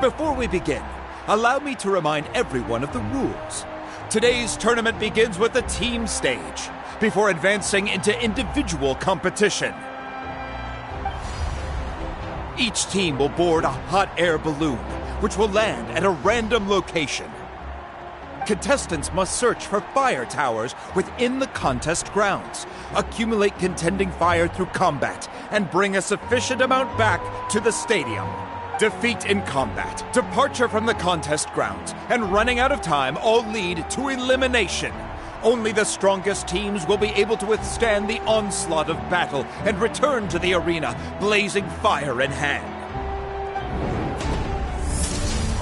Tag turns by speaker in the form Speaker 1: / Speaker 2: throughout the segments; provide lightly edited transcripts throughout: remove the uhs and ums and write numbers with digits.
Speaker 1: Before we begin, allow me to remind everyone of the rules. Today's tournament begins with the team stage, before advancing into individual competition. Each team will board a hot air balloon, which will land at a random location. Contestants must search for fire towers within the contest grounds, accumulate contending fire through combat, and bring a sufficient amount back to the stadium. Defeat in combat, departure from the contest grounds, and running out of time all lead to elimination. Only the strongest teams will be able to withstand the onslaught of battle and return to the arena, blazing fire in hand.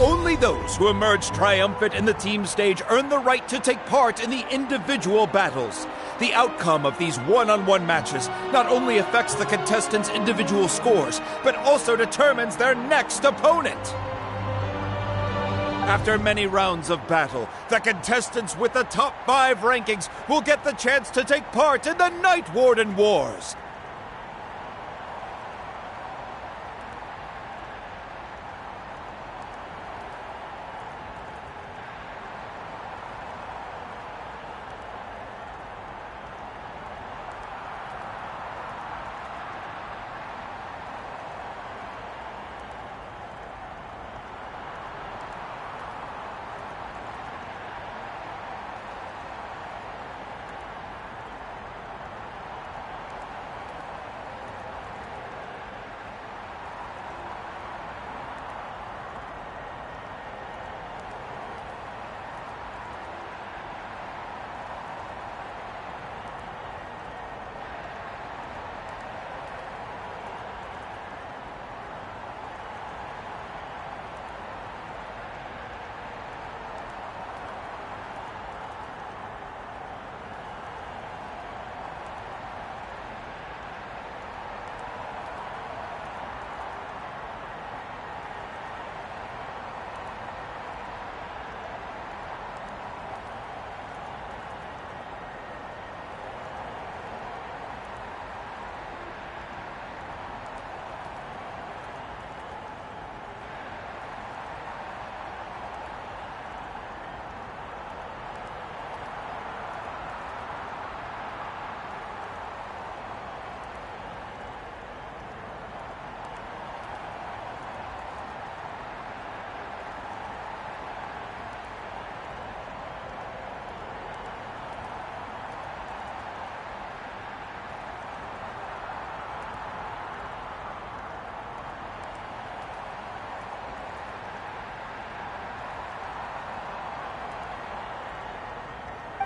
Speaker 1: Only those who emerge triumphant in the team stage earn the right to take part in the individual battles. The outcome of these one-on-one matches not only affects the contestants' individual scores, but also determines their next opponent. After many rounds of battle, the contestants with the top 5 rankings will get the chance to take part in the Night Warden Wars.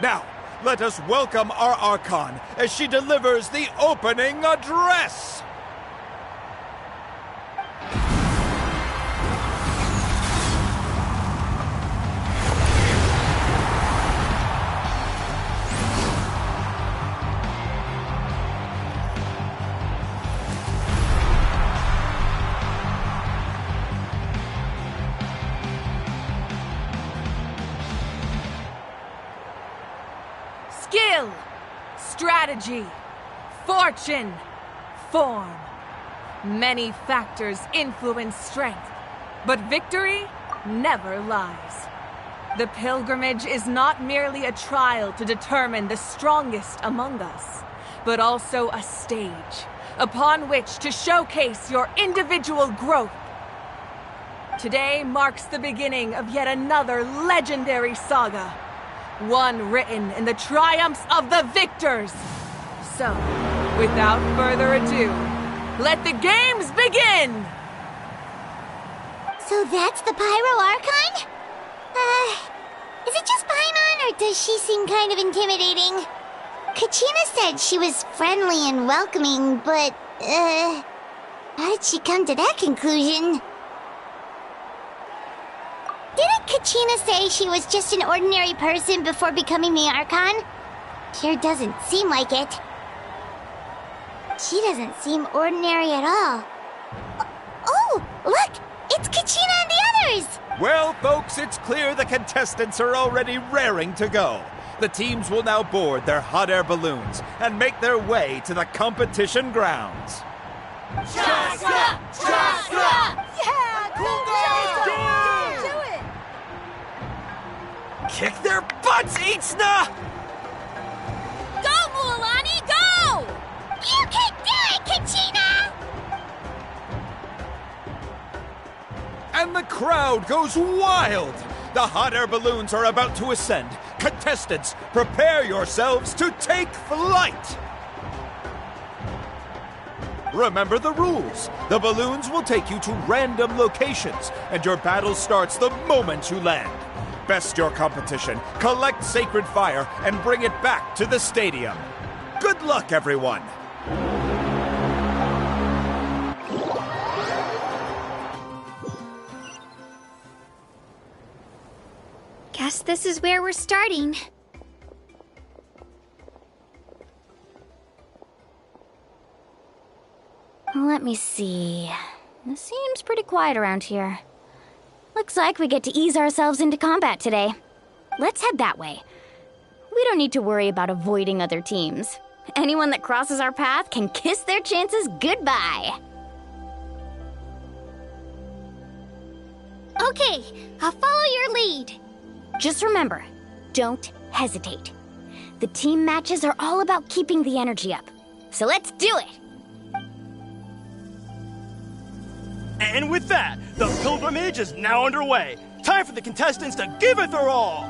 Speaker 1: Now, let us welcome our Archon as she delivers the opening address!
Speaker 2: Skill, strategy, fortune, form. Many factors influence strength, but victory never lies. The pilgrimage is not merely a trial to determine the strongest among us, but also a stage upon which to showcase your individual growth. Today marks the beginning of yet another legendary saga. One written in the triumphs of the victors. So, without further ado, let the games begin!
Speaker 3: So that's the Pyro Archon? Is it just Paimon, or does she seem kind of intimidating? Kachina said she was friendly and welcoming, but, how did she come to that conclusion? Didn't Kachina say she was just an ordinary person before becoming the Archon? Sure doesn't seem like it. She doesn't seem ordinary at all. Oh, look! It's Kachina and the others!
Speaker 1: Well, folks, it's clear the contestants are already raring to go. The teams will now board their hot air balloons and make their way to the competition grounds.
Speaker 4: Shasta! Shasta!
Speaker 2: Yeah! Cool guys!
Speaker 4: Kick their butts, Itzna!
Speaker 2: Go, Mualani, go!
Speaker 3: You can do it, Kachina!
Speaker 1: And the crowd goes wild! The hot air balloons are about to ascend. Contestants, prepare yourselves to take flight! Remember the rules. The balloons will take you to random locations, and your battle starts the moment you land. Best your competition, collect sacred fire, and bring it back to the stadium. Good luck, everyone!
Speaker 3: Guess this is where we're starting. Let me see. It seems pretty quiet around here. Looks like we get to ease ourselves into combat today. Let's head that way. We don't need to worry about avoiding other teams. Anyone that crosses our path can kiss their chances goodbye. Okay, I'll follow your lead. Just remember, don't hesitate. The team matches are all about keeping the energy up. So let's do it!
Speaker 4: And with that, the pilgrimage is now underway. Time for the contestants to give it their all!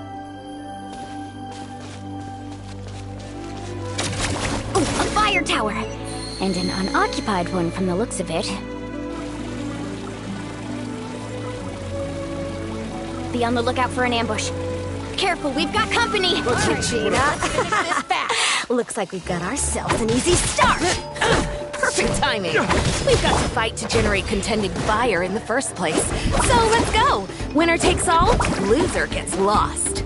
Speaker 3: Oh, a fire tower! And an unoccupied one from the looks of it. Be on the lookout for an ambush. Careful, we've got company!
Speaker 2: Regina, this fast.
Speaker 5: Looks like we've got ourselves an easy start. Perfect timing. We've got to fight to generate contending fire in the first place. So let's go. Winner takes all, loser gets lost.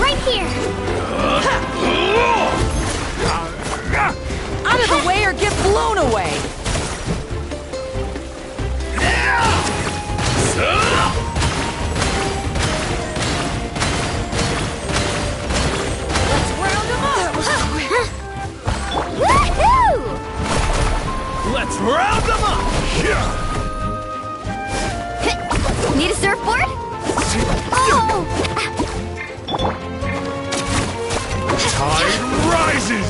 Speaker 3: Right here!
Speaker 2: Out of the way or get blown away! Let's round them up!
Speaker 3: Woohoo!
Speaker 4: Let's round them up!
Speaker 3: Need a surfboard? Oh!
Speaker 4: Tide rises!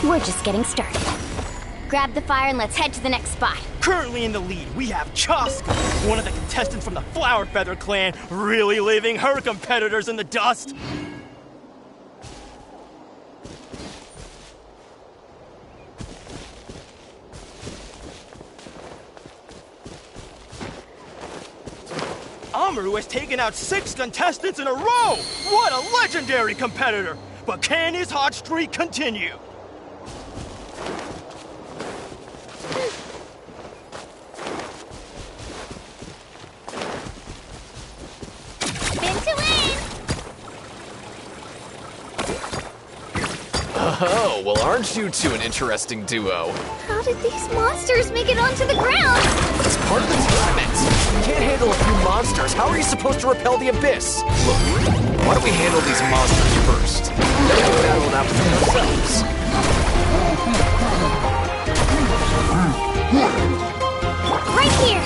Speaker 3: We're just getting started. Grab the fire and let's head to the next spot.
Speaker 4: Currently in the lead, we have Chaska, one of the contestants from the Flower Feather clan, really leaving her competitors in the dust. Amaru has taken out 6 contestants in a row! What a legendary competitor! But can his hot streak continue?
Speaker 6: Oh, well, aren't you two an interesting duo?
Speaker 3: How did these monsters make it onto the ground?
Speaker 6: It's part of the tournament. You can't handle a few monsters. How are you supposed to repel the abyss? Look, why don't we handle these monsters first? Then we can battle it out between ourselves.
Speaker 3: Right here!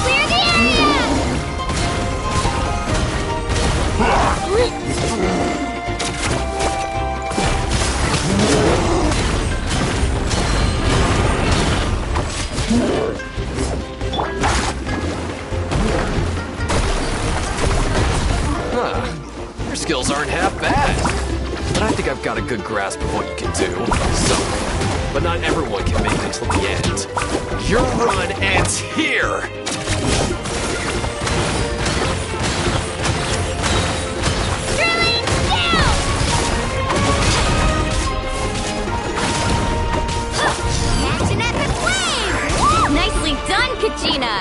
Speaker 3: Clear the area!
Speaker 6: Huh. Your skills aren't half bad. But I think I've got a good grasp of what you can do. So, but not everyone can make it till the end. Your run ends here!
Speaker 3: Drilling down!
Speaker 5: Kachina!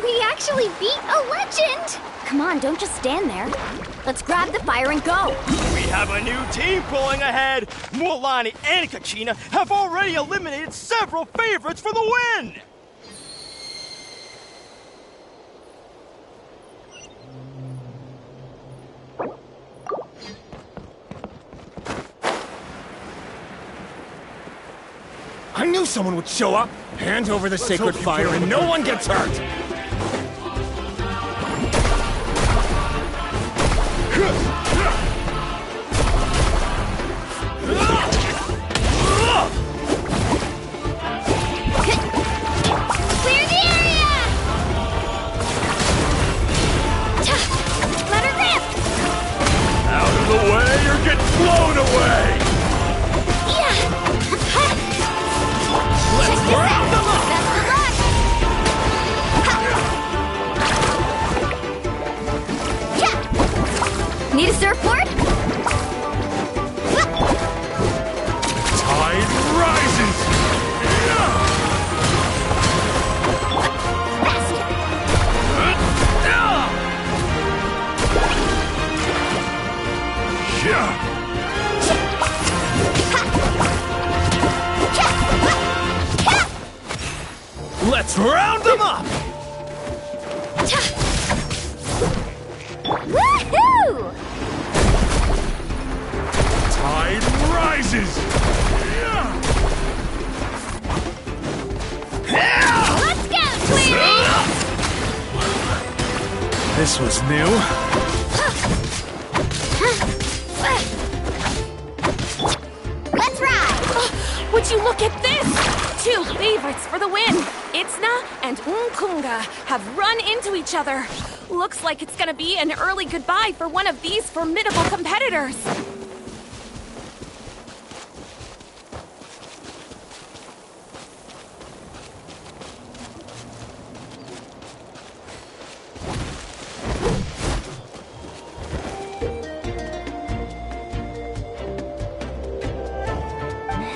Speaker 3: We actually beat a legend!
Speaker 5: Come on, don't just stand there. Let's grab the fire and go.
Speaker 4: We have a new team pulling ahead. Mulani and Kachina have already eliminated several favorites for the win.
Speaker 7: I knew someone would show up! Hand over the sacred fire and no one gets hurt!
Speaker 3: Clear the area! Let her rip!
Speaker 7: Out of the way or get blown away!
Speaker 3: Let's round them up! Best of luck!
Speaker 5: Need a surfboard?
Speaker 7: Tide rises! Let's round them up!
Speaker 3: Woohoo!
Speaker 7: Tide rises!
Speaker 3: Let's go, Tweety!
Speaker 7: This was new.
Speaker 3: Let's ride!
Speaker 5: Would you look at this? 2 favorites for the win. Itzna and Unkunga have run into each other. Looks like it's gonna be an early goodbye for one of these formidable competitors.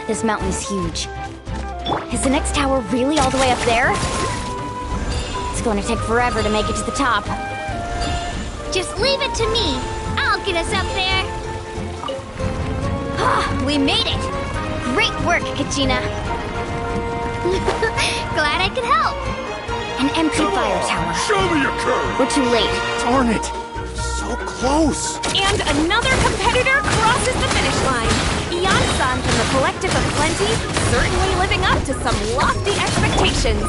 Speaker 5: This mountain's huge. Is the next tower really all the way up there? It's going to take forever to make it to the top.
Speaker 3: Just leave it to me. I'll get us up there.
Speaker 5: We made it! Great work, Kachina.
Speaker 3: Glad I could help.
Speaker 5: An empty fire tower.
Speaker 7: Show me your courage!
Speaker 5: We're too late.
Speaker 1: Darn it! So close!
Speaker 5: And another competitor crosses the finish line. Ian-san from the Collective of Plenty, certainly living up to some lofty expectations.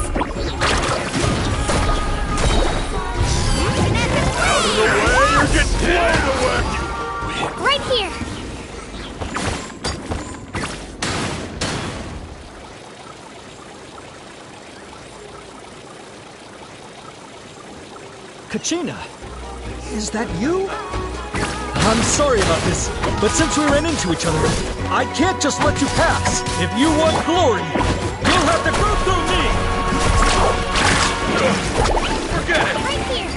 Speaker 7: Out of the way or get blown away!
Speaker 3: Right here.
Speaker 8: Kachina, is that you? I'm sorry about this, but since we ran into each other, I can't just let you pass. If you want glory, you'll have to go through me!
Speaker 7: Forget it!
Speaker 3: Right here.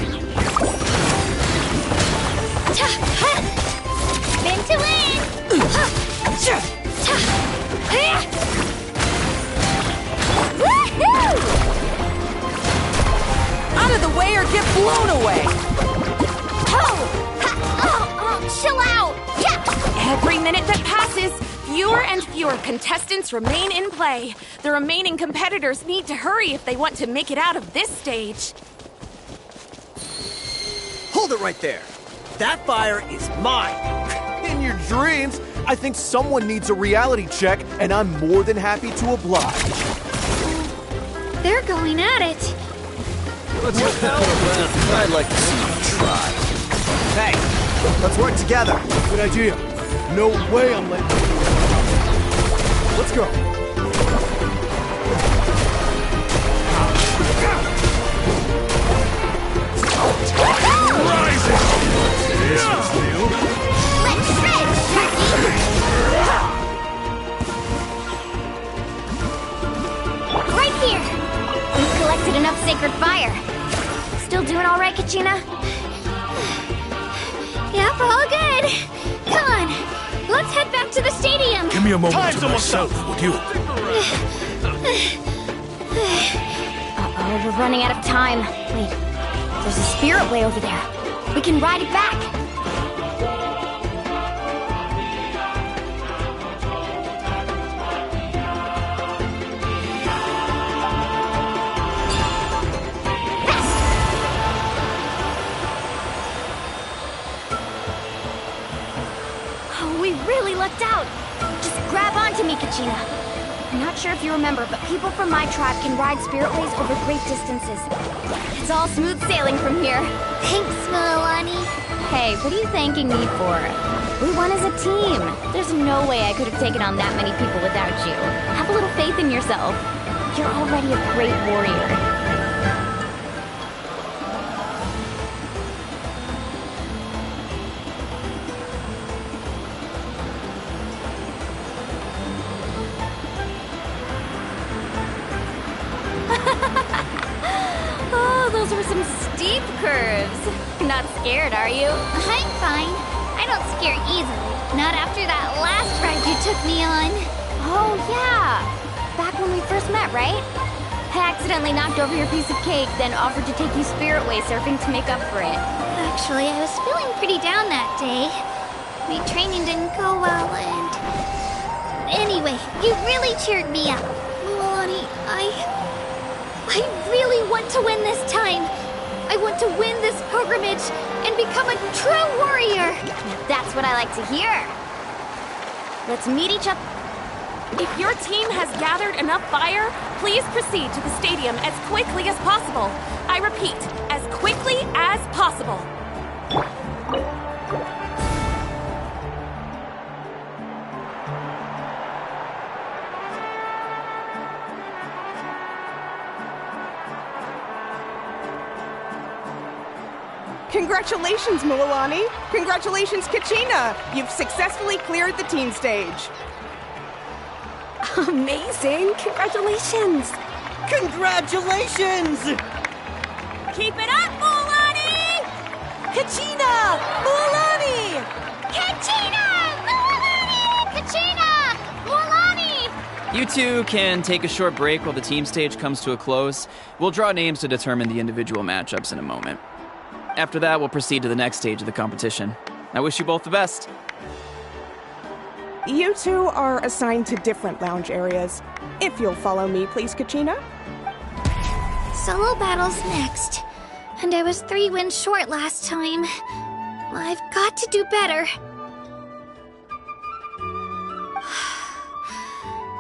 Speaker 3: Spin to win. Woohoo!
Speaker 2: Out of the way or get blown away!
Speaker 3: Chill out!
Speaker 5: Every minute that passes, fewer and fewer contestants remain in play. The remaining competitors need to hurry if they want to make it out of this stage.
Speaker 9: Hold it right there. That fire is mine.
Speaker 1: In your dreams, I think someone needs a reality check, and I'm more than happy to oblige.
Speaker 3: They're going at it.
Speaker 9: I'd like to see you try. Hey, let's work together.
Speaker 1: Good idea. No way I'm letting you do it. Let's go.
Speaker 7: Rising! This was new.
Speaker 3: Let's shred, right here.
Speaker 5: We've collected enough sacred fire. Still doing all right, Kachina?
Speaker 3: Yep, all good. Come on, let's head back to the stadium.
Speaker 7: Give me a moment
Speaker 4: Time's
Speaker 7: to
Speaker 4: almost
Speaker 7: myself, would you?
Speaker 5: Uh-oh.
Speaker 3: Oh, we're running out of time. Wait, there's a spirit way over there. We can ride it back. Oh, we really lucked out. Just grab onto me, Kachina. I'm not sure if you remember, but people from my tribe can ride spiritways over great distances. It's all smooth sailing from here. Thanks, Milani. Hey, what are you thanking me for? We won as a team. There's no way I could have taken on that many people without you. Have a little faith in yourself. You're already a great warrior. Those were some steep curves. Not scared, are you? I'm fine. I don't scare easily. Not after that last ride you took me on. Oh, yeah. Back when we first met, right? I accidentally knocked over your piece of cake, then offered to take you spiritway surfing to make up for it. Actually, I was feeling pretty down that day. My training didn't go well, and... Anyway, you really cheered me up. Milani, I really want to win this time. I want to win this pilgrimage and become a true warrior. That's what I like to hear. Let's meet each other.
Speaker 5: If your team has gathered enough fire, please proceed to the stadium as quickly as possible. I repeat, as quickly as possible.
Speaker 10: Congratulations, Milani! Congratulations, Kachina! You've successfully cleared the team stage.
Speaker 5: Amazing! Congratulations!
Speaker 4: Congratulations!
Speaker 5: Keep it up, Milani! Kachina! Milani!
Speaker 3: Kachina! Milani! Kachina! Milani!
Speaker 11: You two can take a short break while the team stage comes to a close. We'll draw names to determine the individual matchups in a moment. After that, we'll proceed to the next stage of the competition. I wish you both the best.
Speaker 10: You two are assigned to different lounge areas. If you'll follow me, please, Kachina.
Speaker 3: Solo battle's next. And I was 3 wins short last time. I've got to do better.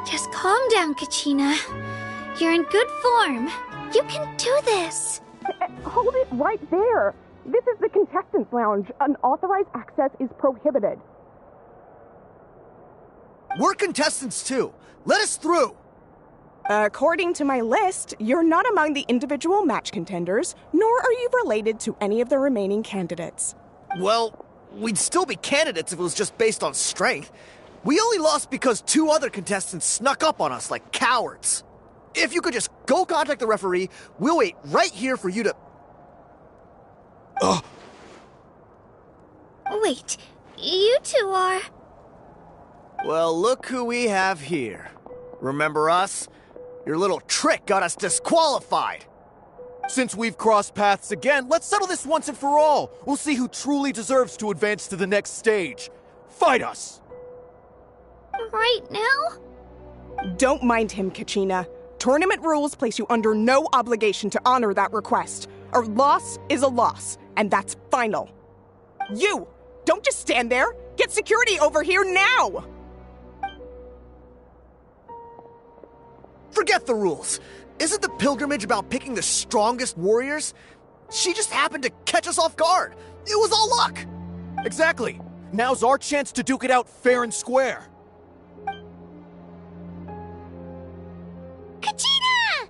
Speaker 3: Just calm down, Kachina. You're in good form. You can do this.
Speaker 10: Hold it right there. This is the contestants' lounge. Unauthorized access is prohibited.
Speaker 9: We're contestants too. Let us through.
Speaker 10: According to my list, you're not among the individual match contenders, nor are you related to any of the remaining candidates.
Speaker 9: Well, we'd still be candidates if it was just based on strength. We only lost because 2 other contestants snuck up on us like cowards. If you could just go contact the referee, we'll wait right here for you to...
Speaker 3: Wait, you two are...
Speaker 9: Well, look who we have here. Remember us? Your little trick got us disqualified.
Speaker 1: Since we've crossed paths again, let's settle this once and for all. We'll see who truly deserves to advance to the next stage. Fight us!
Speaker 3: Right now?
Speaker 10: Don't mind him, Kachina. Tournament rules place you under no obligation to honor that request. A loss is a loss, and that's final. You! Don't just stand there! Get security over here now!
Speaker 9: Forget the rules. Isn't the pilgrimage about picking the strongest warriors? She just happened to catch us off guard. It was all luck.
Speaker 1: Exactly. Now's our chance to duke it out fair and square.
Speaker 3: Kachina!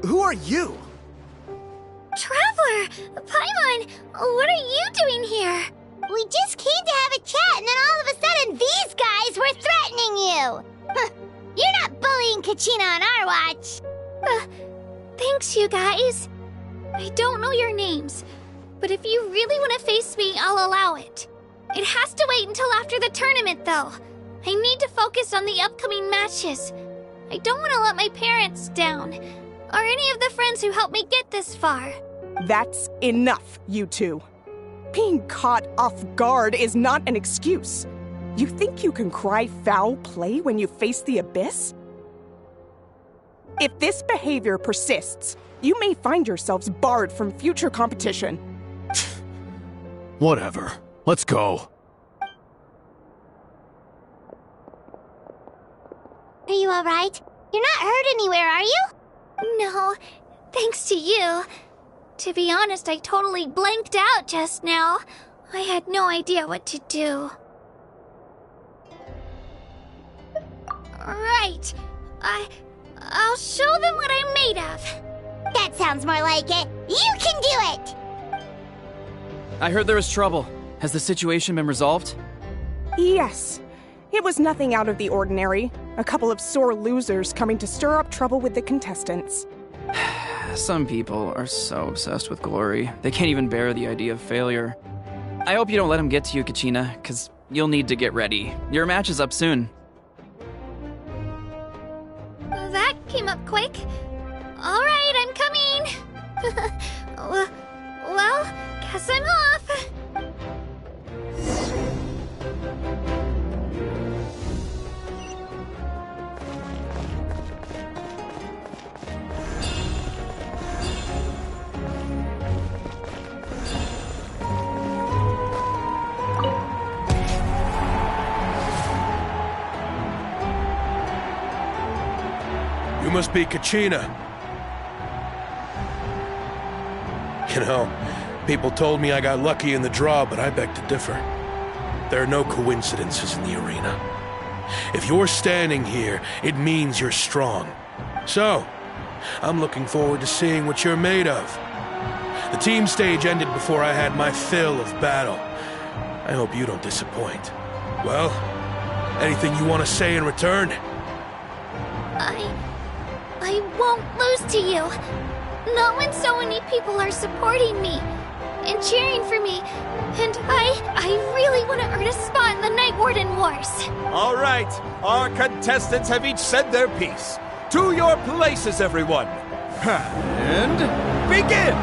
Speaker 9: Who are you?
Speaker 3: Traveler! Paimon! What are you doing here? We just came to have a chat, and then all of a sudden these guys were threatening you! You're not bullying Kachina on our watch! Thanks, you guys. I don't know your names, but if you really want to face me, I'll allow it. It has to wait until after the tournament, though. I need to focus on the upcoming matches. I don't want to let my parents down, or any of the friends who helped me get this far.
Speaker 10: That's enough, you two. Being caught off guard is not an excuse. You think you can cry foul play when you face the abyss? If this behavior persists, you may find yourselves barred from future competition.
Speaker 7: Whatever. Let's go.
Speaker 3: Are you alright? You're not hurt anywhere, are you? No, thanks to you. To be honest, I totally blanked out just now. I had no idea what to do. Right. I'll show them what I'm made of. That sounds more like it. You can do it!
Speaker 11: I heard there was trouble. Has the situation been resolved?
Speaker 10: Yes. It was nothing out of the ordinary. A couple of sore losers coming to stir up trouble with the contestants.
Speaker 11: Some people are so obsessed with glory, they can't even bear the idea of failure. I hope you don't let them get to you, Kachina, because you'll need to get ready. Your match is up soon.
Speaker 3: That came up quick. Alright, I'm coming. Well, guess I'm off.
Speaker 12: You must be Kachina. You know, people told me I got lucky in the draw, but I beg to differ. There are no coincidences in the arena. If you're standing here, it means you're strong. So, I'm looking forward to seeing what you're made of. The team stage ended before I had my fill of battle. I hope you don't disappoint. Well, anything you want to say in return?
Speaker 3: I won't lose to you. Not when so many people are supporting me and cheering for me. And I really want to earn a spot in the Night Warden Wars.
Speaker 1: All right, our contestants have each said their piece. To your places, everyone. And begin!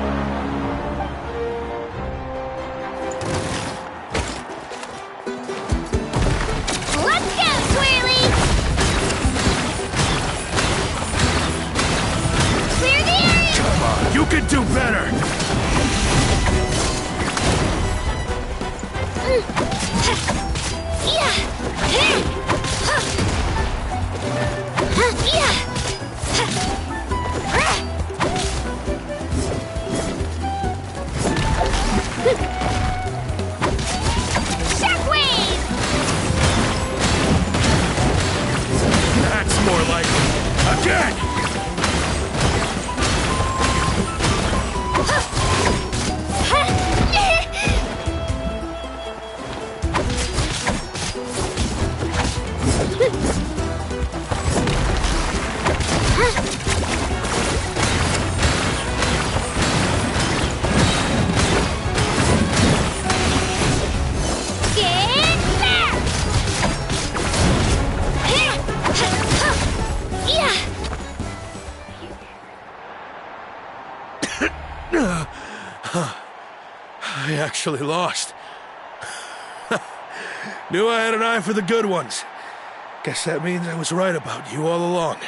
Speaker 3: Let's go, Swirly! Clear the area!
Speaker 12: Come on, you can do better!
Speaker 3: Shockwave!
Speaker 12: That's more like it. Again! I actually lost. Knew I had an eye for the good ones. Guess that means I was right about you all along.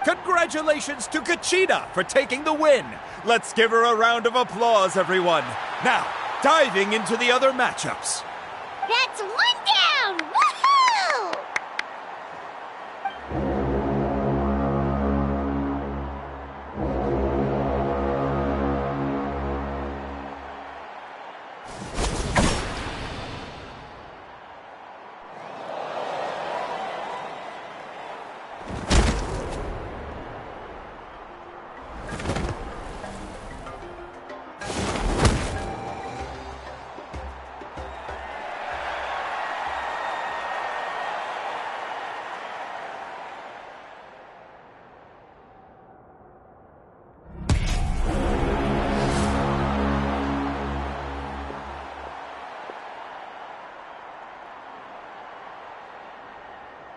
Speaker 1: Congratulations to Kachina for taking the win. Let's give her a round of applause, everyone. Now, diving into the other matchups.
Speaker 3: That's one down! Woohoo!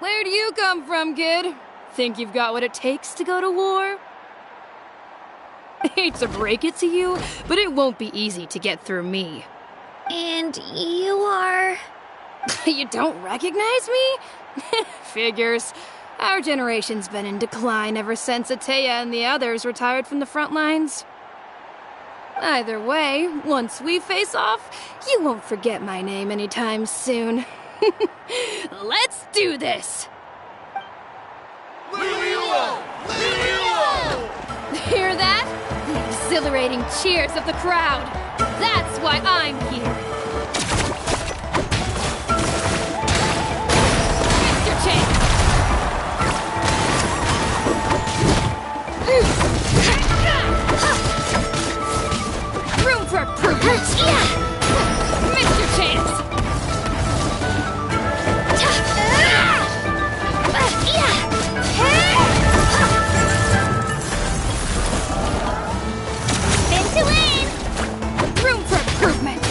Speaker 13: Where do you come from, kid? Think you've got what it takes to go to war? Hate to break it to you, but it won't be easy to get through me.
Speaker 3: And you are...
Speaker 13: You don't recognize me? Figures. Our generation's been in decline ever since Ateya and the others retired from the front lines. Either way, once we face off, you won't forget my name anytime soon. Let's do this! Hear that? The exhilarating cheers of the crowd. That's why I'm here. Mr. Chance! Room for improvement! Mr. Chance!
Speaker 3: Spin to win!
Speaker 13: Room for improvement!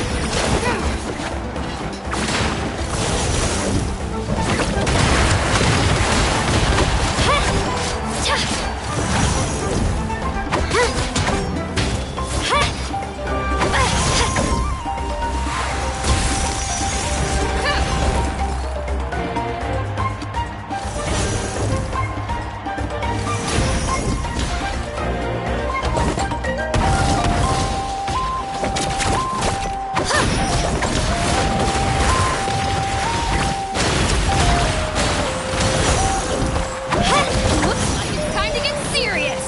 Speaker 13: Looks like it's time to get serious!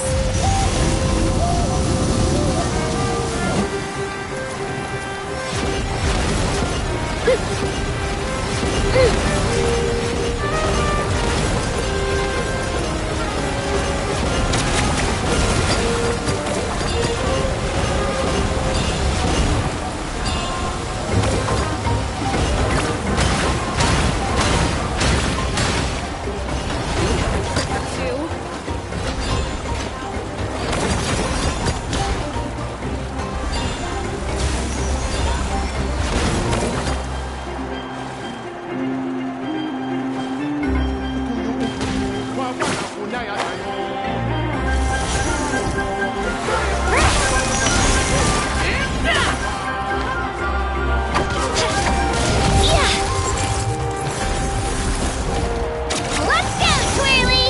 Speaker 3: Let's go, Twirly!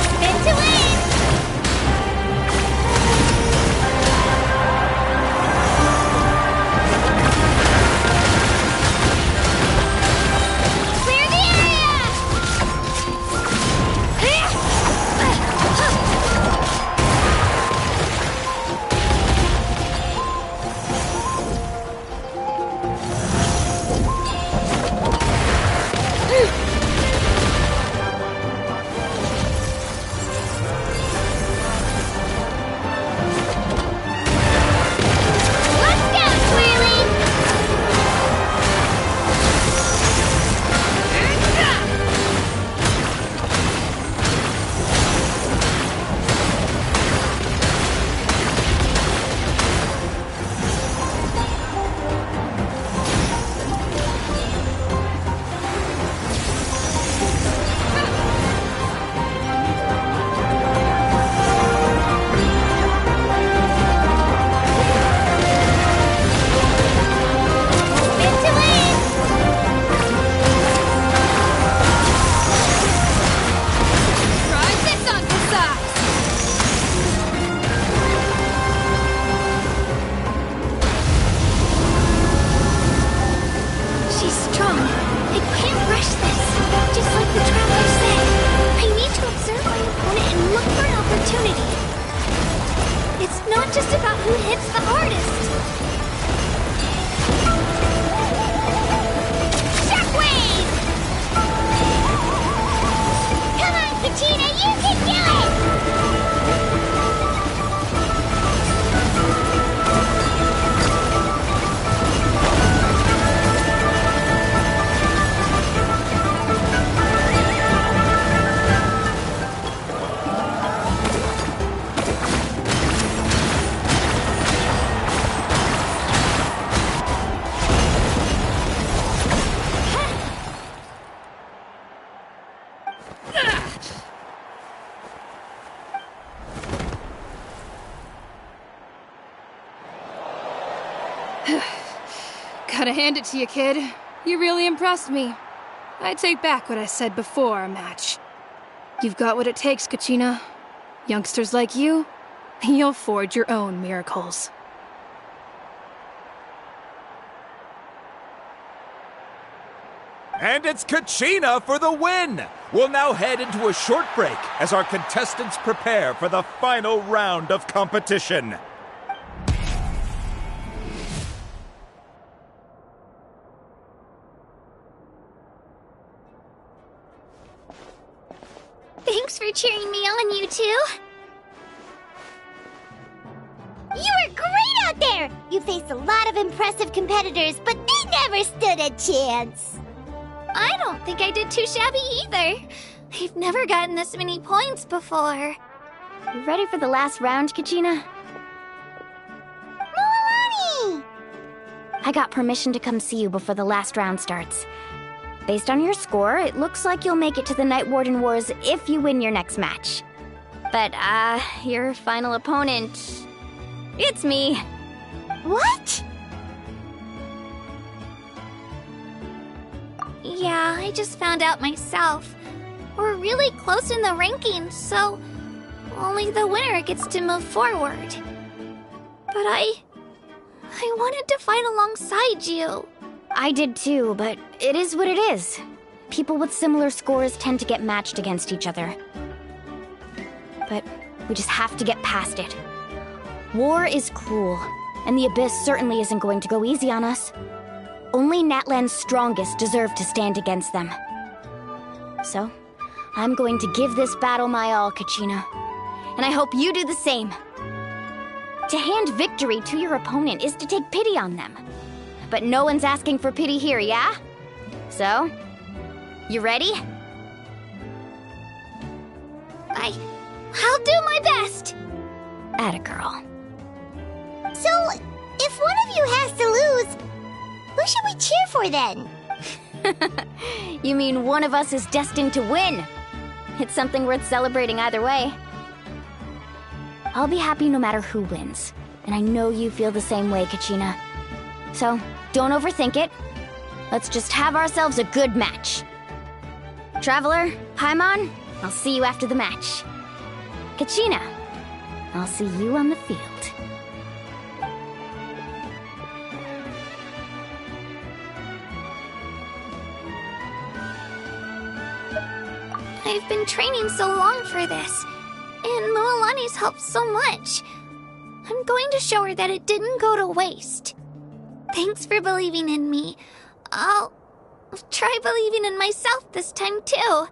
Speaker 3: Spin to win! Clear the area! Let's go, Twirly! Spin to win!
Speaker 13: Try this on for size!
Speaker 3: She's strong. I can't rush this. Just like the travelers say, I need to observe my opponent and look for an opportunity. It's not just about who hits the hardest. Shockwave! Come on, Kachina, you can do it!
Speaker 13: Gotta hand it to you, kid. You really impressed me. I take back what I said before our match. You've got what it takes, Kachina. Youngsters like you, you'll forge your own miracles.
Speaker 1: And it's Kachina for the win! We'll now head into a short break as our contestants prepare for the final round of competition.
Speaker 3: Thanks for cheering me on, you two. You were great out there! You faced a lot of impressive competitors, but they never stood a chance. I don't think I did too shabby either. I've never gotten this many points before. You ready for the last round, Kachina? Milani! I got permission to come see you before the last round starts. Based on your score, it looks like you'll make it to the Night Warden Wars if you win your next match. But, your final opponent... It's me. What? Yeah, I just found out myself. We're really close in the rankings, so only the winner gets to move forward. But I wanted to fight alongside you. I did too, but it is what it is. People with similar scores tend to get matched against each other. But we just have to get past it. War is cruel, and the Abyss certainly isn't going to go easy on us. Only Natlan's strongest deserve to stand against them. So, I'm going to give this battle my all, Kachina. And I hope you do the same. To hand victory to your opponent is to take pity on them. But no one's asking for pity here, yeah? So, you ready? I'll do my best! Atta girl. So, if one of you has to lose, who should we cheer for then? You mean one of us is destined to win? It's something worth celebrating either way. I'll be happy no matter who wins. And I know you feel the same way, Kachina. So, don't overthink it. Let's just have ourselves a good match. Traveler, Paimon, I'll see you after the match. Kachina, I'll see you on the field. I've been training so long for this, and Mualani's helped so much. I'm going to show her that it didn't go to waste. Thanks for believing in me. I'll try believing in myself this time too.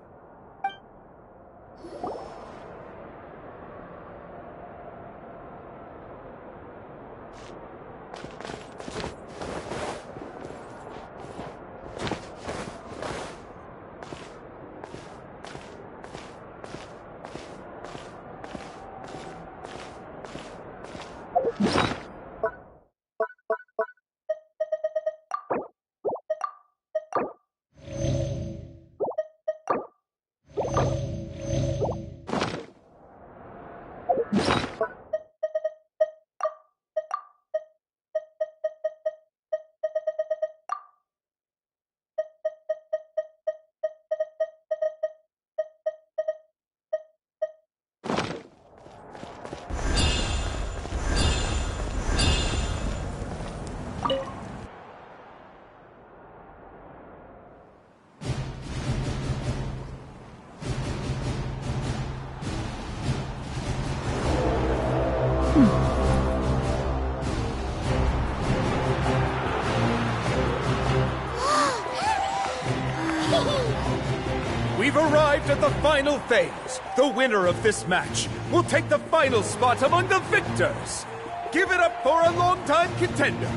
Speaker 1: We've arrived at the final phase. The winner of this match will take the final spot among the victors. Give it up for a long-time contender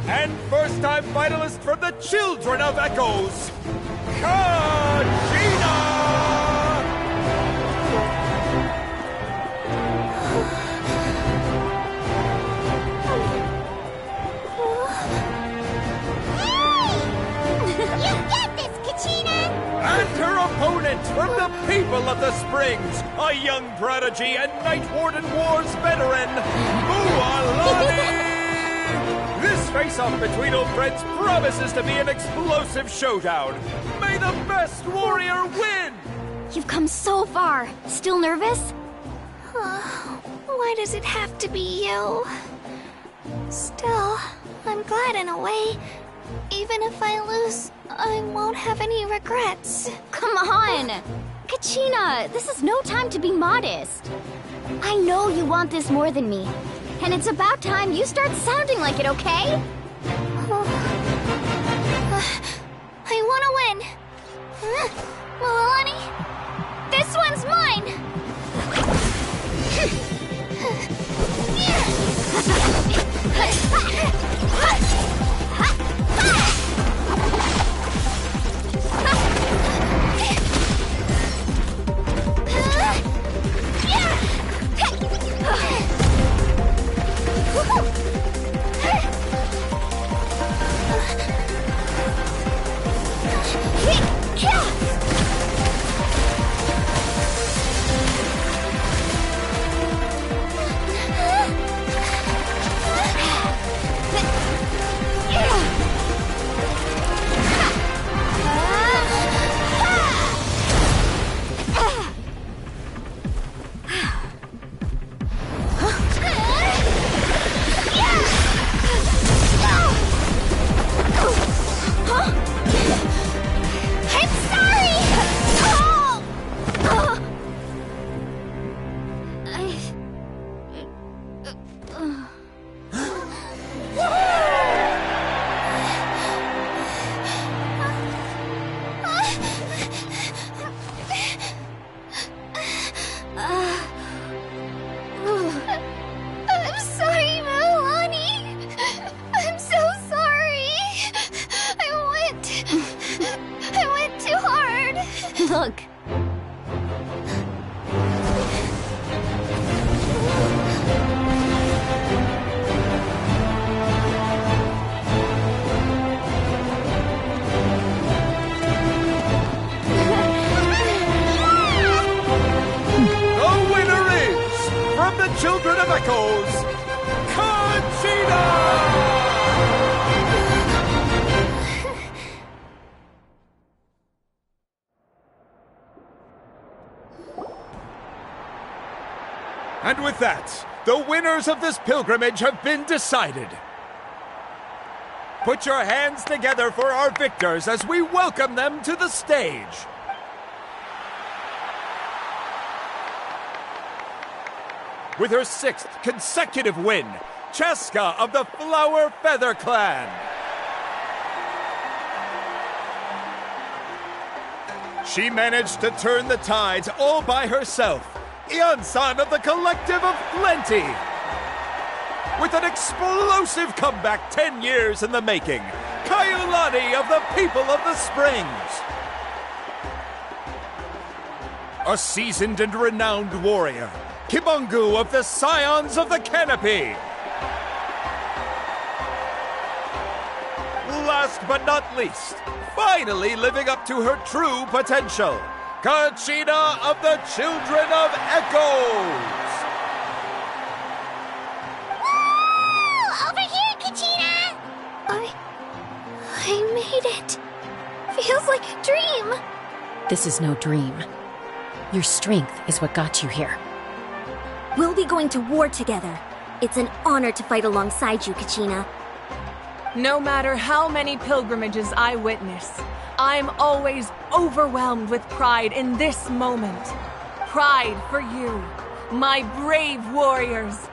Speaker 1: and first-time finalist from the Children of Echoes, Kachina! And her opponent from the people of the Springs, a young prodigy and Night Warden Wars veteran, Mualani This face-off between old friends promises to be an explosive showdown. May the best warrior win!
Speaker 3: You've come so far. Still nervous? Why does it have to be you? Still, I'm glad in a way. Even if I lose, I won't have any regrets. Come on! Kachina, this is no time to be modest. I know you want this more than me. And it's about time you start sounding like it, okay? I want to win. Milani, this one's mine! Look.
Speaker 1: The winner is, from the Children of Echoes, Conchita! And with that, the winners of this pilgrimage have been decided. Put your hands together for our victors as we welcome them to the stage. With her 6th consecutive win, Cheska of the Flower Feather Clan. She managed to turn the tides all by herself. Ian-san of the Collective of Plenty. With an explosive comeback 10 years in the making, Kaiulani of the People of the Springs. A seasoned and renowned warrior, Kibangu of the Scions of the Canopy. Last but not least, finally living up to her true potential, Conchita of the Children of Echoes!
Speaker 3: Woo! Over here, Conchita! I made it. Feels like a dream.
Speaker 5: This is no dream. Your strength is what got you here.
Speaker 14: We'll be going to war together. It's an honor to fight alongside you, Kachina.
Speaker 2: No matter how many pilgrimages I witness, I'm always overwhelmed with pride in this moment. Pride for you, my brave warriors.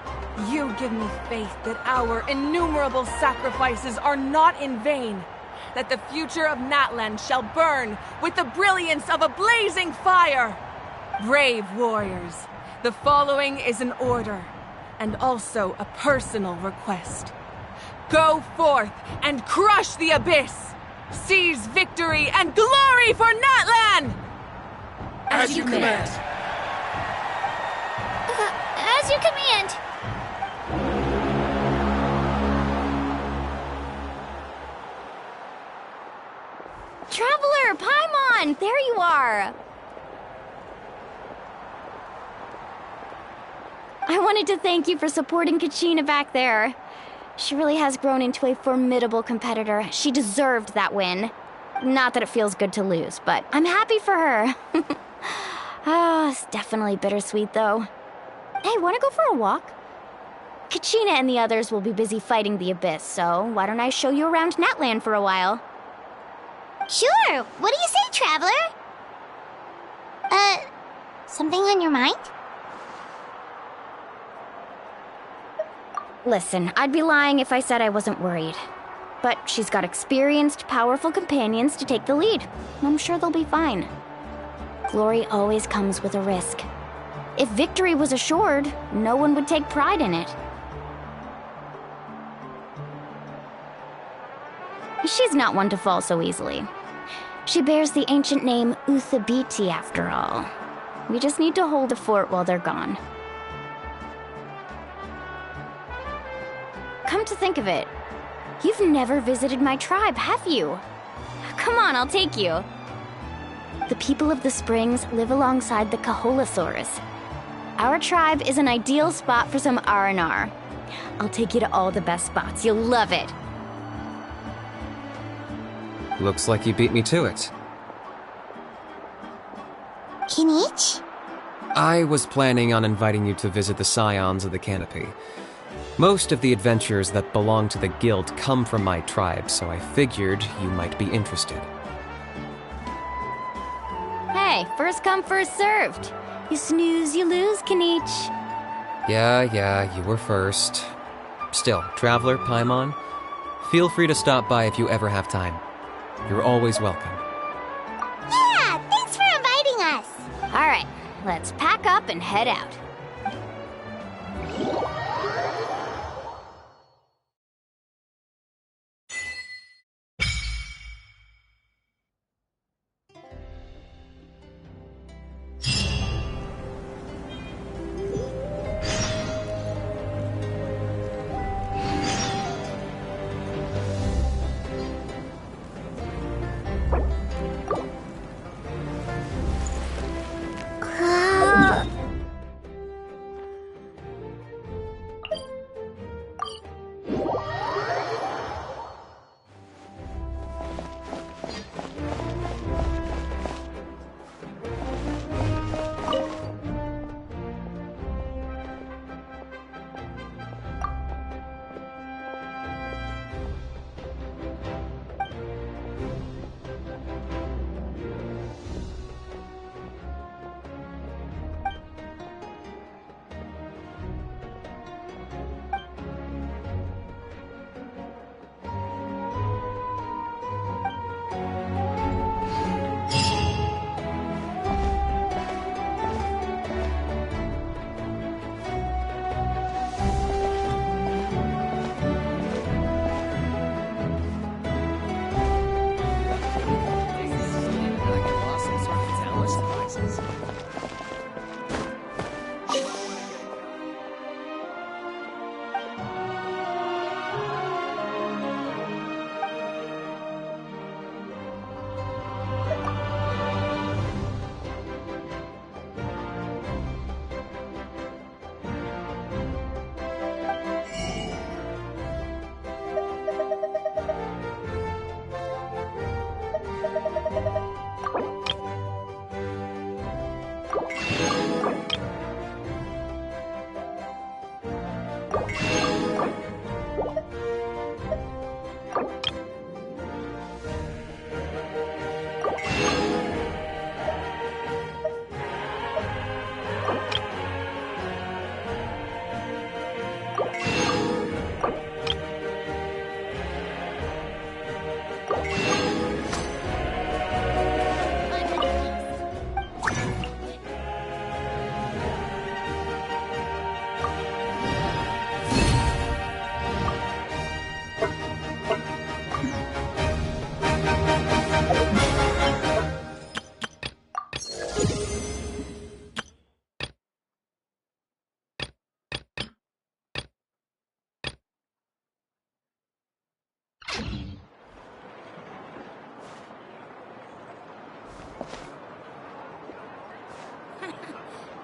Speaker 2: You give me faith that our innumerable sacrifices are not in vain, that the future of Natlan shall burn with the brilliance of a blazing fire. Brave warriors, the following is an order, and also a personal request. Go forth and crush the abyss! Seize victory and glory for Natlan!
Speaker 1: As you command.
Speaker 3: As you command. Traveler, Paimon, there you are. I wanted to thank you for supporting Kachina back there. She really has grown into a formidable competitor. She deserved that win. Not that it feels good to lose, but I'm happy for her. It's definitely bittersweet, though. Hey, wanna go for a walk? Kachina and the others will be busy fighting the Abyss, so why don't I show you around Natlan for a while?
Speaker 14: Sure. What do you say, Traveler? Something on your mind?
Speaker 3: Listen, I'd be lying if I said I wasn't worried. But she's got experienced, powerful companions to take the lead. I'm sure they'll be fine. Glory always comes with a risk. If victory was assured, no one would take pride in it. She's not one to fall so easily. She bears the ancient name Uthabiti, after all. We just need to hold the fort while they're gone. Come to think of it, you've never visited my tribe, have you? Come on, I'll take you. The people of the Springs live alongside the Kaholasaurus. Our tribe is an ideal spot for some R&R. I'll take you to all the best spots. You'll love it.
Speaker 15: Looks like you beat me to it.
Speaker 14: Kinich?
Speaker 15: I was planning on inviting you to visit the Scions of the Canopy. Most of the adventures that belong to the Guild come from my tribe, so I figured you might be interested.
Speaker 3: Hey, first come, first served. You snooze, you lose, Kinich.
Speaker 15: Yeah, you were first. Still, Traveler, Paimon, feel free to stop by if you ever have time. You're always welcome.
Speaker 14: Yeah, thanks for inviting us.
Speaker 3: All right, let's pack up and head out.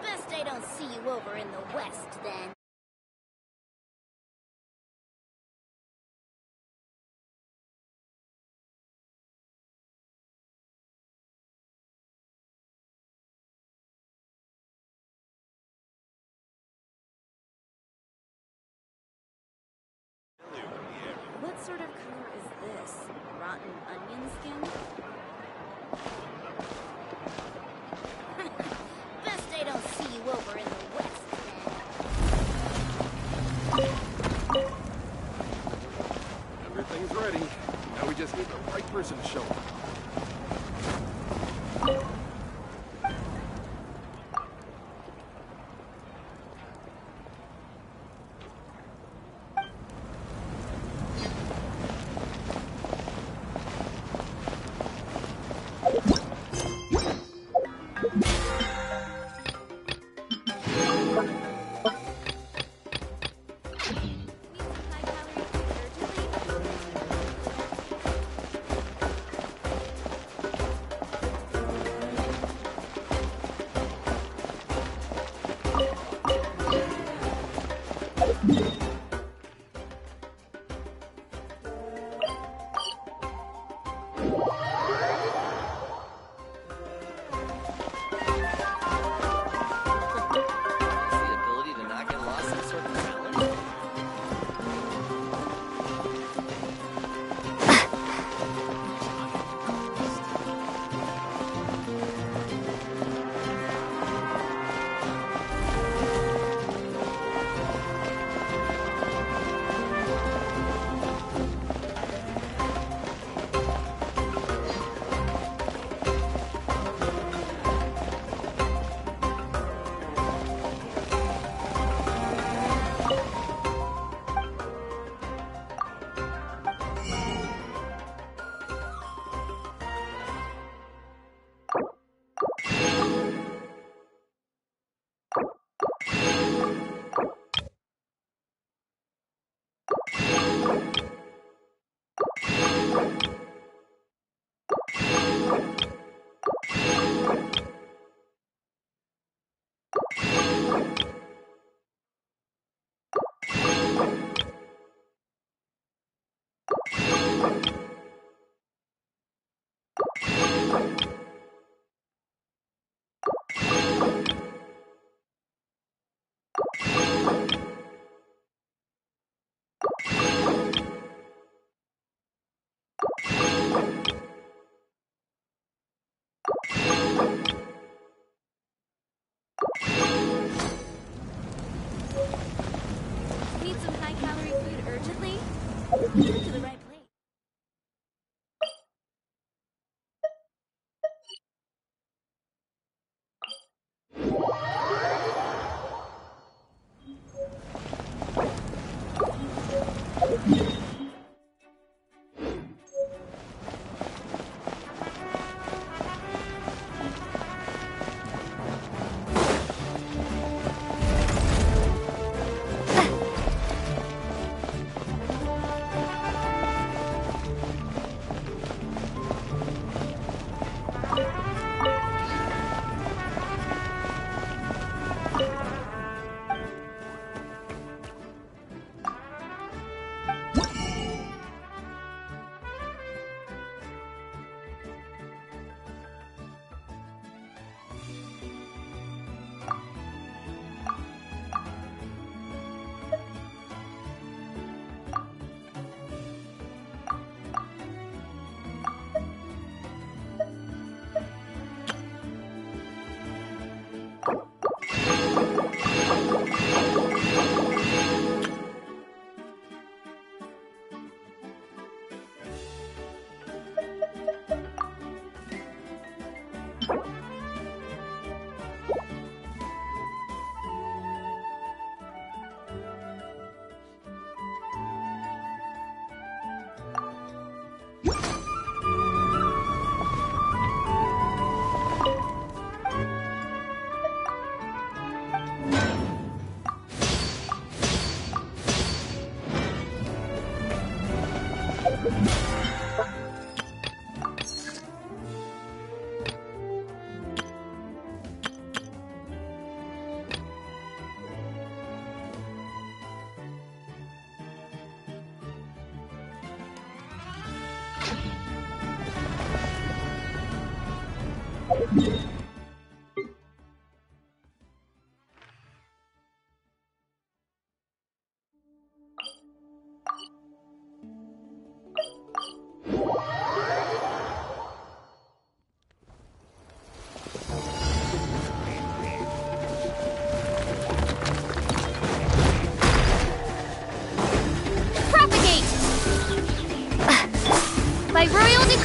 Speaker 14: Best I don't see you over in the west, then. sort of color is this? Rotten onion skin? Best I don't see you over in the west, then.
Speaker 16: Everything's ready. Now we just need the right person to show up.
Speaker 14: Need some high-calorie food urgently? Come to the right place.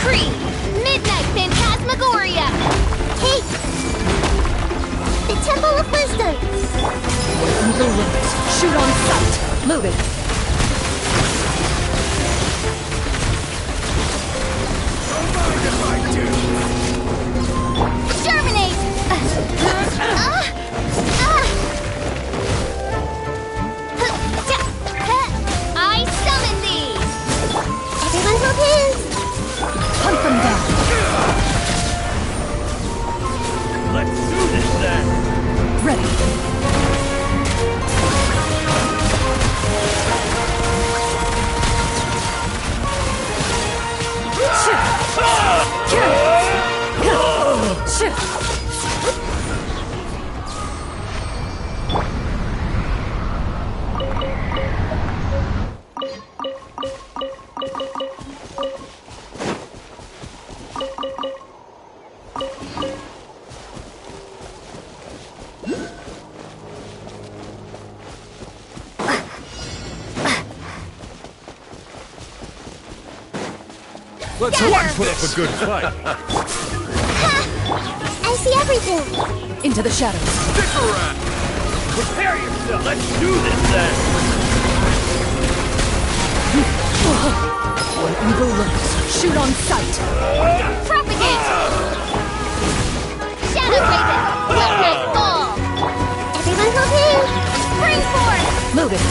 Speaker 3: decree! Midnight Phantasmagoria! Hey! The Temple of Wisdom!
Speaker 5: Evil limit. Shoot on sight. Loaded.
Speaker 3: Germinate! I summon thee! Everyone hold hands!
Speaker 5: Hunt them down.
Speaker 4: Let's do this then!
Speaker 5: Ready.
Speaker 7: Let's hope you put up a good fight.
Speaker 3: I see everything!
Speaker 5: Into the shadows.
Speaker 4: Stick around! Prepare yourself! Let's do this then!
Speaker 5: When evil lurks, shoot on sight.
Speaker 3: Propagate! Shadow Raven! Midnight Ball! Everyone hold hands! Spring forth!
Speaker 5: Loaded.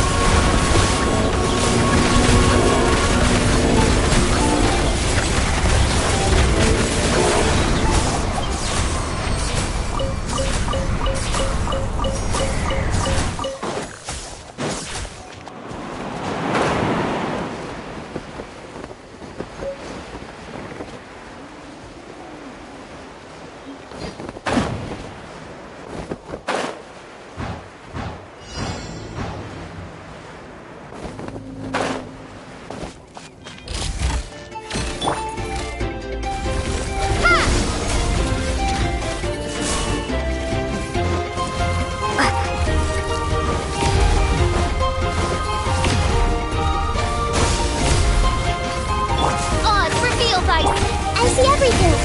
Speaker 3: I see everything!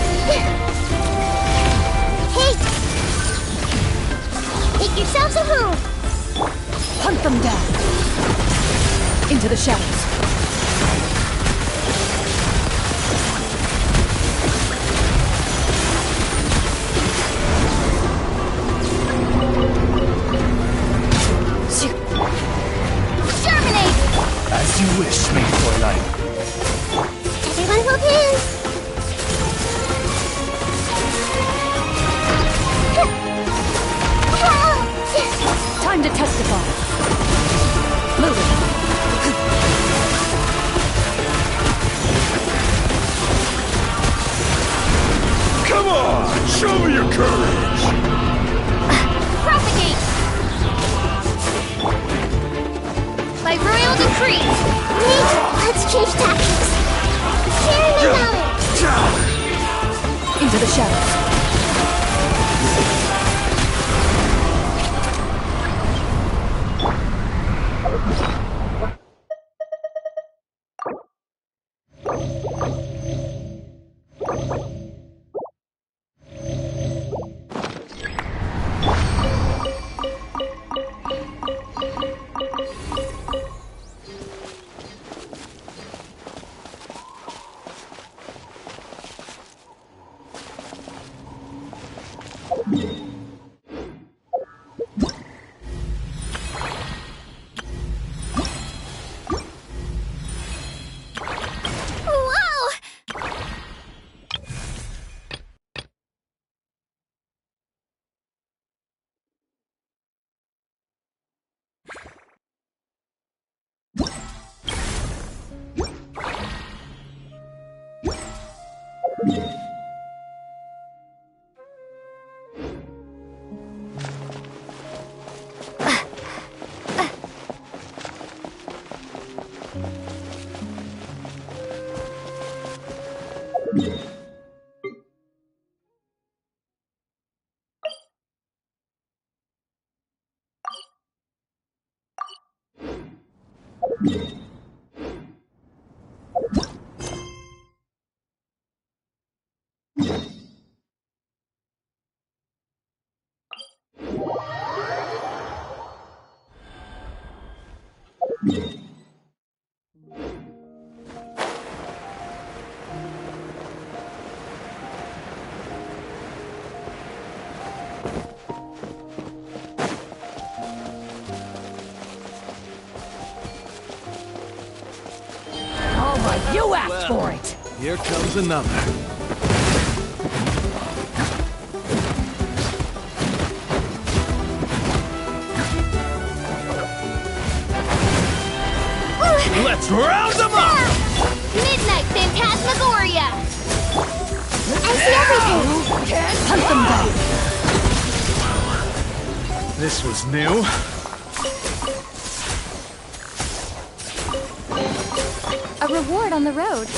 Speaker 3: Hey! Make yourselves at home!
Speaker 5: Hunt them down. Into the shadows.
Speaker 3: Germinate!
Speaker 4: As you wish, Maid Fräulein.
Speaker 3: Everyone hold hands!
Speaker 5: Time to testify. Moving.
Speaker 7: Come on! Show me your courage!
Speaker 3: Propagate! By royal decree! Wait, let's change tactics! Share your knowledge!
Speaker 5: Into the shadows.
Speaker 17: All right, you asked for it!
Speaker 16: Here comes another.
Speaker 17: Let's round them up!
Speaker 3: Midnight Phantasmagoria! I see everything!
Speaker 17: Can't
Speaker 3: hunt them down!
Speaker 17: This was new.
Speaker 14: A reward on the road.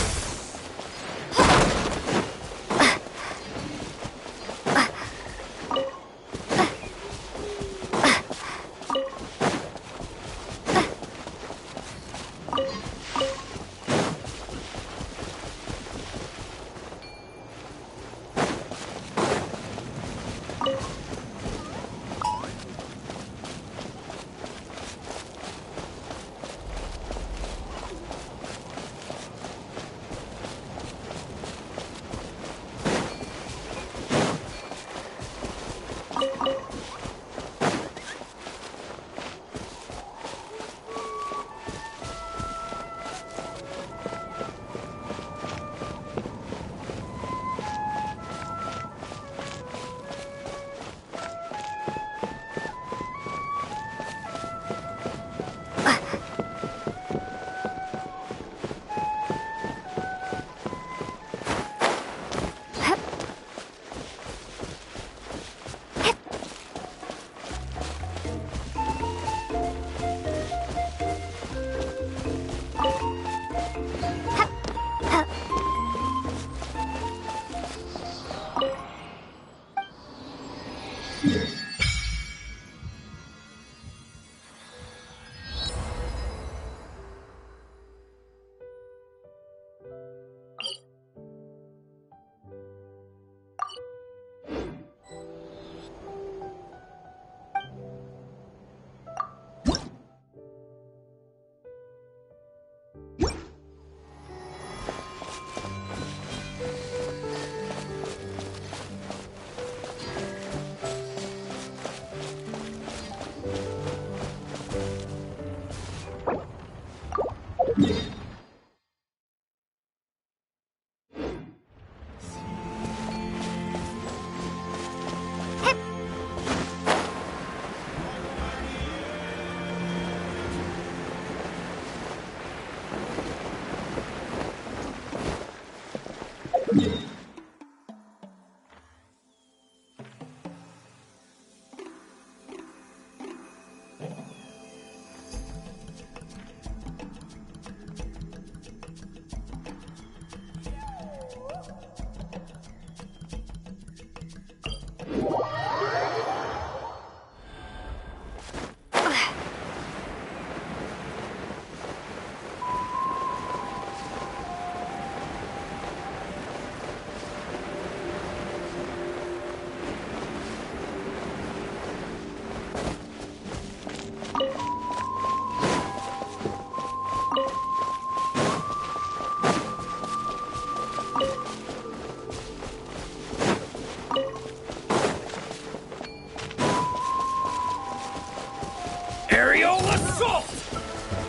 Speaker 17: Aerial assault!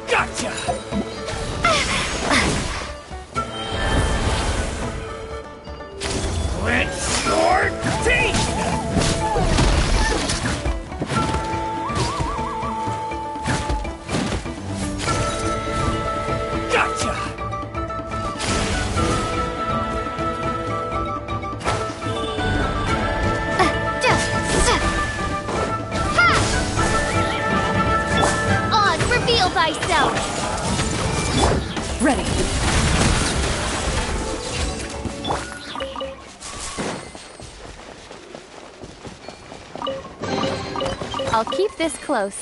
Speaker 17: Gotcha! Clench your teeth! Gotcha!
Speaker 3: Reveal thyself!
Speaker 17: Ready.
Speaker 14: I'll keep this close.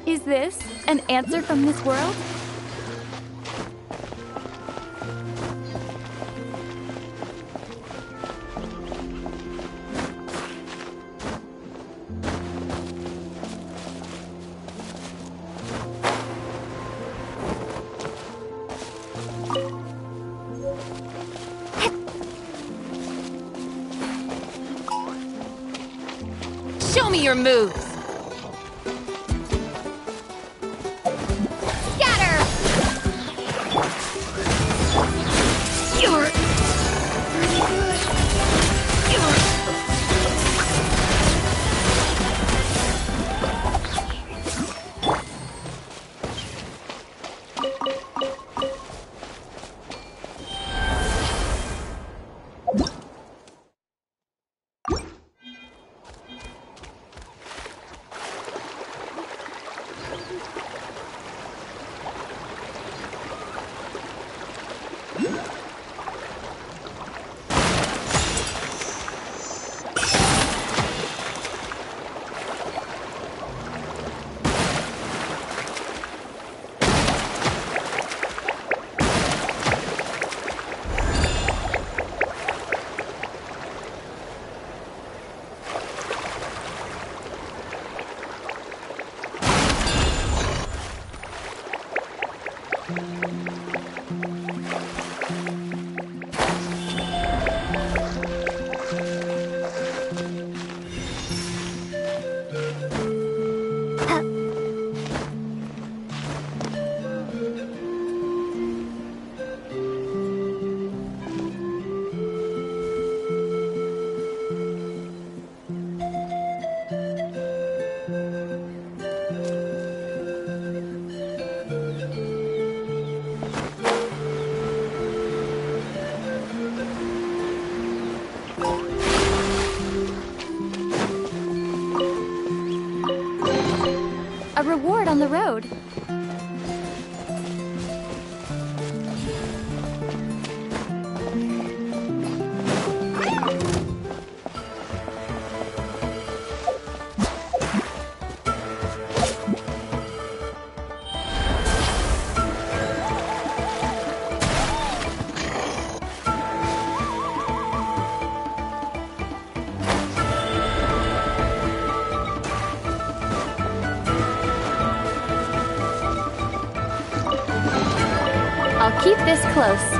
Speaker 18: Is this an answer from this world?
Speaker 5: Show me your moves!
Speaker 18: Scatter!
Speaker 5: You're...
Speaker 18: A reward on the road. I'll keep this close.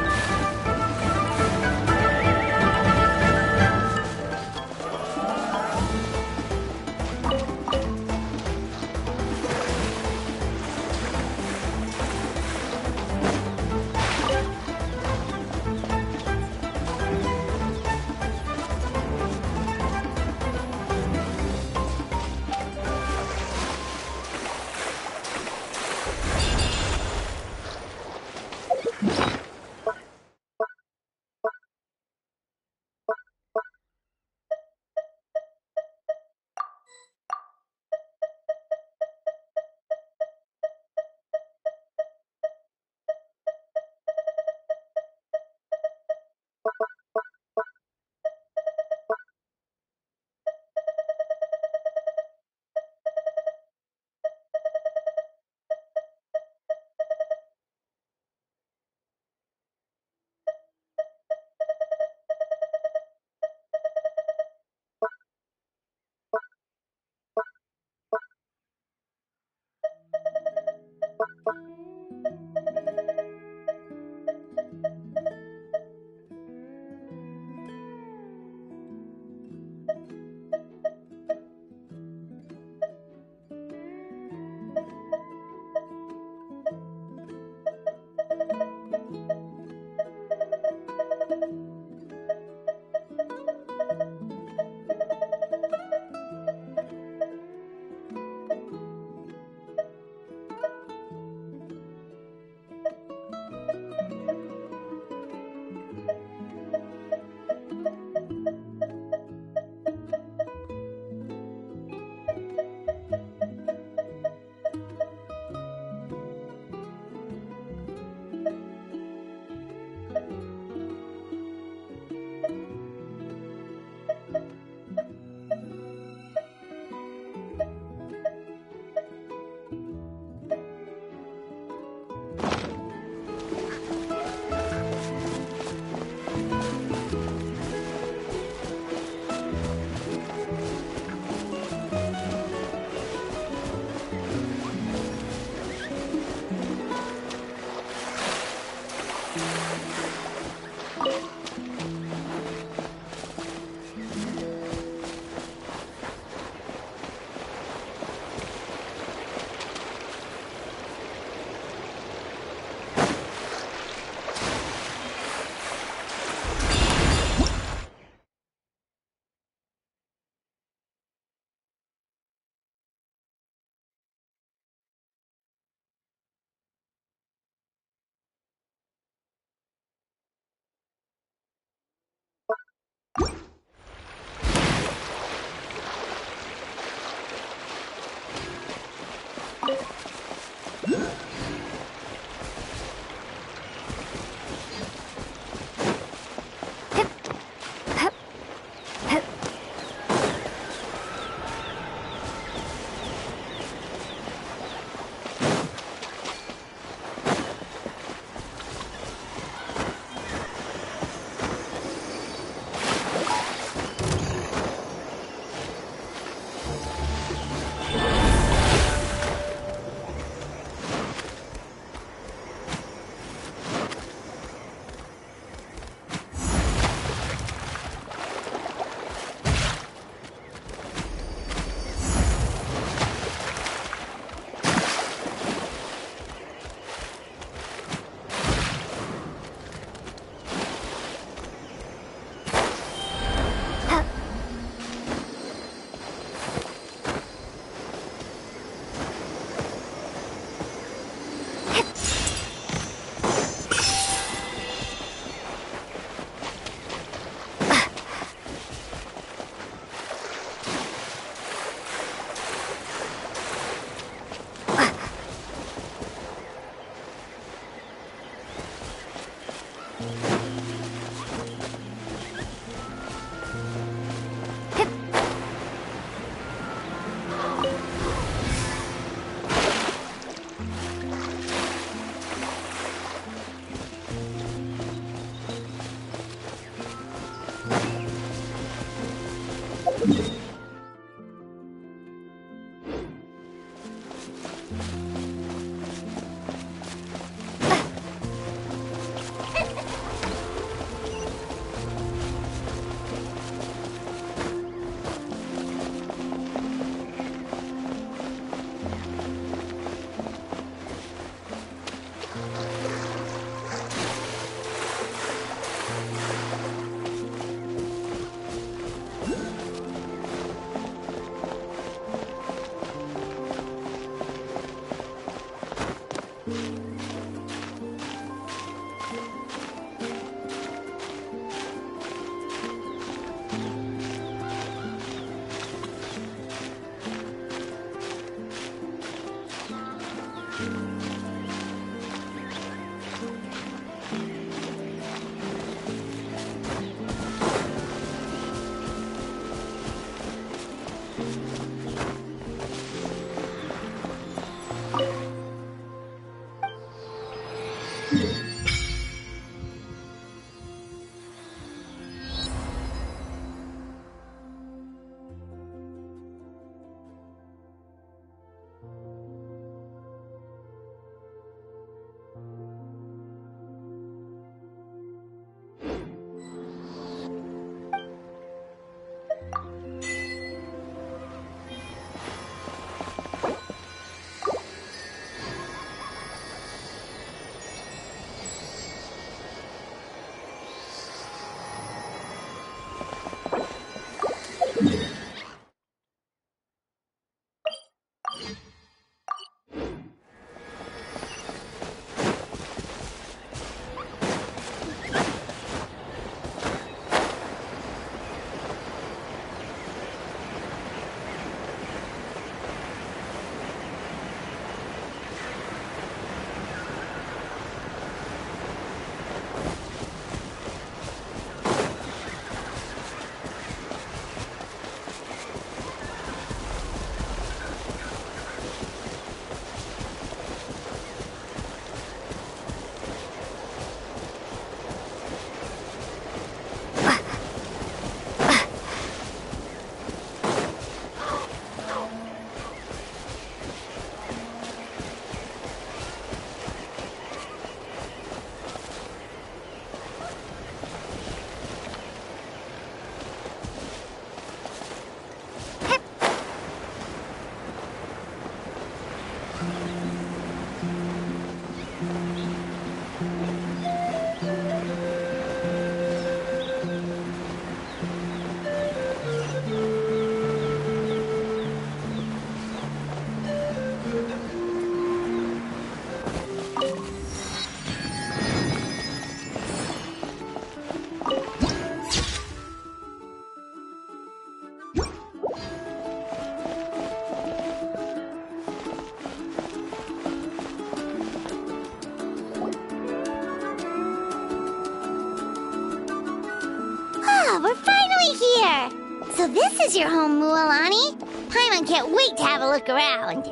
Speaker 3: So this is your home, Mualani. Paimon can't wait to have a look around.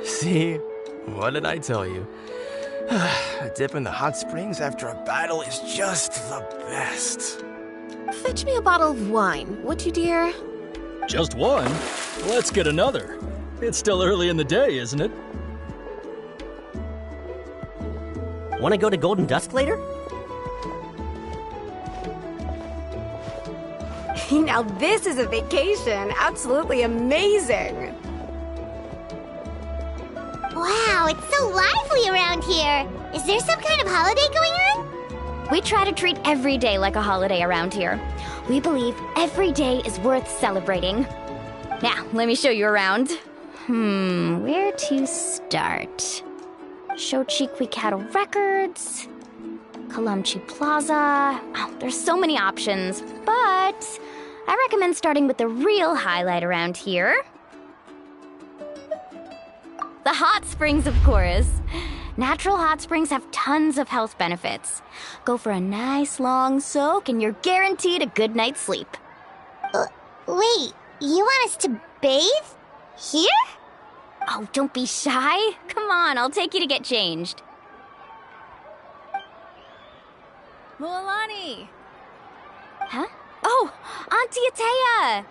Speaker 4: See? What did I tell you? A dip in the hot springs after a battle is just the best.
Speaker 5: Fetch me a bottle of wine, would you, dear?
Speaker 8: Just one? Let's get another. It's still early in the day, isn't it?
Speaker 19: Want to go to Golden Dusk later?
Speaker 20: Now this is a vacation. Absolutely amazing.
Speaker 3: Wow, it's so lively around here. Is there some kind of holiday going on?
Speaker 18: We try to treat every day like a holiday around here. We believe every day is worth celebrating. Now, let me show you around. Where to start? Shochiqui Cattle Records, Kalamchi Plaza. Oh, there's so many options, but I recommend starting with the real highlight around here. The hot springs, of course. Natural hot springs have tons of health benefits. Go for a nice long soak and you're guaranteed a good night's sleep.
Speaker 3: Wait, you want us to bathe? Here?
Speaker 18: Oh, don't be shy. Come on, I'll take you to get changed.
Speaker 5: Mualani!
Speaker 18: Huh? Oh, Auntie Atea!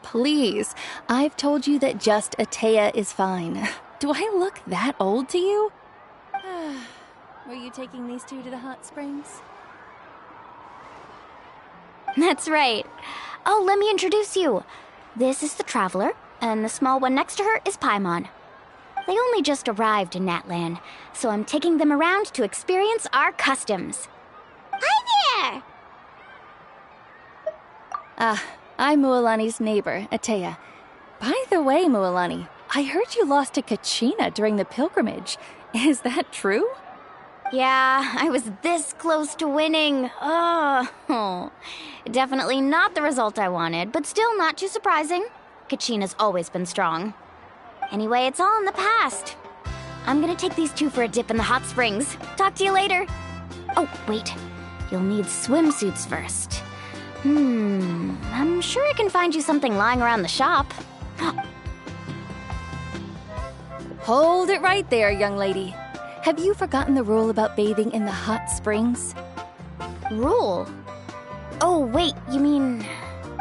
Speaker 21: Please, I've told you that just Atea is fine. Do I look that old to you?
Speaker 5: Were you taking these two to the hot springs?
Speaker 18: That's right. Oh, let me introduce you. This is the Traveler, and the small one next to her is Paimon. They only just arrived in Natlan, so I'm taking them around to experience our customs.
Speaker 3: Hi there!
Speaker 21: I'm Mualani's neighbor, Atea. By the way, Mualani, I heard you lost to Kachina during the pilgrimage. Is that true?
Speaker 18: Yeah, I was this close to winning. Oh, definitely not the result I wanted, but still not too surprising. Kachina's always been strong. Anyway, it's all in the past. I'm gonna take these two for a dip in the hot springs. Talk to you later. Oh, wait. You'll need swimsuits first. I'm sure I can find you something lying around the shop.
Speaker 21: Hold it right there, young lady. Have you forgotten the rule about bathing in the hot springs?
Speaker 18: Rule? Oh, wait, you mean...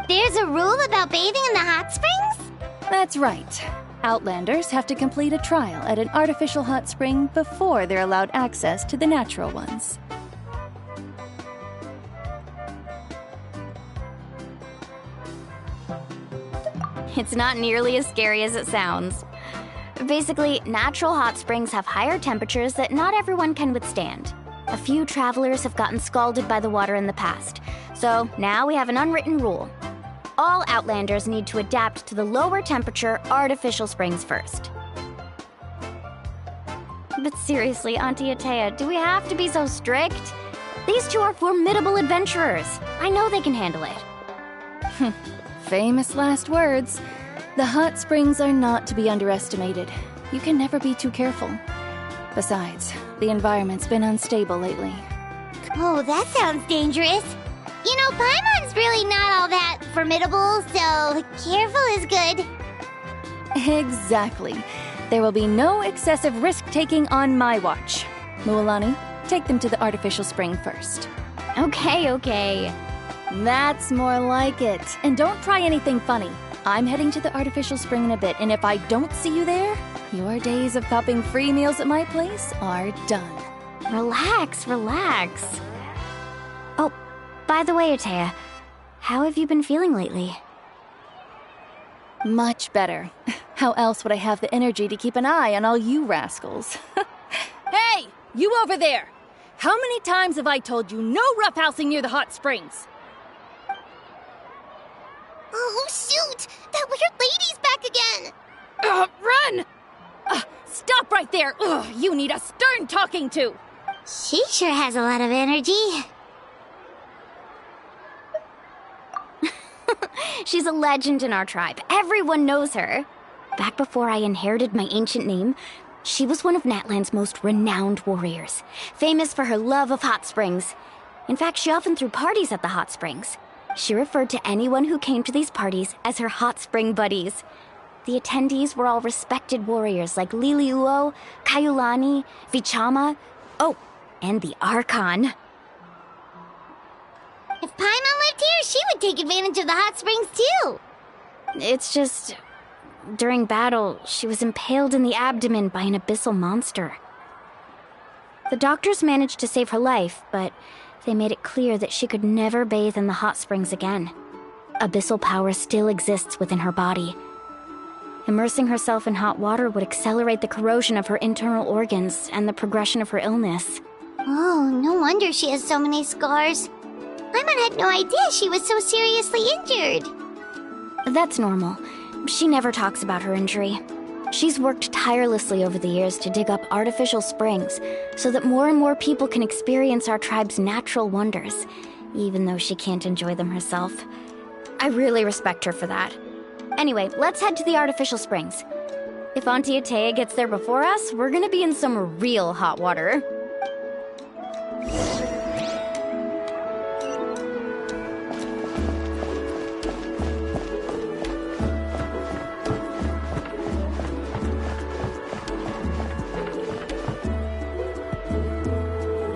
Speaker 3: There's a rule about bathing in the hot springs?
Speaker 21: That's right. Outlanders have to complete a trial at an artificial hot spring before they're allowed access to the natural ones.
Speaker 18: It's not nearly as scary as it sounds. Basically, natural hot springs have higher temperatures that not everyone can withstand. A few travelers have gotten scalded by the water in the past, so now we have an unwritten rule. All Outlanders need to adapt to the lower temperature artificial springs first. But seriously, Auntie Atea, do we have to be so strict? These two are formidable adventurers. I know they can handle it.
Speaker 21: Famous last words. The hot springs are not to be underestimated. You can never be too careful. Besides, the environment's been unstable lately.
Speaker 3: Oh, that sounds dangerous. You know, Paimon's really not all that formidable, so careful is good.
Speaker 21: Exactly. There will be no excessive risk-taking on my watch. Mualani, take them to the artificial spring first.
Speaker 18: Okay.
Speaker 21: That's more like it. And don't try anything funny. I'm heading to the artificial spring in a bit, and if I don't see you there, your days of copping free meals at my place are done.
Speaker 18: Relax. Oh, by the way, Atea, how have you been feeling lately?
Speaker 21: Much better. How else would I have the energy to keep an eye on all you rascals?
Speaker 13: Hey, you over there! How many times have I told you no roughhousing near the hot springs?
Speaker 3: Oh, shoot! That weird lady's back again!
Speaker 13: Run! Stop right there! You need a stern talking to!
Speaker 3: She sure has a lot of energy.
Speaker 18: She's a legend in our tribe. Everyone knows her. Back before I inherited my ancient name, she was one of Natlan's most renowned warriors, famous for her love of hot springs. In fact, she often threw parties at the hot springs. She referred to anyone who came to these parties as her hot spring buddies. The attendees were all respected warriors like Liliuo, Kaiulani, Vichama, oh, and the Archon.
Speaker 3: If Paimon lived here, she would take advantage of the hot springs too.
Speaker 18: It's just, during battle, she was impaled in the abdomen by an abyssal monster. The doctors managed to save her life, but they made it clear that she could never bathe in the hot springs again. Abyssal power still exists within her body. Immersing herself in hot water would accelerate the corrosion of her internal organs and the progression of her illness.
Speaker 3: Oh, no wonder she has so many scars. Paimon had no idea she was so seriously injured.
Speaker 18: That's normal. She never talks about her injury. She's worked tirelessly over the years to dig up artificial springs so that more and more people can experience our tribe's natural wonders, even though she can't enjoy them herself. I really respect her for that. Anyway, let's head to the artificial springs. If Auntie Atea gets there before us, we're gonna be in some real hot water.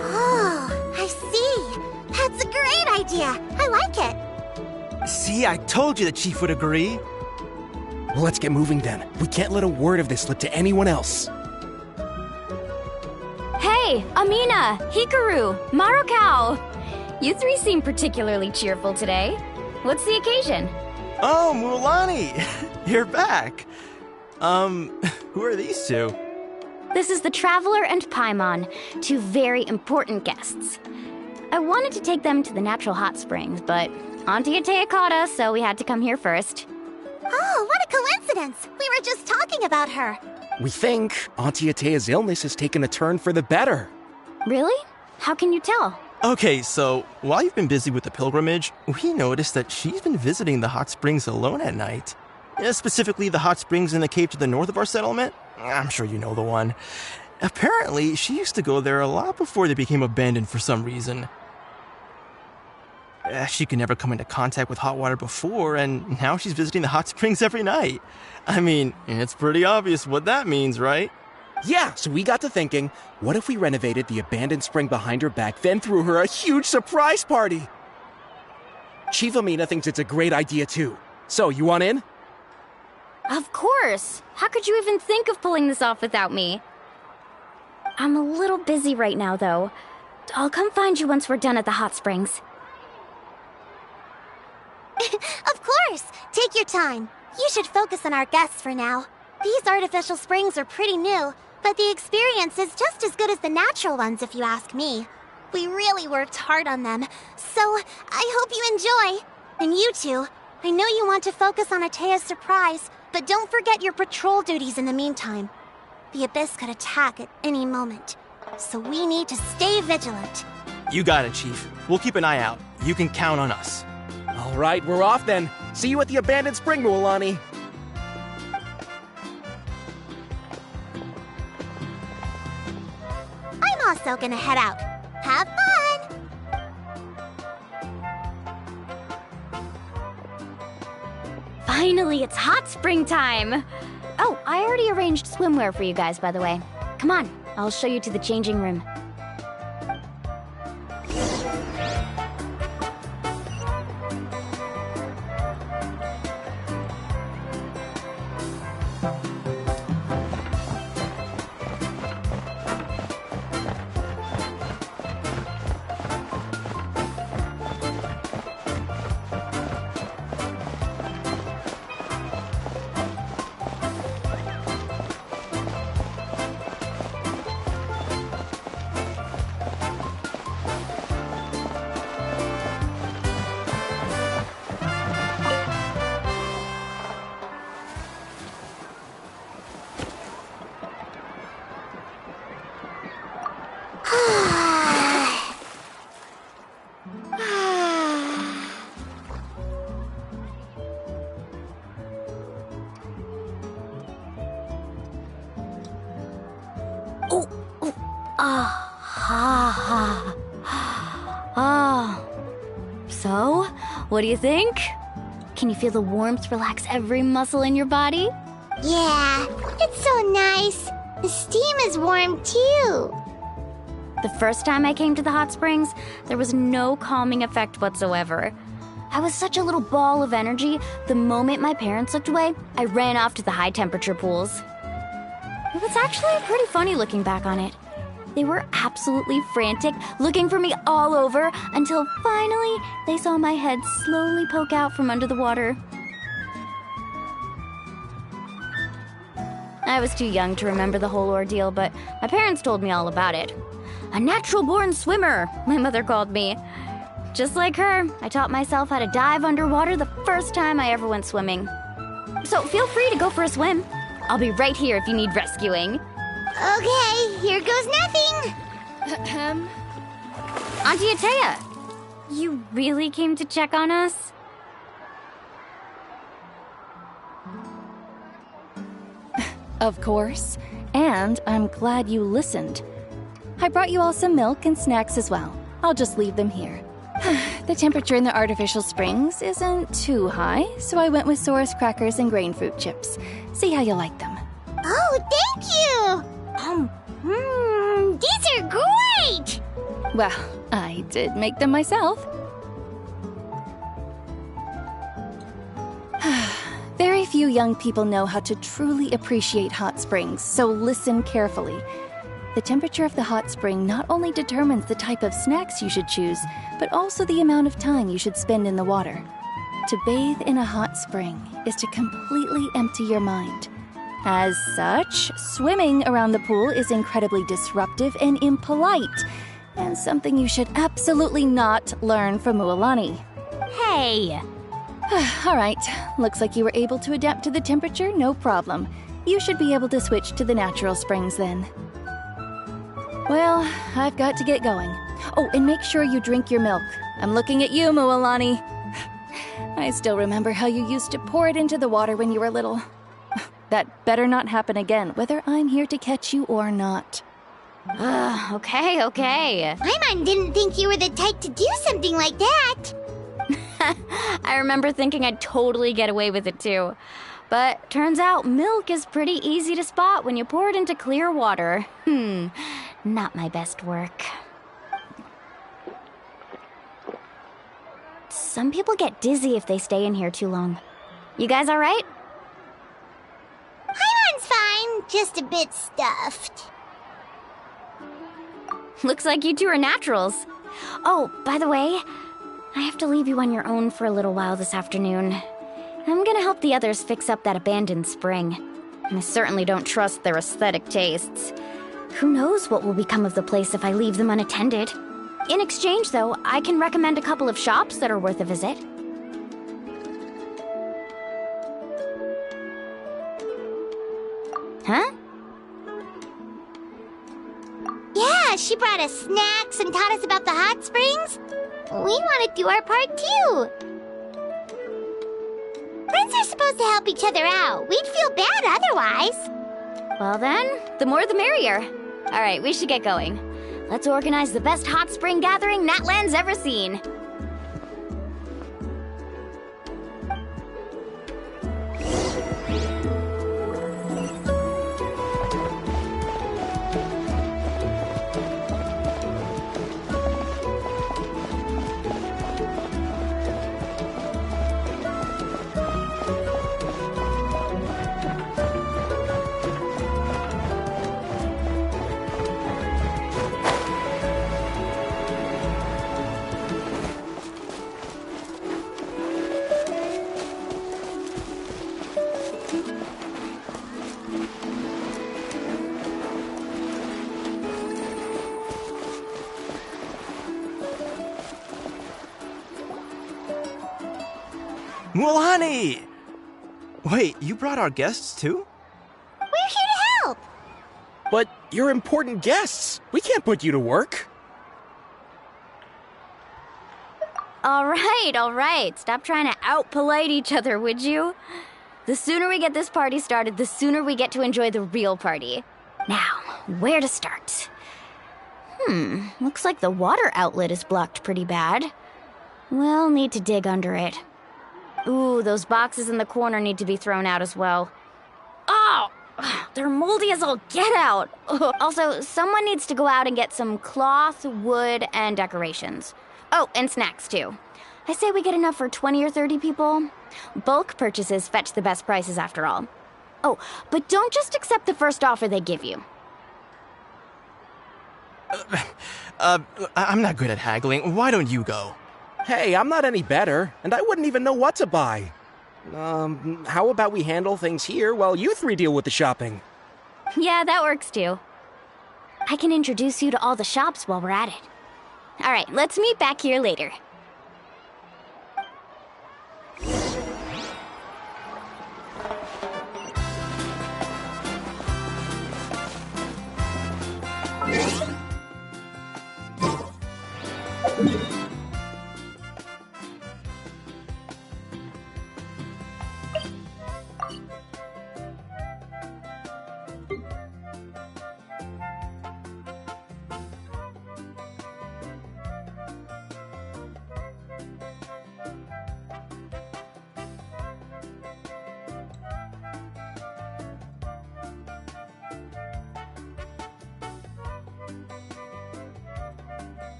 Speaker 3: Oh, I see. That's a great idea. I like it.
Speaker 4: See, I told you the chief would agree.
Speaker 6: Well, let's get moving then. We can't let a word of this slip to anyone else.
Speaker 18: Hey, Amina, Hikaru, Marukau! You three seem particularly cheerful today. What's the occasion?
Speaker 4: Oh, Mulani! You're back. Who are these two?
Speaker 18: This is the Traveler and Paimon, two very important guests. I wanted to take them to the natural hot springs, but Auntie Atea caught us, so we had to come here first.
Speaker 3: Oh, what a coincidence! We were just talking about her.
Speaker 6: We think Auntie Atea's illness has taken a turn for the better.
Speaker 18: Really? How can you tell?
Speaker 4: Okay, so while you've been busy with the pilgrimage, we noticed that she's been visiting the hot springs alone at night. Specifically, the hot springs in the cave to the north of our settlement. I'm sure you know the one. Apparently, she used to go there a lot before they became abandoned for some reason. She could never come into contact with hot water before, and now she's visiting the hot springs every night. I mean, it's pretty obvious what that means, right?
Speaker 6: Yeah, so we got to thinking, what if we renovated the abandoned spring behind her back, then threw her a huge surprise party? Chief Amina thinks it's a great idea too. So, you want in?
Speaker 18: Of course! How could you even think of pulling this off without me? I'm a little busy right now, though. I'll come find you once we're done at the hot springs.
Speaker 3: Of course! Take your time. You should focus on our guests for now. These artificial springs are pretty new, but the experience is just as good as the natural ones if you ask me. We really worked hard on them, so I hope you enjoy. And you two, I know you want to focus on Atea's surprise, but don't forget your patrol duties in the meantime. The Abyss could attack at any moment, so we need to stay vigilant.
Speaker 4: You got it, Chief. We'll keep an eye out. You can count on us.
Speaker 6: All right, we're off then. See you at the abandoned spring, Mulani.
Speaker 3: I'm also gonna head out. Have fun!
Speaker 18: Finally, it's hot spring time! Oh, I already arranged swimwear for you guys, by the way. Come on, I'll show you to the changing room. So, what do you think? Can you feel the warmth relax every muscle in your body?
Speaker 3: Yeah, it's so nice. The steam is warm too.
Speaker 18: The first time I came to the hot springs, there was no calming effect whatsoever. I was such a little ball of energy, the moment my parents looked away, I ran off to the high temperature pools. It was actually pretty funny looking back on it. They were absolutely frantic, looking for me all over, until finally they saw my head slowly poke out from under the water. I was too young to remember the whole ordeal, but my parents told me all about it. A natural-born swimmer, my mother called me. Just like her, I taught myself how to dive underwater the first time I ever went swimming. So feel free to go for a swim. I'll be right here if you need rescuing.
Speaker 3: Okay, here goes nothing.
Speaker 18: Auntie Atea, you really came to check on us?
Speaker 21: Of course. And I'm glad you listened. I brought you all some milk and snacks as well. I'll just leave them here. The temperature in the artificial springs isn't too high, so I went with Saurus crackers and grain fruit chips. See how you like them.
Speaker 3: Oh, thank you! These are great!
Speaker 21: Well, I did make them myself. Very few young people know how to truly appreciate hot springs, so listen carefully. The temperature of the hot spring not only determines the type of snacks you should choose, but also the amount of time you should spend in the water. To bathe in a hot spring is to completely empty your mind. As such, swimming around the pool is incredibly disruptive and impolite, and something you should absolutely not learn from Mualani.
Speaker 18: Hey!
Speaker 21: All right, looks like you were able to adapt to the temperature, no problem. You should be able to switch to the natural springs then. Well, I've got to get going. Oh, and make sure you drink your milk. I'm looking at you, Mualani. I still remember how you used to pour it into the water when you were little. That better not happen again, whether I'm here to catch you or not.
Speaker 18: Okay.
Speaker 3: Paimon didn't think you were the type to do something like that.
Speaker 18: I remember thinking I'd totally get away with it too. But turns out milk is pretty easy to spot when you pour it into clear water. Not my best work. Some people get dizzy if they stay in here too long. You guys all right?
Speaker 3: Paimon's fine, just a bit stuffed.
Speaker 18: Looks like you two are naturals. Oh, by the way, I have to leave you on your own for a little while this afternoon. I'm gonna help the others fix up that abandoned spring. I certainly don't trust their aesthetic tastes. Who knows what will become of the place if I leave them unattended? In exchange, though, I can recommend a couple of shops that are worth a visit. Huh?
Speaker 3: Yeah, she brought us snacks and taught us about the hot springs. We want to do our part too. Friends are supposed to help each other out. We'd feel bad otherwise.
Speaker 18: Well then, the more the merrier. All right, we should get going. Let's organize the best hot spring gathering Natlan's ever seen.
Speaker 4: Mualani! Wait, you brought our guests too?
Speaker 3: We're here to help.
Speaker 6: But you're important guests. We can't put you to work.
Speaker 18: All right. Stop trying to out-polite each other, would you? The sooner we get this party started, the sooner we get to enjoy the real party. Now, where to start? Looks like the water outlet is blocked pretty bad. We'll need to dig under it. Ooh, those boxes in the corner need to be thrown out as well. Oh! They're moldy as all get out! Also, someone needs to go out and get some cloth, wood, and decorations. Oh, and snacks, too. I say we get enough for 20 or 30 people. Bulk purchases fetch the best prices after all. Oh, but don't just accept the first offer they give you.
Speaker 4: I'm not good at haggling. Why don't you go?
Speaker 6: Hey, I'm not any better, and I wouldn't even know what to buy. How about we handle things here while you three deal with the shopping?
Speaker 18: Yeah, that works too. I can introduce you to all the shops while we're at it. All right, let's meet back here later.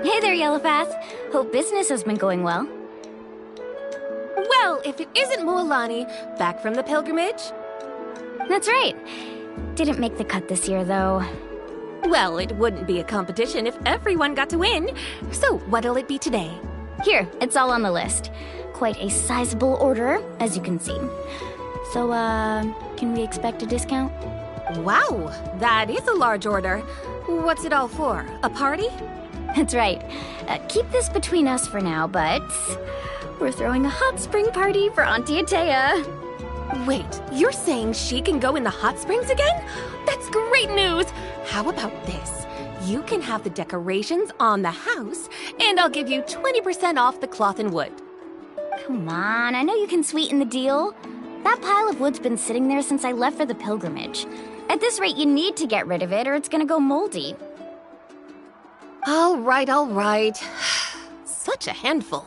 Speaker 18: Hey there, Yellowpath. Hope business has been going well.
Speaker 5: Well, if it isn't Moalani, back from the pilgrimage?
Speaker 18: That's right. Didn't make the cut this year, though.
Speaker 5: Well, it wouldn't be a competition if everyone got to win. So, what'll it be today?
Speaker 18: Here, it's all on the list. Quite a sizable order, as you can see. So, can we expect a discount?
Speaker 9: Wow, that is a large order. What's it all for? A party?
Speaker 18: That's right. Keep this between us for now, but we're throwing a hot spring party for Auntie Atea.
Speaker 9: Wait, you're saying she can go in the hot springs again? That's great news! How about this? You can have the decorations on the house, and I'll give you 20% off the cloth and wood.
Speaker 18: Come on, I know you can sweeten the deal. That pile of wood's been sitting there since I left for the pilgrimage. At this rate, you need to get rid of it or it's gonna go moldy.
Speaker 9: All right. Such a handful.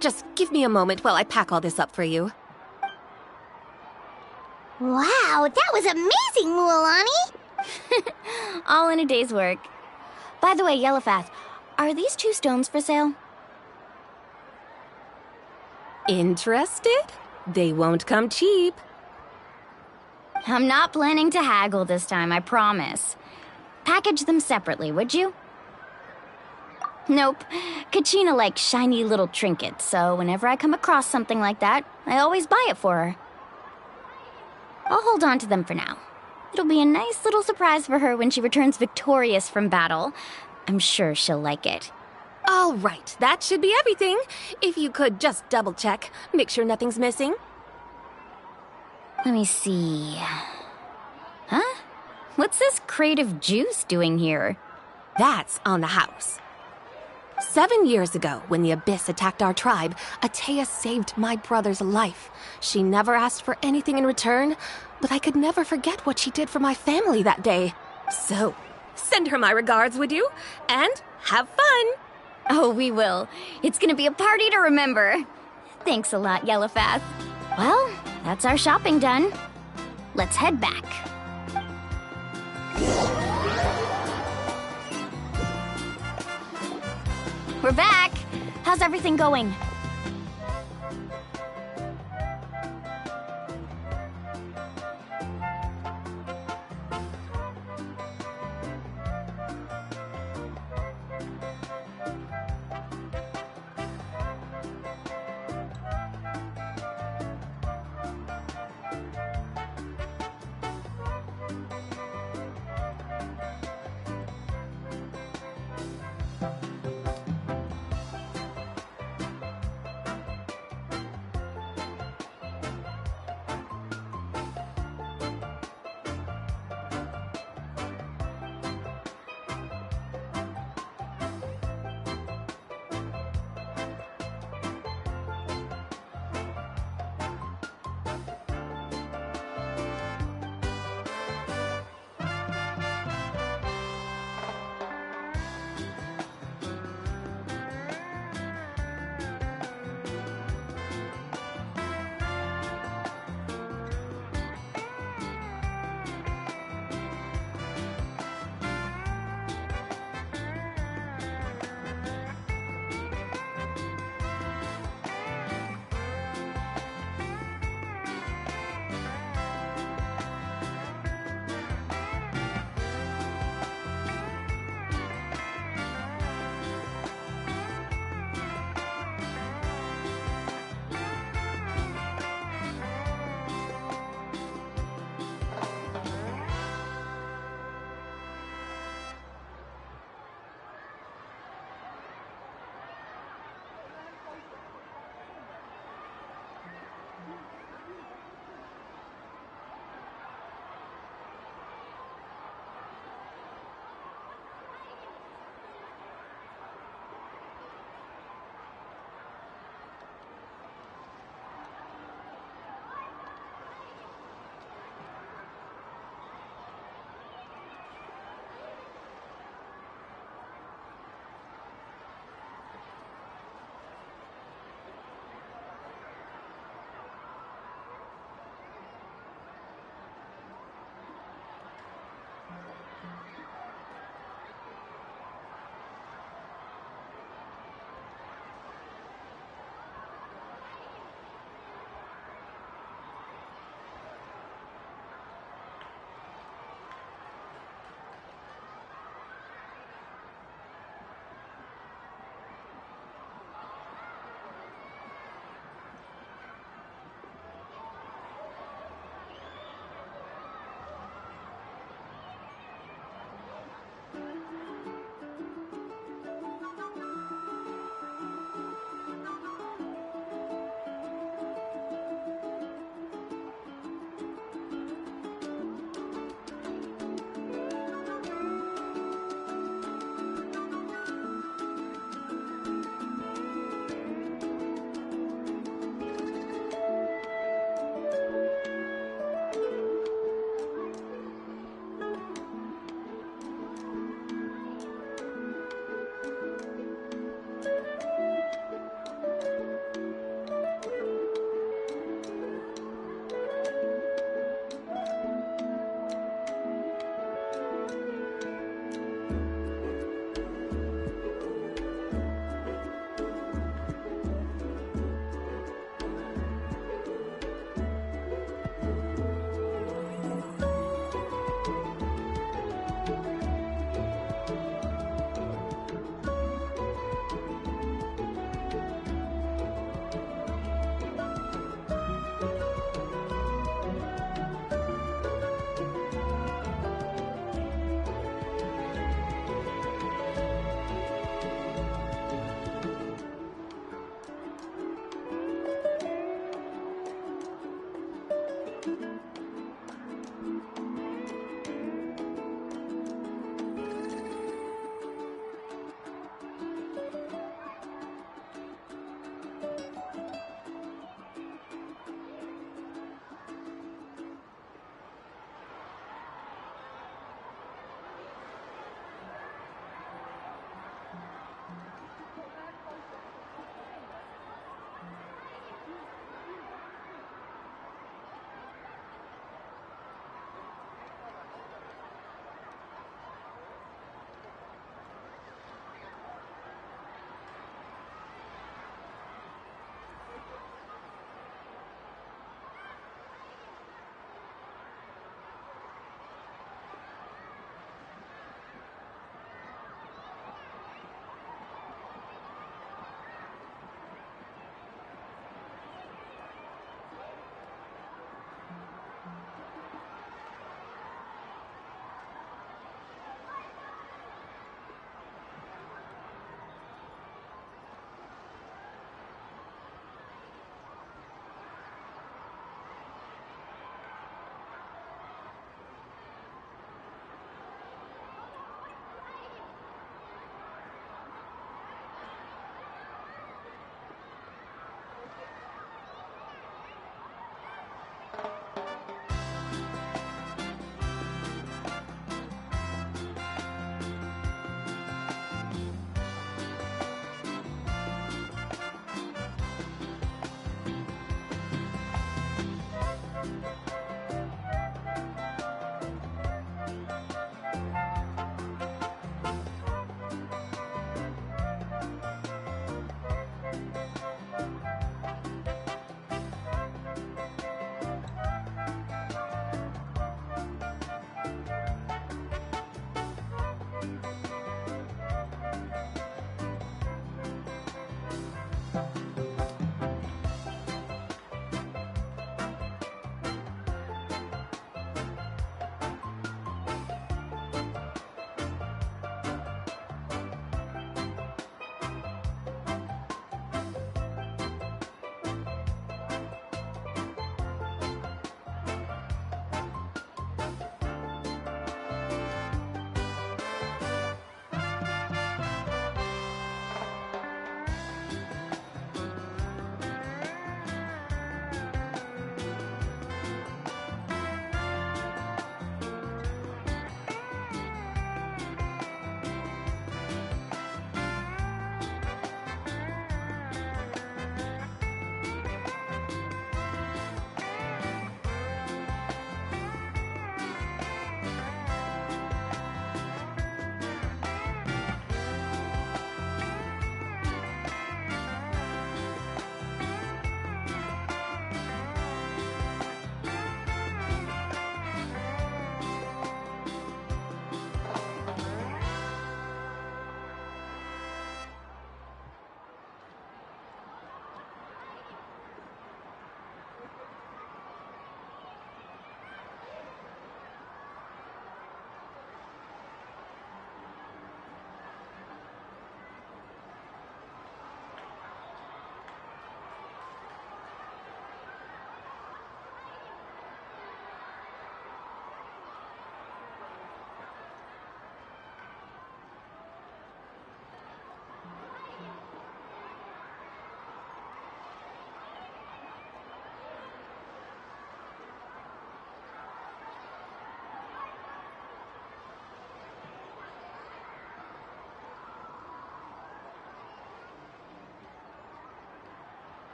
Speaker 9: Just give me a moment while I pack all this up for you.
Speaker 3: Wow, that was amazing, Mualani!
Speaker 18: All in a day's work. By the way, Yellowfath, are these 2 stones for sale?
Speaker 9: Interested? They won't come cheap.
Speaker 18: I'm not planning to haggle this time, I promise. Package them separately, would you? Nope. Kachina likes shiny little trinkets, so whenever I come across something like that, I always buy it for her. I'll hold on to them for now. It'll be a nice little surprise for her when she returns victorious from battle. I'm sure she'll like it.
Speaker 9: All right, that should be everything. If you could just double check, make sure nothing's missing.
Speaker 18: Let me see. Huh? What's this crate of juice doing here?
Speaker 9: That's on the house. 7 years ago, when the Abyss attacked our tribe, Atea saved my brother's life. She never asked for anything in return, but I could never forget what she did for my family that day. So, send her my regards, would you? And have fun!
Speaker 18: Oh, we will. It's gonna be a party to remember. Thanks a lot, Yellowfath. Well, that's our shopping done. Let's head back. We're back! How's everything going?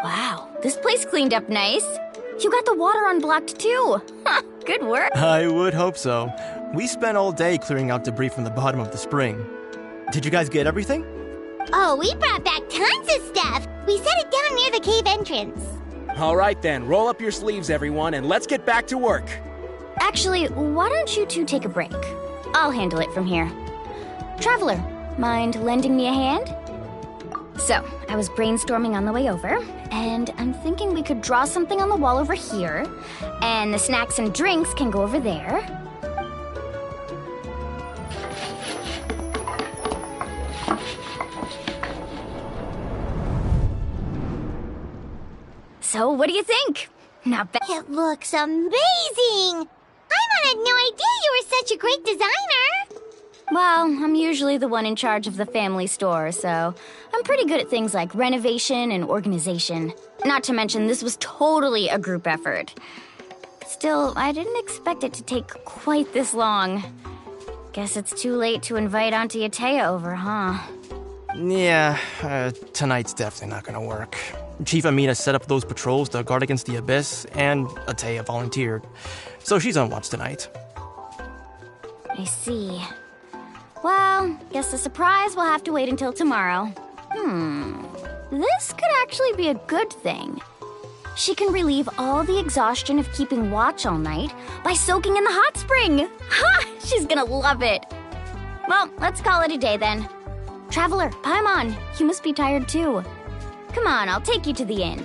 Speaker 18: Wow, this place cleaned up nice. You got the water unblocked too. Ha, good work.
Speaker 4: I would hope so. We spent all day clearing out debris from the bottom of the spring. Did you guys get everything?
Speaker 3: Oh, we brought back tons of stuff. We set it down near the cave entrance.
Speaker 6: All right then, roll up your sleeves, everyone, and let's get back to work.
Speaker 18: Actually, why don't you two take a break? I'll handle it from here. Traveler, mind lending me a hand? So, I was brainstorming on the way over, and I'm thinking we could draw something on the wall over here, and the snacks and drinks can go over there. So, what do you think? Not bad.
Speaker 3: It looks amazing! I had no idea you were such a great designer!
Speaker 18: Well, I'm usually the one in charge of the family store, so I'm pretty good at things like renovation and organization. Not to mention, this was totally a group effort. Still, I didn't expect it to take quite this long. Guess it's too late to invite Auntie Atea over, huh?
Speaker 4: Yeah, tonight's definitely not gonna work. Chief Amina set up those patrols to guard against the Abyss, and Atea volunteered. So she's on watch tonight.
Speaker 18: I see. Well, guess the surprise will have to wait until tomorrow. This could actually be a good thing. She can relieve all the exhaustion of keeping watch all night by soaking in the hot spring. Ha! She's gonna love it. Well, let's call it a day then. Traveler, Paimon, you must be tired too. Come on, I'll take you to the inn.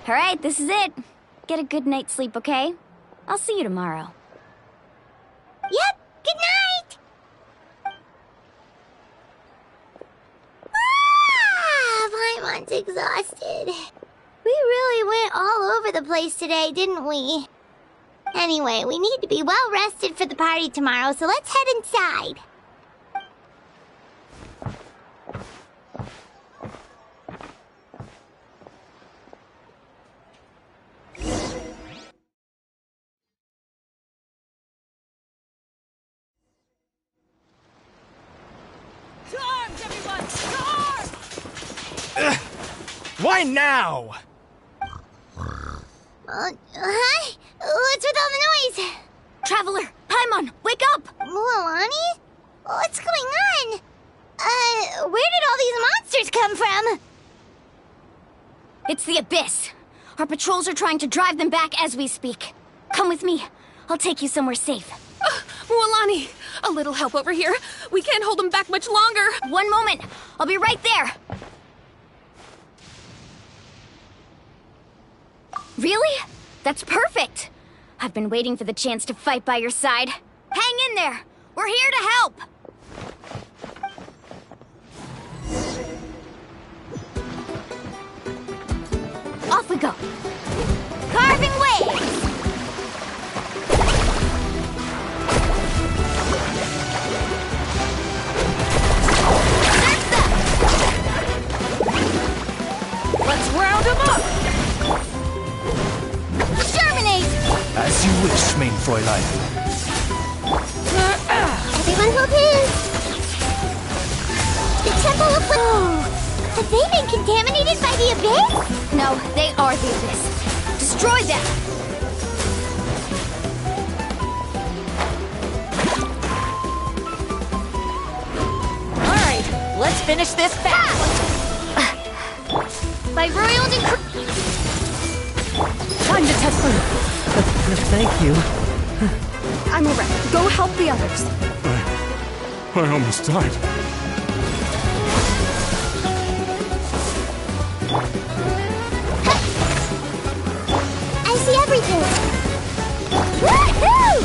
Speaker 18: Alright, this is it. Get a good night's sleep, okay? I'll see you tomorrow.
Speaker 3: Yep, good night! Paimon's exhausted. We really went all over the place today, didn't we? Anyway, we need to be well rested for the party tomorrow, so let's head inside.
Speaker 4: Why now?
Speaker 3: Huh? What's with all the noise?
Speaker 18: Traveler, Paimon, wake up!
Speaker 3: Mualani? What's going on? Where did all these monsters come from?
Speaker 18: It's the Abyss. Our patrols are trying to drive them back as we speak. Come with me. I'll take you somewhere safe.
Speaker 5: Mualani, a little help over here. We can't hold them back much longer.
Speaker 18: One moment. I'll be right there. Really? That's perfect. I've been waiting for the chance to fight by your side. Hang in there. We're here to help. Off we go. Carving waves.
Speaker 2: Let's round them up.
Speaker 18: Germinate!
Speaker 17: As you wish, main Fräulein.
Speaker 3: Everyone hold hands. The Temple of... Have they been contaminated by the Abyss?
Speaker 18: No, they are the Abyss. Destroy them!
Speaker 2: Alright, let's finish this fast.
Speaker 18: By royal decree...
Speaker 2: Time to test food.
Speaker 8: Thank you.
Speaker 20: I'm alright. Go help the others.
Speaker 7: I almost died.
Speaker 3: I see everything. Woohoo!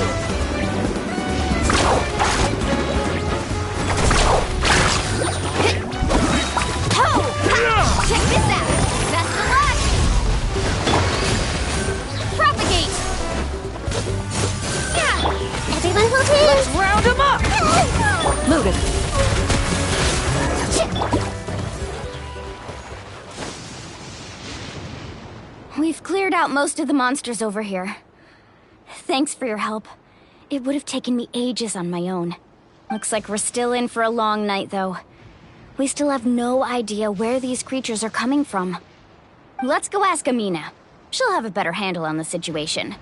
Speaker 18: Ho! Ha! Check this out! Best of luck! Propagate!
Speaker 3: Everyone hold hands.
Speaker 2: Let's round them up. Loaded.
Speaker 18: We've cleared out most of the monsters over here. Thanks for your help. It would have taken me ages on my own. Looks like we're still in for a long night, though. We still have no idea where these creatures are coming from. Let's go ask Amina. She'll have a better handle on the situation.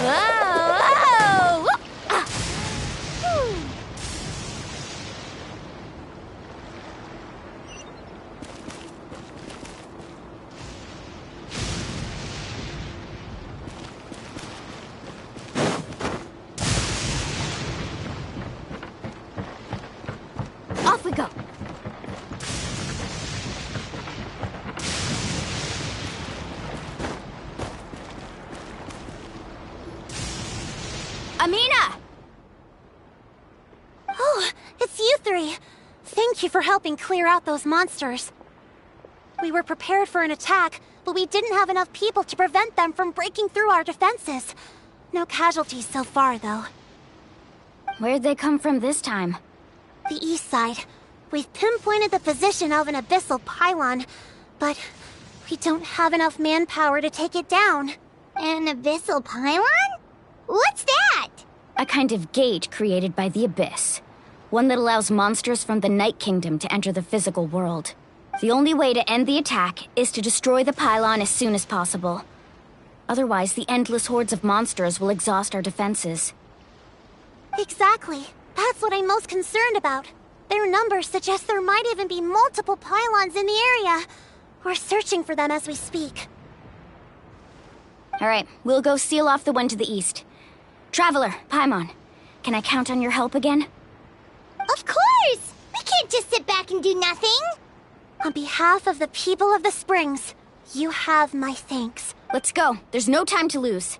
Speaker 18: Whoa! Ah. Off we go. Amina!
Speaker 3: Oh, it's you three. Thank you for helping clear out those monsters. We were prepared for an attack, but we didn't have enough people to prevent them from breaking through our defenses. No casualties so far, though.
Speaker 18: Where'd they come from this time?
Speaker 3: The east side. We've pinpointed the position of an abyssal pylon, but we don't have enough manpower to take it down. An abyssal pylon? What's that?
Speaker 18: A kind of gate created by the Abyss. One that allows monsters from the Night Kingdom to enter the physical world. The only way to end the attack is to destroy the pylon as soon as possible. Otherwise, the endless hordes of monsters will exhaust our defenses.
Speaker 3: Exactly. That's what I'm most concerned about. Their numbers suggest there might even be multiple pylons in the area. We're searching for them as we speak.
Speaker 18: Alright, we'll go seal off the one to the east. Traveler, Paimon, can I count on your help again?
Speaker 3: Of course! We can't just sit back and do nothing! On behalf of the people of the Springs, you have my thanks.
Speaker 18: Let's go. There's no time to lose.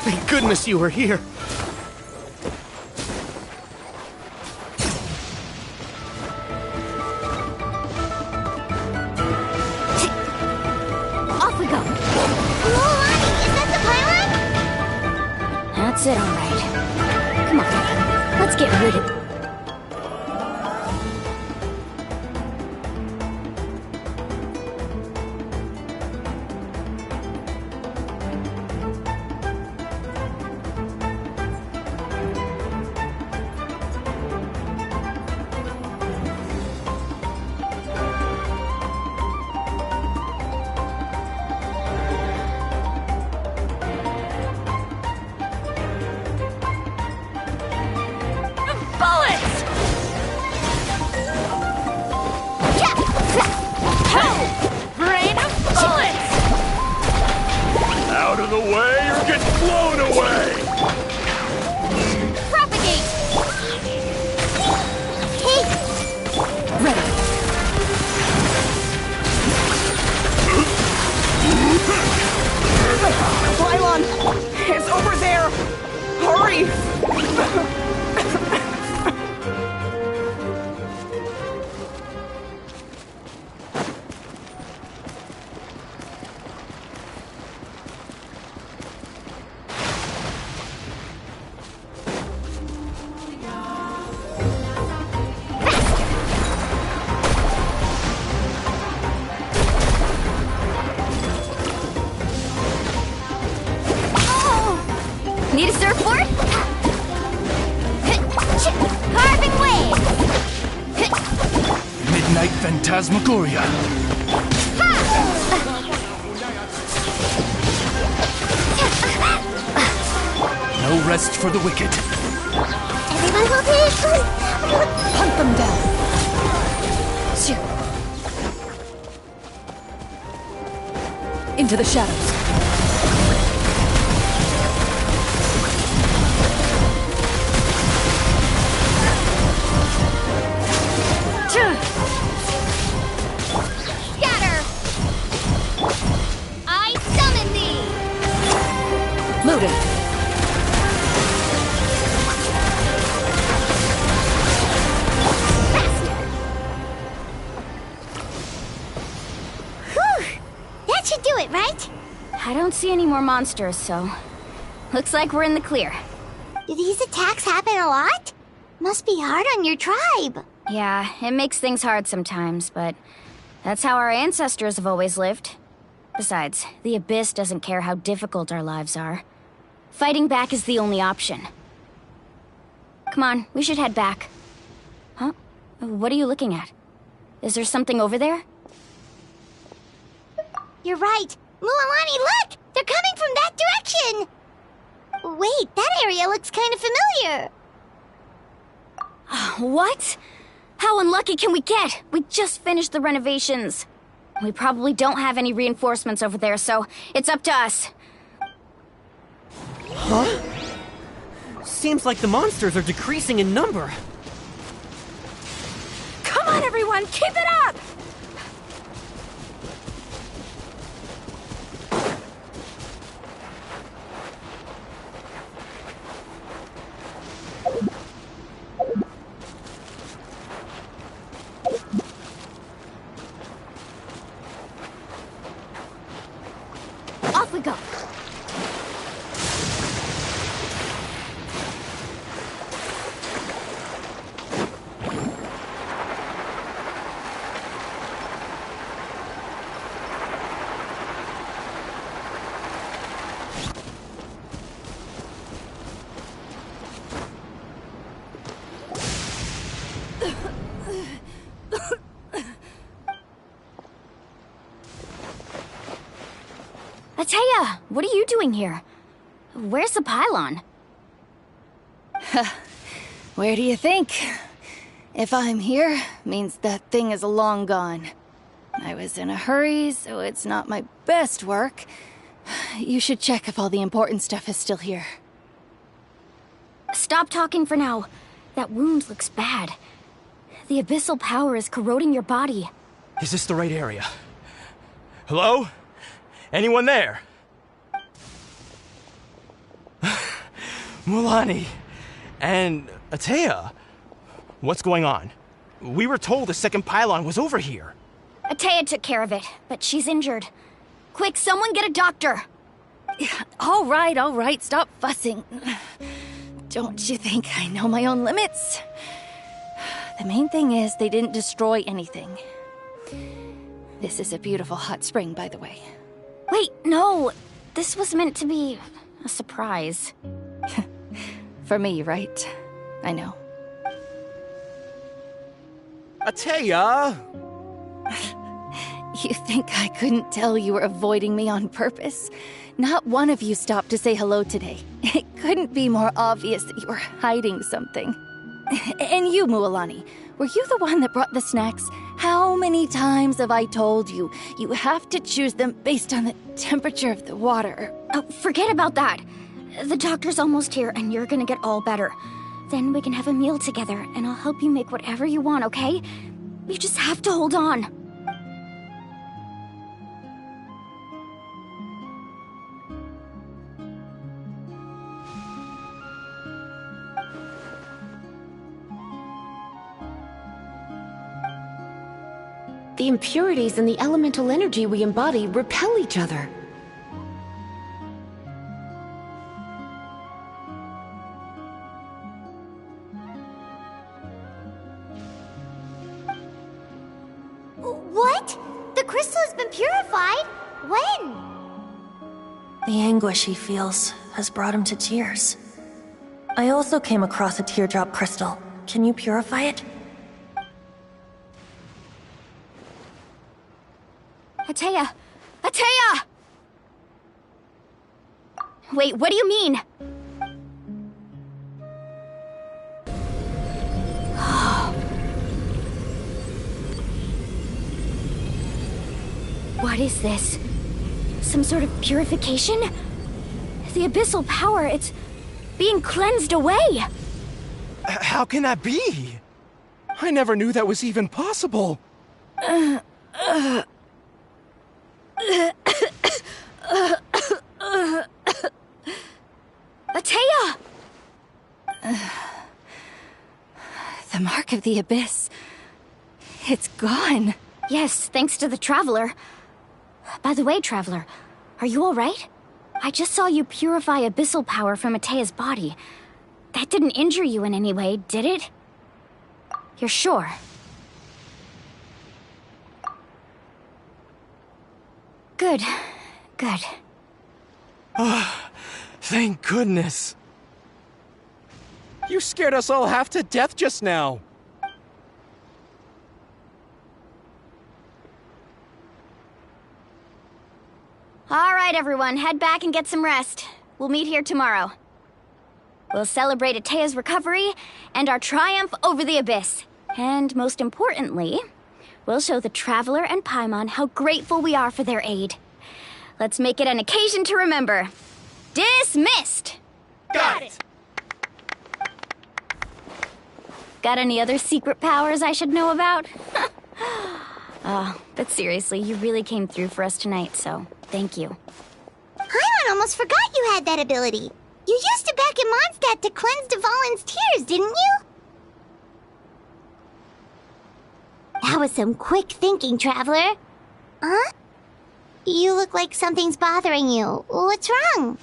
Speaker 6: Thank goodness you were here.
Speaker 18: Off we go.
Speaker 3: Lolani, is that the pylon?
Speaker 18: That's it, all right. Come on, let's get rid of it.
Speaker 7: Out of the way or get blown away!
Speaker 3: Propagate! Hey!
Speaker 5: Ready.
Speaker 10: Pylon! It's over there! Hurry!
Speaker 18: Need a surfboard? Carving waves!
Speaker 17: Midnight Phantasmagoria. No rest for the wicked.
Speaker 3: Everyone will be...
Speaker 5: Hunt them down. Into the shadows.
Speaker 3: Scatter! I summon thee!
Speaker 5: Loading.
Speaker 3: Whew! That should do it, right?
Speaker 18: I don't see any more monsters, so... Looks like we're in the clear.
Speaker 3: Do these attacks happen a lot? Must be hard on your tribe.
Speaker 18: Yeah, it makes things hard sometimes, but... that's how our ancestors have always lived. Besides, the Abyss doesn't care how difficult our lives are. Fighting back is the only option. Come on, we should head back. Huh? What are you looking at? Is there something over there?
Speaker 3: You're right. Mualani, look! They're coming from that direction! Wait, that area looks kind of familiar.
Speaker 18: What? How unlucky can we get? We just finished the renovations. We probably don't have any reinforcements over there, so it's up to us.
Speaker 19: Huh? Seems like the monsters are decreasing in number.
Speaker 20: Come on, everyone, keep it up!
Speaker 18: Off we go. Ateya, what are you doing here? Where's the pylon?
Speaker 21: Where do you think? If I'm here, means that thing is long gone. I was in a hurry, so it's not my best work. You should check if all the important stuff is still here.
Speaker 18: Stop talking for now. That wound looks bad. The abyssal power is corroding your body.
Speaker 4: Is this the right area? Hello? Anyone there? Mulani and Ateya. What's going on? We were told the second pylon was over here.
Speaker 18: Ateya took care of it, but she's injured. Quick, someone get a doctor!
Speaker 21: All right, stop fussing. Don't you think I know my own limits? The main thing is they didn't destroy anything. This is a beautiful hot spring, by the way.
Speaker 18: Wait, no! This was meant to be a surprise.
Speaker 21: For me, right? I know.
Speaker 6: Ateya!
Speaker 21: You think I couldn't tell you were avoiding me on purpose? Not one of you stopped to say hello today. It couldn't be more obvious that you were hiding something. And you, Mualani, were you the one that brought the snacks? How many times have I told you? You have to choose them based on the temperature of the water.
Speaker 18: Oh, forget about that. The doctor's almost here, and you're gonna get all better. Then we can have a meal together, and I'll help you make whatever you want, okay? You just have to hold on.
Speaker 9: The impurities and the elemental energy we embody repel each other.
Speaker 3: What? The crystal has been purified? When?
Speaker 11: The anguish he feels has brought him to tears. I also came across a teardrop crystal. Can you purify it?
Speaker 18: Ateya! Ateya! Wait, what do you mean? What is this? Some sort of purification? The abyssal power, it's being cleansed away!
Speaker 4: How can that be?
Speaker 6: I never knew that was even possible.
Speaker 18: Ateya!
Speaker 21: The mark of the abyss. It's gone.
Speaker 18: Yes, thanks to the Traveler. By the way, Traveler, are you alright? I just saw you purify abyssal power from Ateya's body. That didn't injure you in any way, did it? You're sure? Good. Good.
Speaker 4: Oh, thank goodness.
Speaker 6: You scared us all half to death just now.
Speaker 18: All right, everyone, head back and get some rest. We'll meet here tomorrow. We'll celebrate Ateya's recovery and our triumph over the abyss. And most importantly, we'll show the Traveler and Paimon how grateful we are for their aid. Let's make it an occasion to remember. Dismissed!
Speaker 4: Got it!
Speaker 18: Got any other secret powers I should know about? But seriously, you really came through for us tonight, so thank you.
Speaker 3: Paimon almost forgot you had that ability. You used it back in Mondstadt to cleanse Dvalin's tears, didn't you? That was some quick thinking, Traveler. Huh? You look like something's bothering you. What's wrong?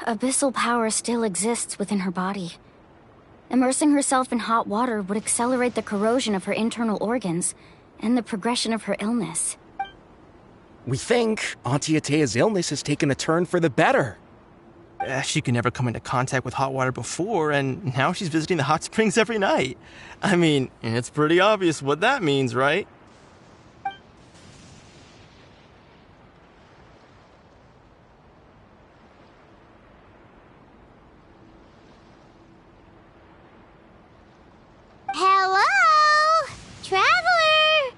Speaker 18: Abyssal power still exists within her body. Immersing herself in hot water would accelerate the corrosion of her internal organs and the progression of her illness.
Speaker 6: We think Auntie Atea's illness has taken a turn for the better.
Speaker 4: She could never come into contact with hot water before, and now she's visiting the hot springs every night. I mean, it's pretty obvious what that means, right?
Speaker 3: Hello? Traveler?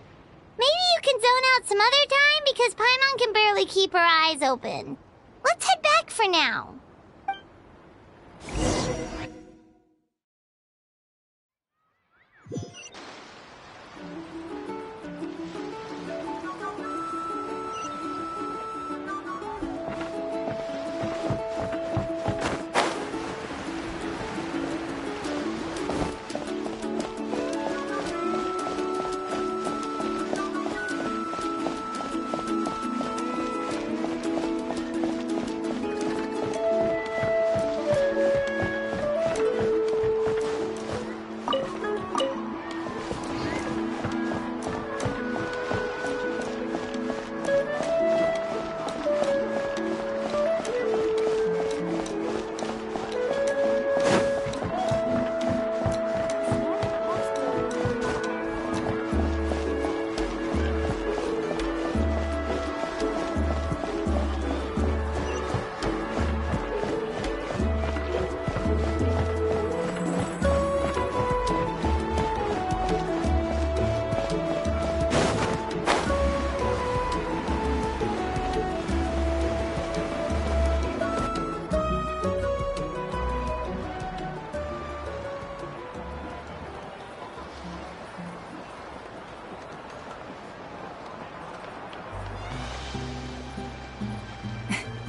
Speaker 3: Maybe you can zone out some other time because Paimon can barely keep her eyes open. Let's head back for now.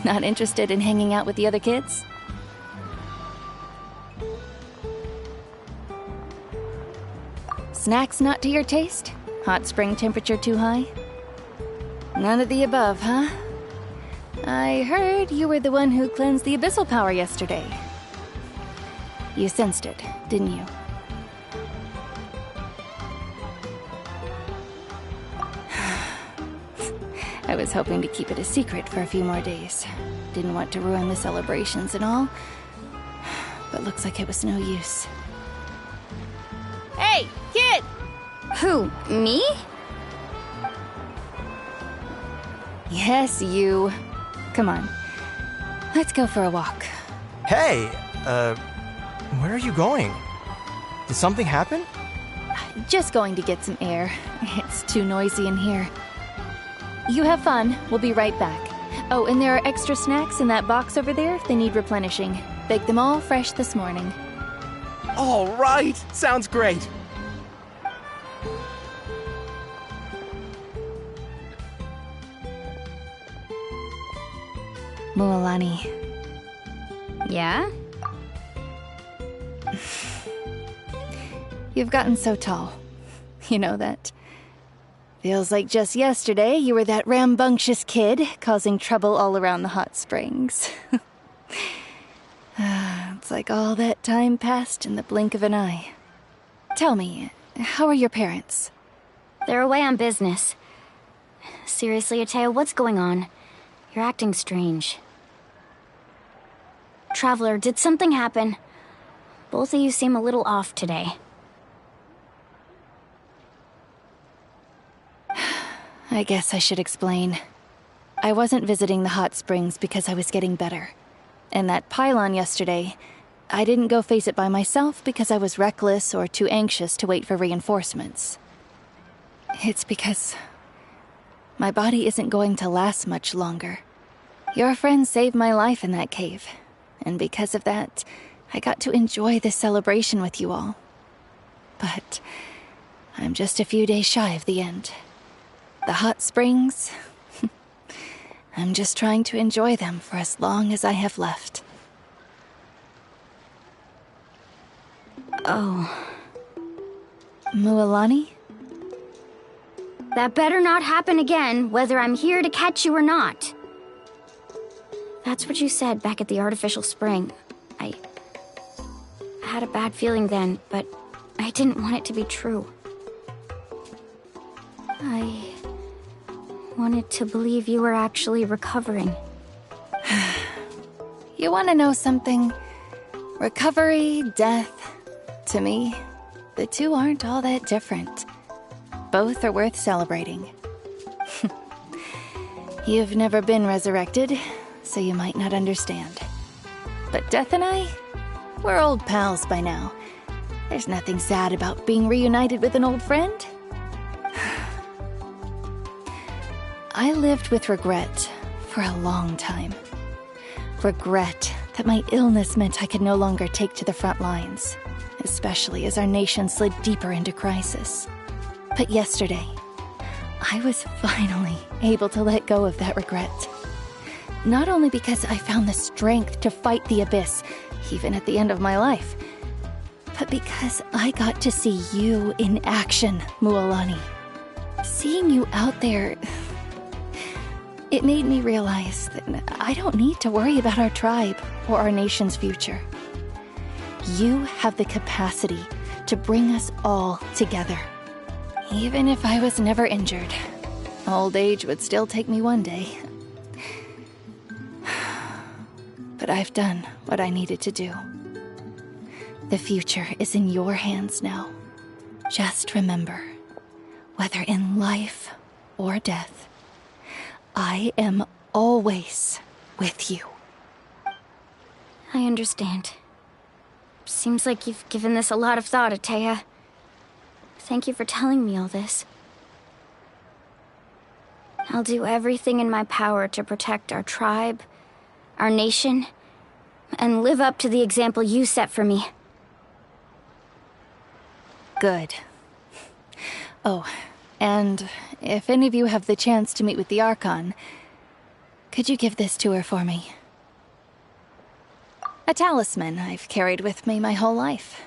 Speaker 21: Not interested in hanging out with the other kids? Snacks not to your taste? Hot spring temperature too high? None of the above, huh? I heard you were the one who cleansed the abyssal power yesterday. You sensed it, didn't you? I was hoping to keep it a secret for a few more days. Didn't want to ruin the celebrations and all. But looks like it was no use.
Speaker 18: Hey, kid! Who, me?
Speaker 21: Yes, you. Come on. Let's go for a walk.
Speaker 4: Hey, where are you going? Did something happen?
Speaker 21: Just going to get some air. It's too noisy in here. You have fun. We'll be right back. Oh, and there are extra snacks in that box over there if they need replenishing. Baked them all fresh this morning.
Speaker 6: All right! Sounds great!
Speaker 21: Mualani.
Speaker 18: Yeah?
Speaker 21: You've gotten so tall. You know that. Feels like just yesterday you were that rambunctious kid causing trouble all around the hot springs. It's like all that time passed in the blink of an eye. Tell me, how are your parents?
Speaker 18: They're away on business. Seriously, Atea, what's going on? You're acting strange. Traveler, did something happen? Both of you seem a little off today.
Speaker 21: I guess I should explain. I wasn't visiting the hot springs because I was getting better. And that pylon yesterday, I didn't go face it by myself because I was reckless or too anxious to wait for reinforcements. It's because my body isn't going to last much longer. Your friend saved my life in that cave, and because of that, I got to enjoy this celebration with you all. But I'm just a few days shy of the end. The hot springs, I'm just trying to enjoy them for as long as I have left.
Speaker 18: Oh.
Speaker 21: Mualani?
Speaker 18: That better not happen again, whether I'm here to catch you or not. That's what you said back at the artificial spring. I had a bad feeling then, but I didn't want it to be true. I wanted to believe you were actually recovering.
Speaker 21: You want to know something? Recovery, death, to me, the two aren't all that different. Both are worth celebrating. You've never been resurrected, so you might not understand. But Death and I, we're old pals by now. There's nothing sad about being reunited with an old friend. I lived with regret for a long time. Regret that my illness meant I could no longer take to the front lines, especially as our nation slid deeper into crisis. But yesterday, I was finally able to let go of that regret. Not only because I found the strength to fight the abyss, even at the end of my life, but because I got to see you in action, Mualani. Seeing you out there, it made me realize that I don't need to worry about our tribe or our nation's future. You have the capacity to bring us all together. Even if I was never injured, old age would still take me one day. But I've done what I needed to do. The future is in your hands now. Just remember, whether in life or death, I am always with you.
Speaker 18: I understand. Seems like you've given this a lot of thought, Atea. Thank you for telling me all this. I'll do everything in my power to protect our tribe, our nation, and live up to the example you set for me.
Speaker 21: Good. Oh, and if any of you have the chance to meet with the Archon, could you give this to her for me? A talisman I've carried with me my whole life.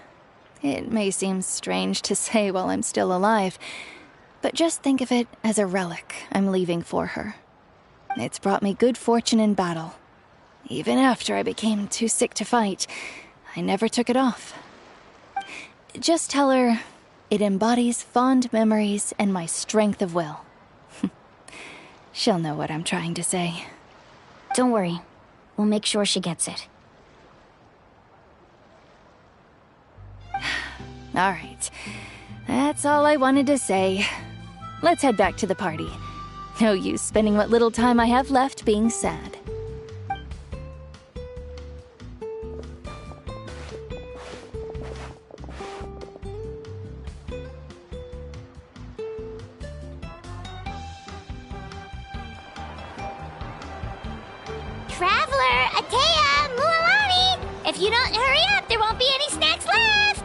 Speaker 21: It may seem strange to say while I'm still alive, but just think of it as a relic I'm leaving for her. It's brought me good fortune in battle. Even after I became too sick to fight, I never took it off. Just tell her it embodies fond memories and my strength of will. She'll know what I'm trying to say.
Speaker 18: Don't worry. We'll make sure she gets it.
Speaker 21: All right. That's all I wanted to say. Let's head back to the party. No use spending what little time I have left being sad.
Speaker 3: Traveler, Atea, Mualani! If you don't hurry up, there won't be any snacks left!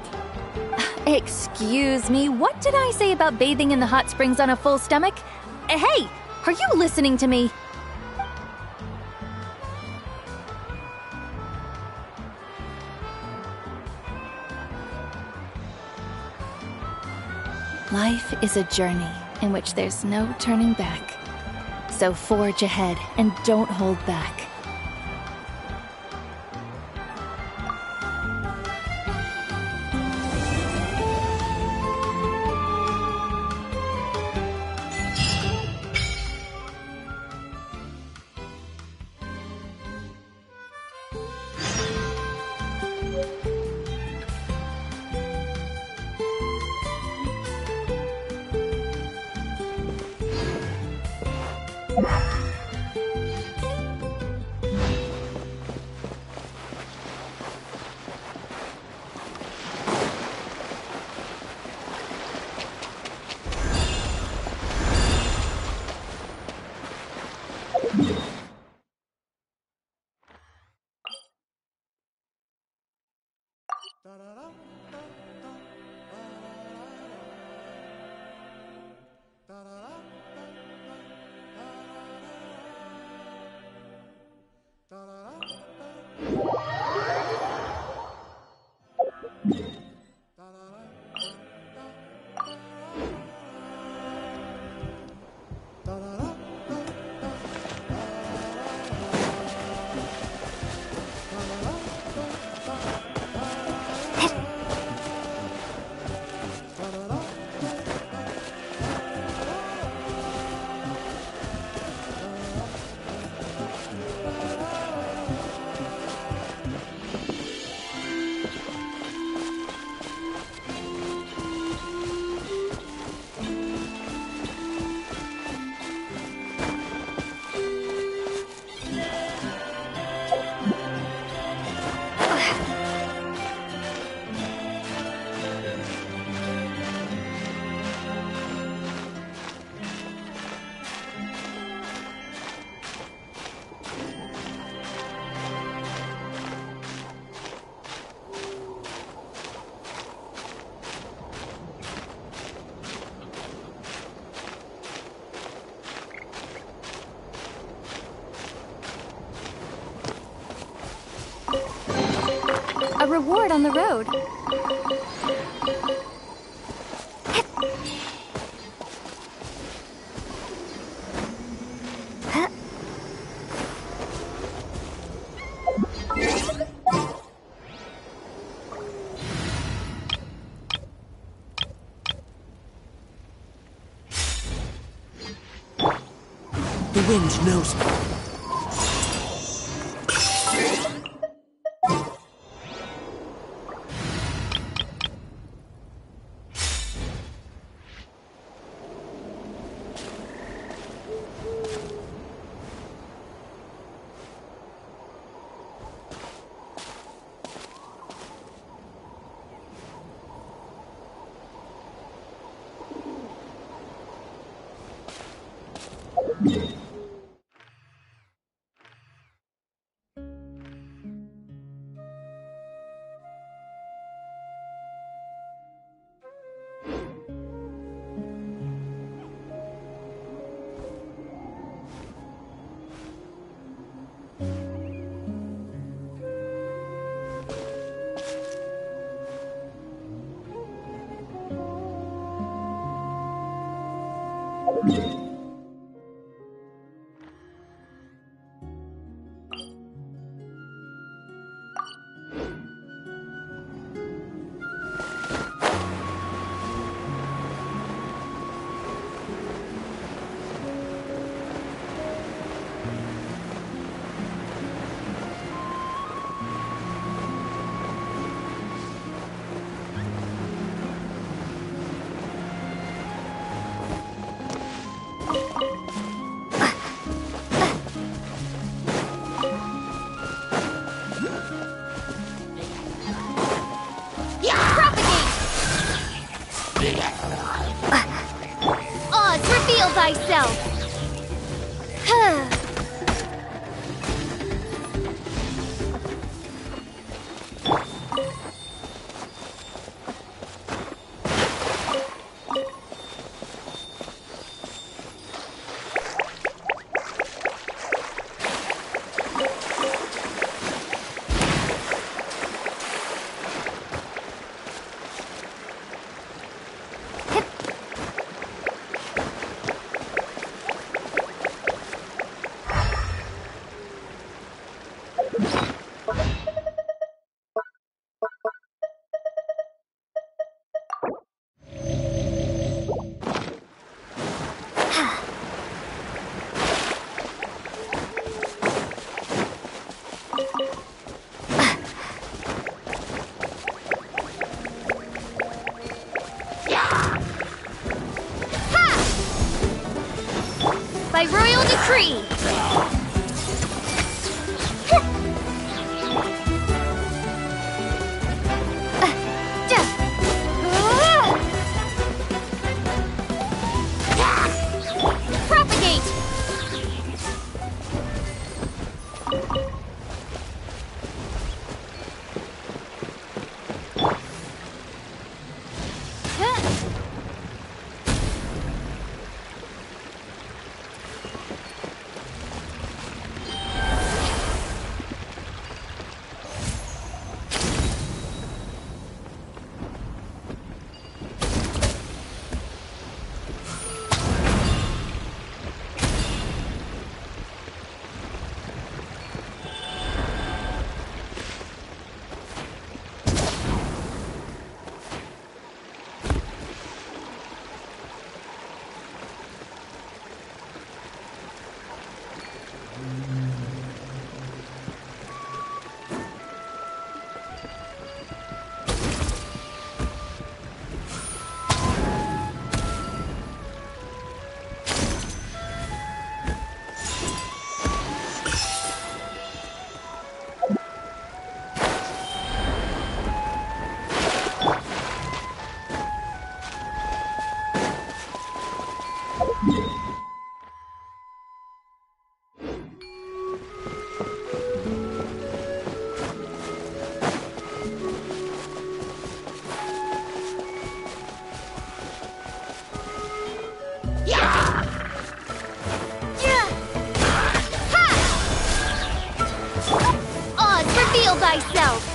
Speaker 21: Excuse me, what did I say about bathing in the hot springs on a full stomach? Hey, are you listening to me? Life is a journey in which there's no turning back. So forge ahead and don't hold back.
Speaker 14: A reward on the road.
Speaker 6: The wind knows me.
Speaker 14: Oz, reveal thyself!
Speaker 3: tree! Propagate! Reveal thyself!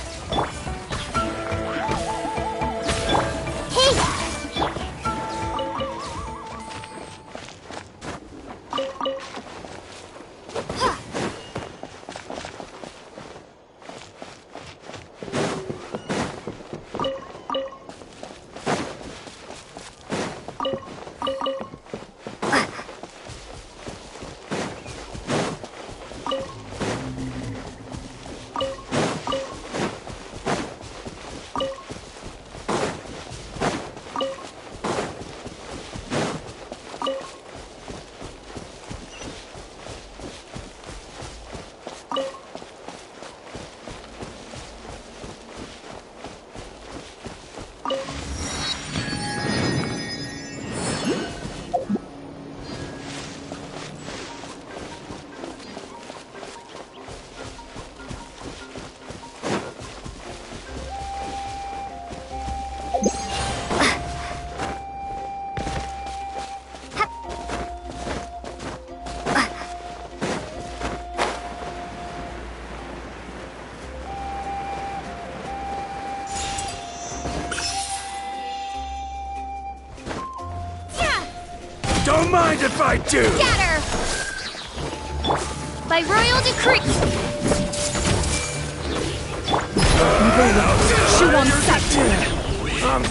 Speaker 7: Don't mind if I do!
Speaker 3: Scatter! By royal decree!
Speaker 2: Chew on sight!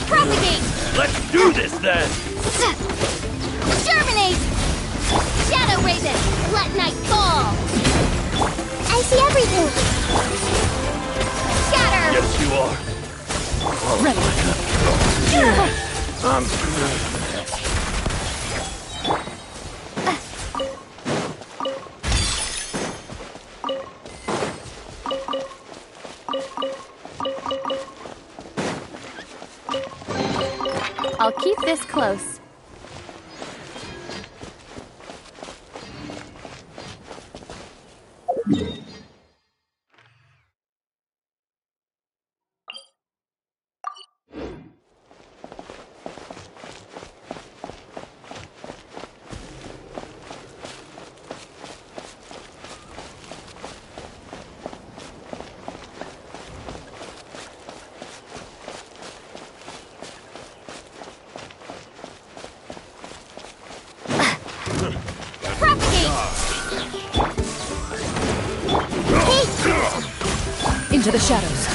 Speaker 3: Propagate!
Speaker 7: Let's do this then!
Speaker 3: Germinate! Shadow Raven! Let night fall! I see everything! Scatter!
Speaker 7: Yes, you are.
Speaker 3: Ready!
Speaker 21: I'll keep this close.
Speaker 2: Into the shadows.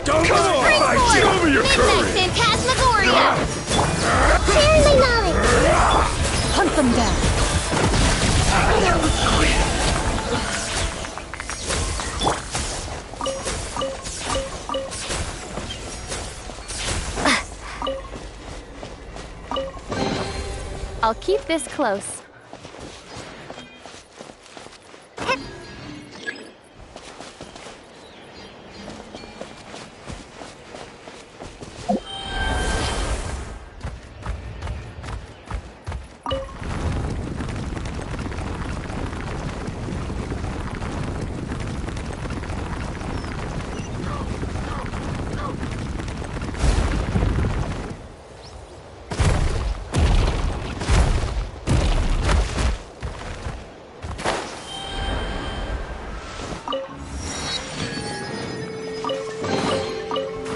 Speaker 7: Come on! Show me your courage!
Speaker 3: Midnight Phantasmagoria! Share my knowledge!
Speaker 21: Hunt them down.
Speaker 5: I'll keep this close.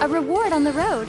Speaker 5: A reward on the road.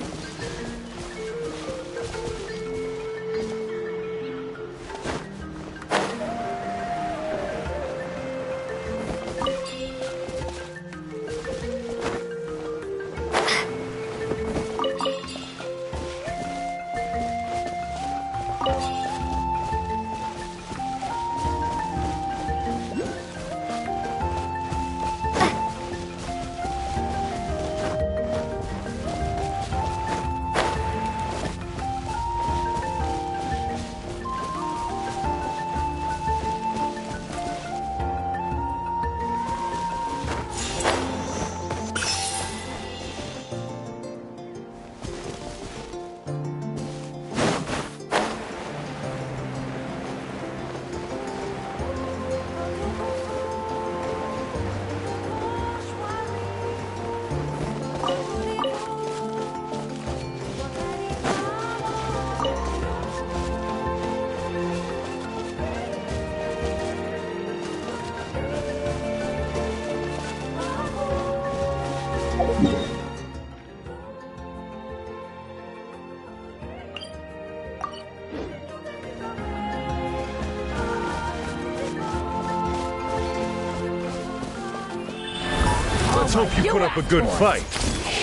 Speaker 7: Let's hope you put up a good fight.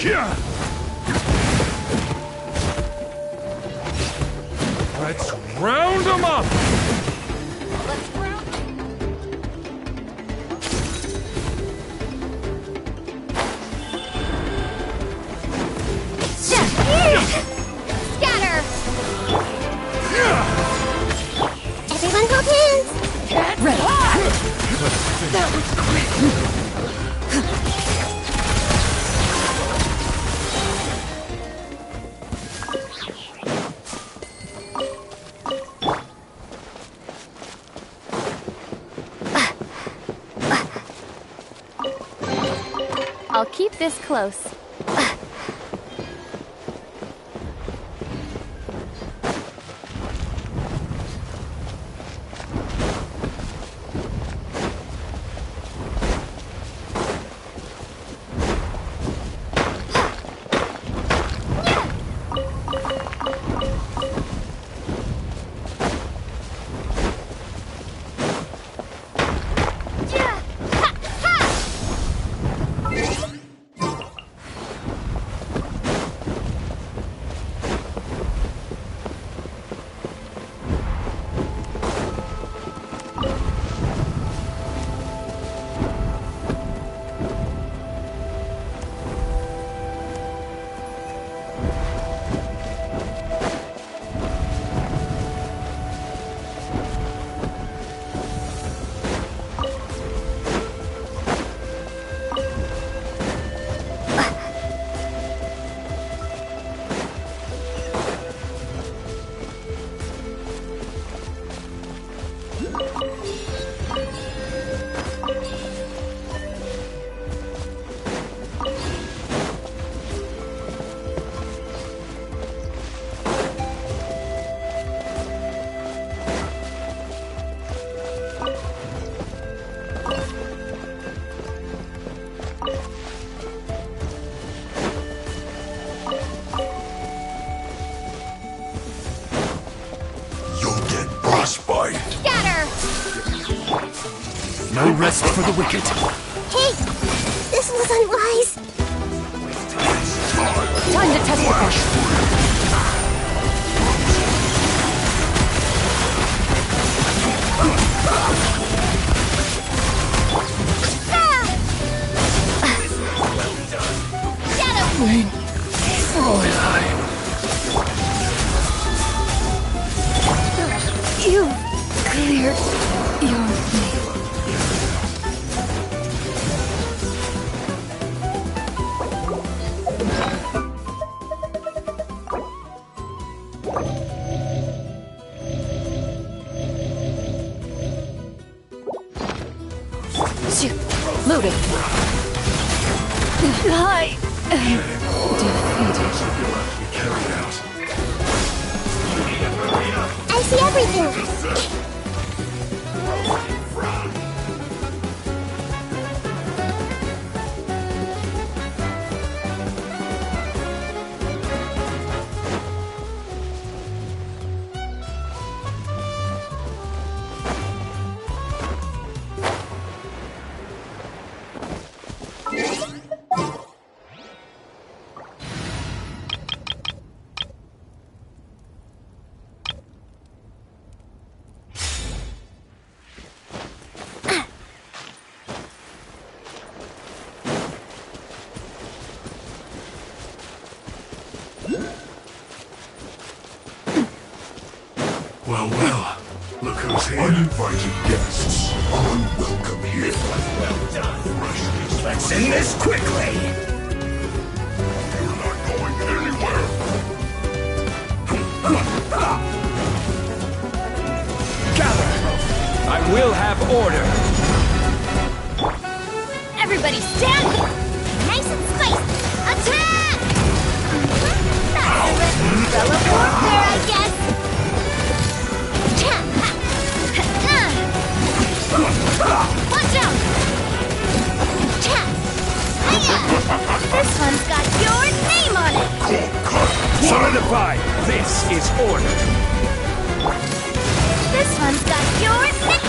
Speaker 7: Yeah. Let's round them up!
Speaker 3: Scatter! Everyone hold hands!
Speaker 21: Get ready! That was quick!
Speaker 5: I'll keep this close.
Speaker 17: No rest for the wicked.
Speaker 3: Hey! This was unwise!
Speaker 21: You cleared your name.
Speaker 9: Loaded.
Speaker 21: I am defeated.
Speaker 3: I see everything.
Speaker 12: Well, look who's here. Uninvited guests are unwelcome here. Well done. Let's end this quickly. You're not going anywhere.
Speaker 1: Gather! I will have order.
Speaker 3: Everybody stand! Nice and spicy! Attack! That's the umbrella warfare, I guess! Watch out! This one's got your name on it!
Speaker 1: Solidified! This is order!
Speaker 3: This one's got your name!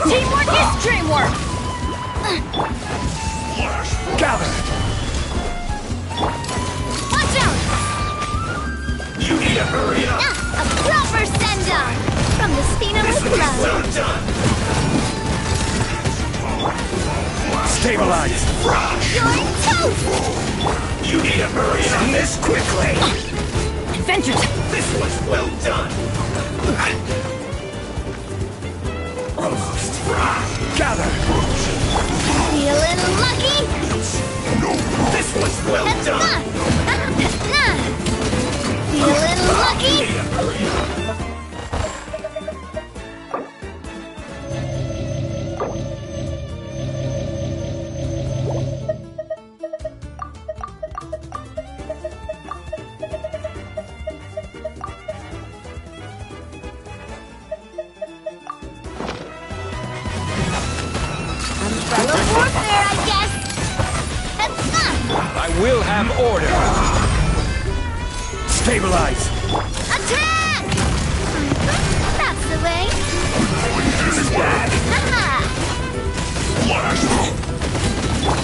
Speaker 5: Teamwork is dreamwork!
Speaker 1: Gather!
Speaker 3: Watch out!
Speaker 12: You need to hurry up!
Speaker 3: A proper send-off! From the Spina with love!
Speaker 12: So done!
Speaker 1: Stabilize!
Speaker 3: You're toast!
Speaker 12: You need to hurry up! End this quickly!
Speaker 5: Adventure
Speaker 12: This was well done! Almost.
Speaker 1: Gather!
Speaker 3: Feeling lucky?
Speaker 12: This was well done!
Speaker 3: Feeling lucky? Umbrella warfare, I guess!
Speaker 1: I will have order! Stabilize!
Speaker 3: Attack! That's the way!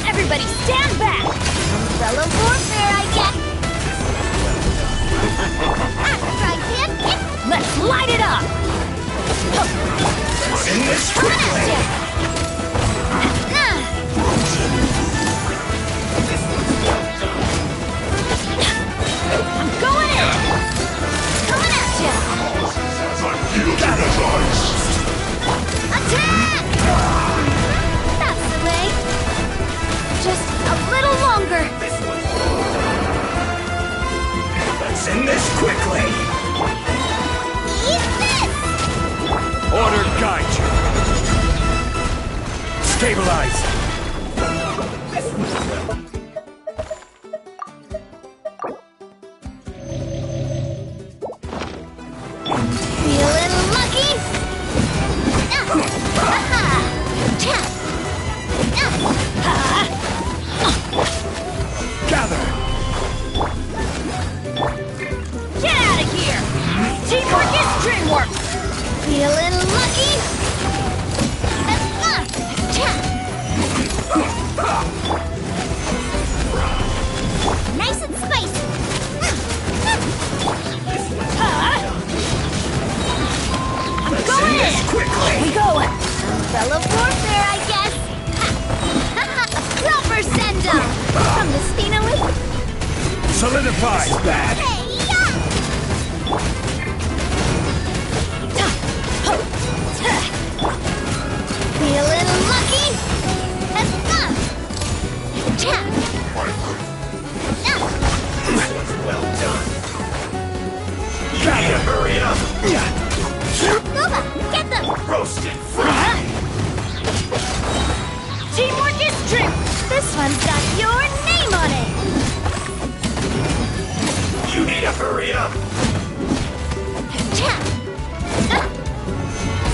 Speaker 3: Everybody stand back! Umbrella warfare, I guess! After I hit,
Speaker 5: Let's light it up!
Speaker 12: In this quickly!
Speaker 5: I'm going in!
Speaker 3: Coming at ya! Attack! That's the way! Just a little longer!
Speaker 12: Let's end this quickly!
Speaker 3: Eat this!
Speaker 1: Order guide you! Stabilize!
Speaker 3: Feeling lucky?
Speaker 1: Gather!
Speaker 5: Get out of here! Teamwork is dreamwork!
Speaker 3: Feeling lucky?
Speaker 7: Solidified! Bad.
Speaker 3: Feeling lucky?
Speaker 12: Well done. You need to hurry up.
Speaker 3: Nova, get them!
Speaker 12: Roasted fried.
Speaker 3: Teamwork is strength! This one's got your name on it!
Speaker 12: You need to hurry up.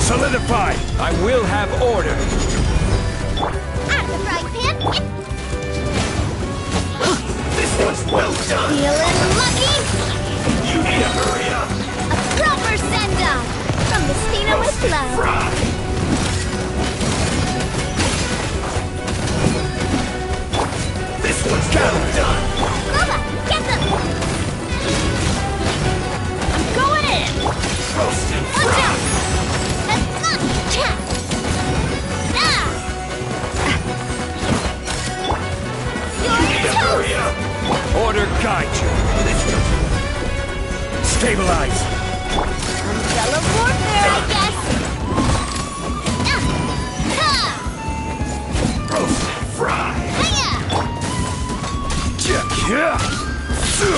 Speaker 7: Solidified! I will have order.
Speaker 3: Out of the frying pan!
Speaker 12: This one's well done.
Speaker 3: Feeling lucky?
Speaker 12: You need to hurry up.
Speaker 3: A proper send-off! From Mistina with love.
Speaker 12: This one's well done.
Speaker 3: Nova, get them! I'm going in!
Speaker 12: Roasted
Speaker 3: Watch out!
Speaker 12: Hurry up!
Speaker 7: Order guide you. Stabilize.
Speaker 3: Umbrella warfare, I guess!
Speaker 12: Roasted fried.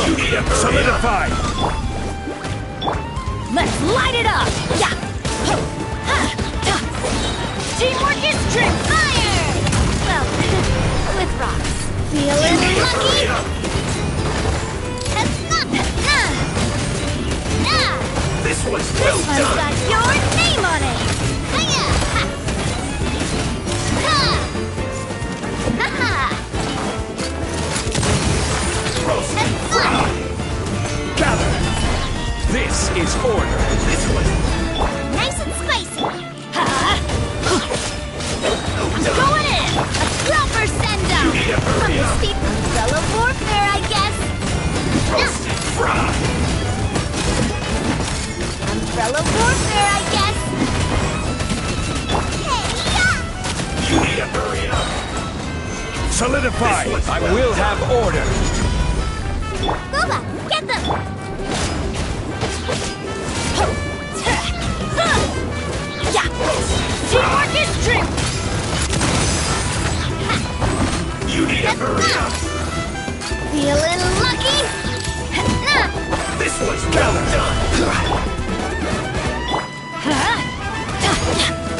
Speaker 12: You need to hurry
Speaker 7: Solidified.
Speaker 3: Let's light it up! Yeah! Teamwork is strength! Fire! Well, with rocks. Feeling lucky?
Speaker 12: This one's well
Speaker 3: This one's
Speaker 12: done.
Speaker 3: got your name on it! Hiya!
Speaker 12: Roasted fried.
Speaker 7: Gather. This is order.
Speaker 12: This one.
Speaker 3: Nice and spicy! I'm going in! A proper send-off!
Speaker 12: You need to hurry up.
Speaker 3: Umbrella warfare, I guess!
Speaker 12: Roasted fried.
Speaker 3: Umbrella warfare, I guess!
Speaker 12: You need to hurry up.
Speaker 7: Solidified. I will have order.
Speaker 3: Nova, get them! Yeah! Teamwork is strength!
Speaker 12: You need to hurry up.
Speaker 3: Feeling lucky?
Speaker 12: This one's well done.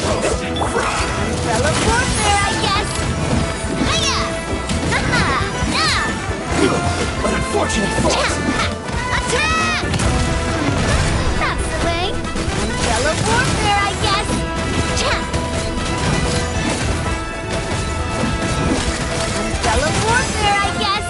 Speaker 12: Roasted fried.
Speaker 3: Umbrella warfare, I guess! Hiya!
Speaker 12: An unfortunate fault.
Speaker 3: Attack! That's the way. Umbrella warfare, I guess! Umbrella warfare, I guess!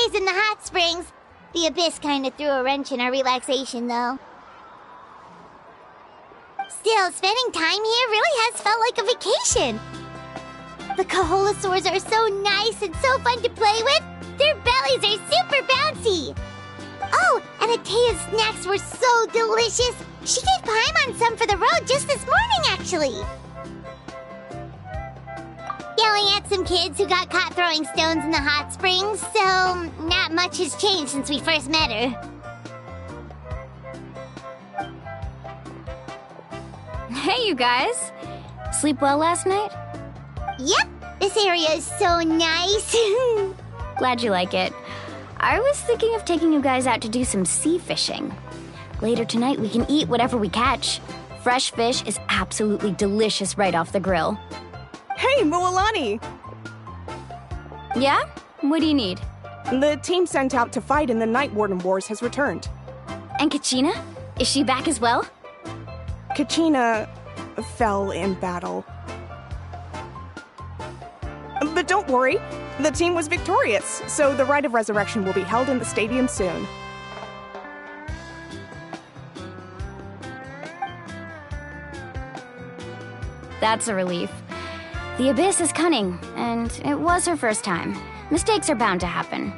Speaker 3: days in the hot springs. The Abyss kinda threw a wrench in our relaxation, though. Still, spending time here really has felt like a vacation. The Kaholosaurs are so nice and so fun to play with. Their bellies are super bouncy. Oh, and Atea's snacks were so delicious. She gave Paimon some for the road just this morning, actually. Yelling at some kids who got caught throwing stones in the hot springs, so not much has changed since we first met her.
Speaker 18: Hey, you guys. Sleep well last night?
Speaker 3: Yep, this area is so nice.
Speaker 18: Glad you like it. I was thinking of taking you guys out to do some sea fishing. Later tonight, we can eat whatever we catch. Fresh fish is absolutely delicious right off the grill.
Speaker 10: Hey, Mualani!
Speaker 18: Yeah? What do you need?
Speaker 10: The team sent out to fight in the Night Warden Wars has returned.
Speaker 18: And Kachina? Is she back as well?
Speaker 10: Kachina fell in battle. But don't worry, the team was victorious, so the rite of resurrection will be held in the stadium soon.
Speaker 18: That's a relief. The Abyss is cunning, and it was her first time. Mistakes are bound to happen.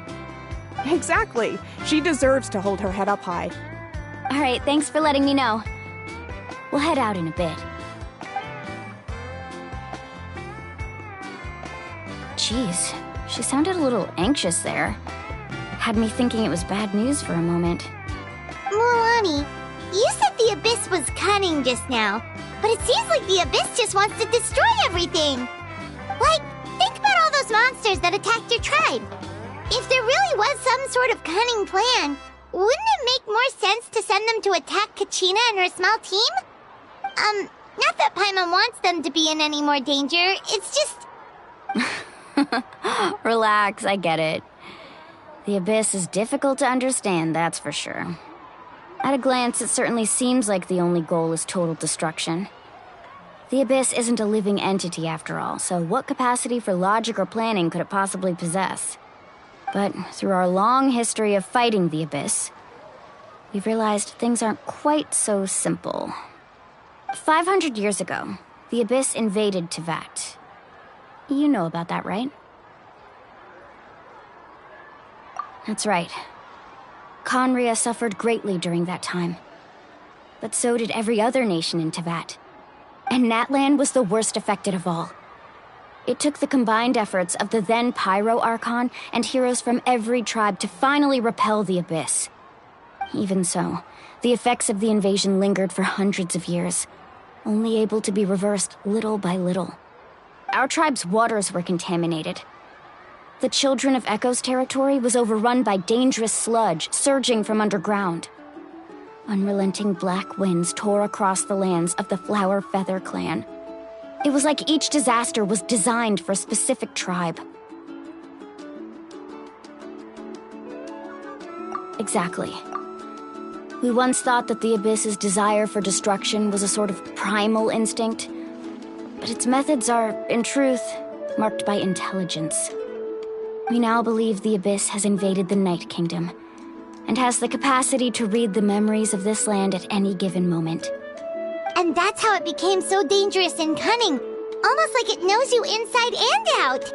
Speaker 10: Exactly. She deserves to hold her head up high.
Speaker 18: All right, thanks for letting me know. We'll head out in a bit. Jeez, she sounded a little anxious there. Had me thinking it was bad news for a moment.
Speaker 3: Mualani, you said the Abyss was cunning just now, but it seems like the Abyss just wants to destroy everything. Like, think about all those monsters that attacked your tribe. If there really was some sort of cunning plan, wouldn't it make more sense to send them to attack Kachina and her small team? Not that Paimon wants them to be in any more danger, it's just...
Speaker 18: Relax, I get it. The Abyss is difficult to understand, that's for sure. At a glance, it certainly seems like the only goal is total destruction. The Abyss isn't a living entity after all, so what capacity for logic or planning could it possibly possess? But through our long history of fighting the Abyss, we've realized things aren't quite so simple. 500 years ago, the Abyss invaded Teyvat. You know about that, right? That's right. Conria suffered greatly during that time. But so did every other nation in Teyvat. And Natlan was the worst affected of all. It took the combined efforts of the then Pyro Archon and heroes from every tribe to finally repel the Abyss. Even so, the effects of the invasion lingered for hundreds of years, only able to be reversed little by little. Our tribe's waters were contaminated. The Children of Echo's territory was overrun by dangerous sludge surging from underground. Unrelenting black winds tore across the lands of the Flower Feather clan. It was like each disaster was designed for a specific tribe. Exactly. We once thought that the Abyss's desire for destruction was a sort of primal instinct, but its methods are, in truth, marked by intelligence. We now believe the Abyss has invaded the Night Kingdom, and has the capacity to read the memories of this land at any given moment.
Speaker 3: And that's how it became so dangerous and cunning, almost like it knows you inside and out.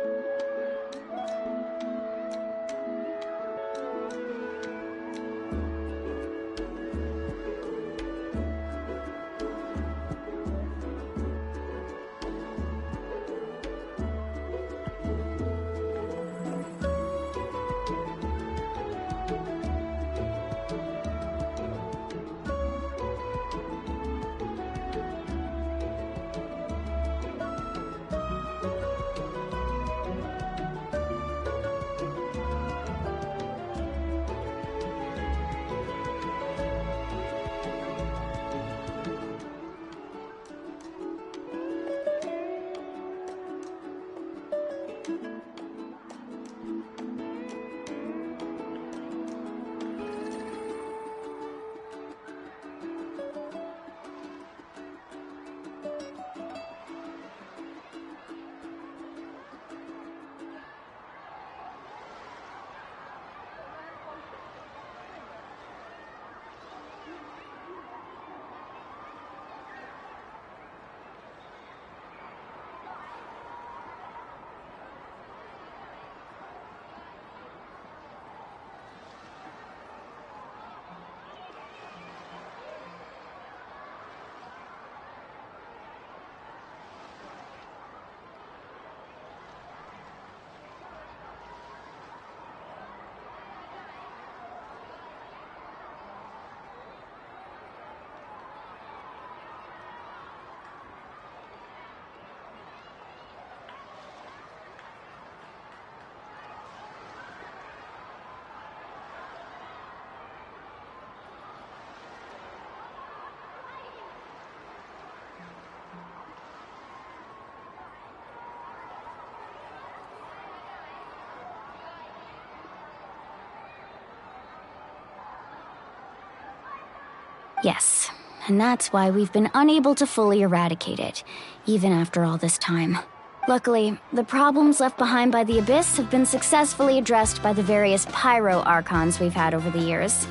Speaker 18: Yes, and that's why we've been unable to fully eradicate it, even after all this time. Luckily, the problems left behind by the Abyss have been successfully addressed by the various pyro archons we've had over the years.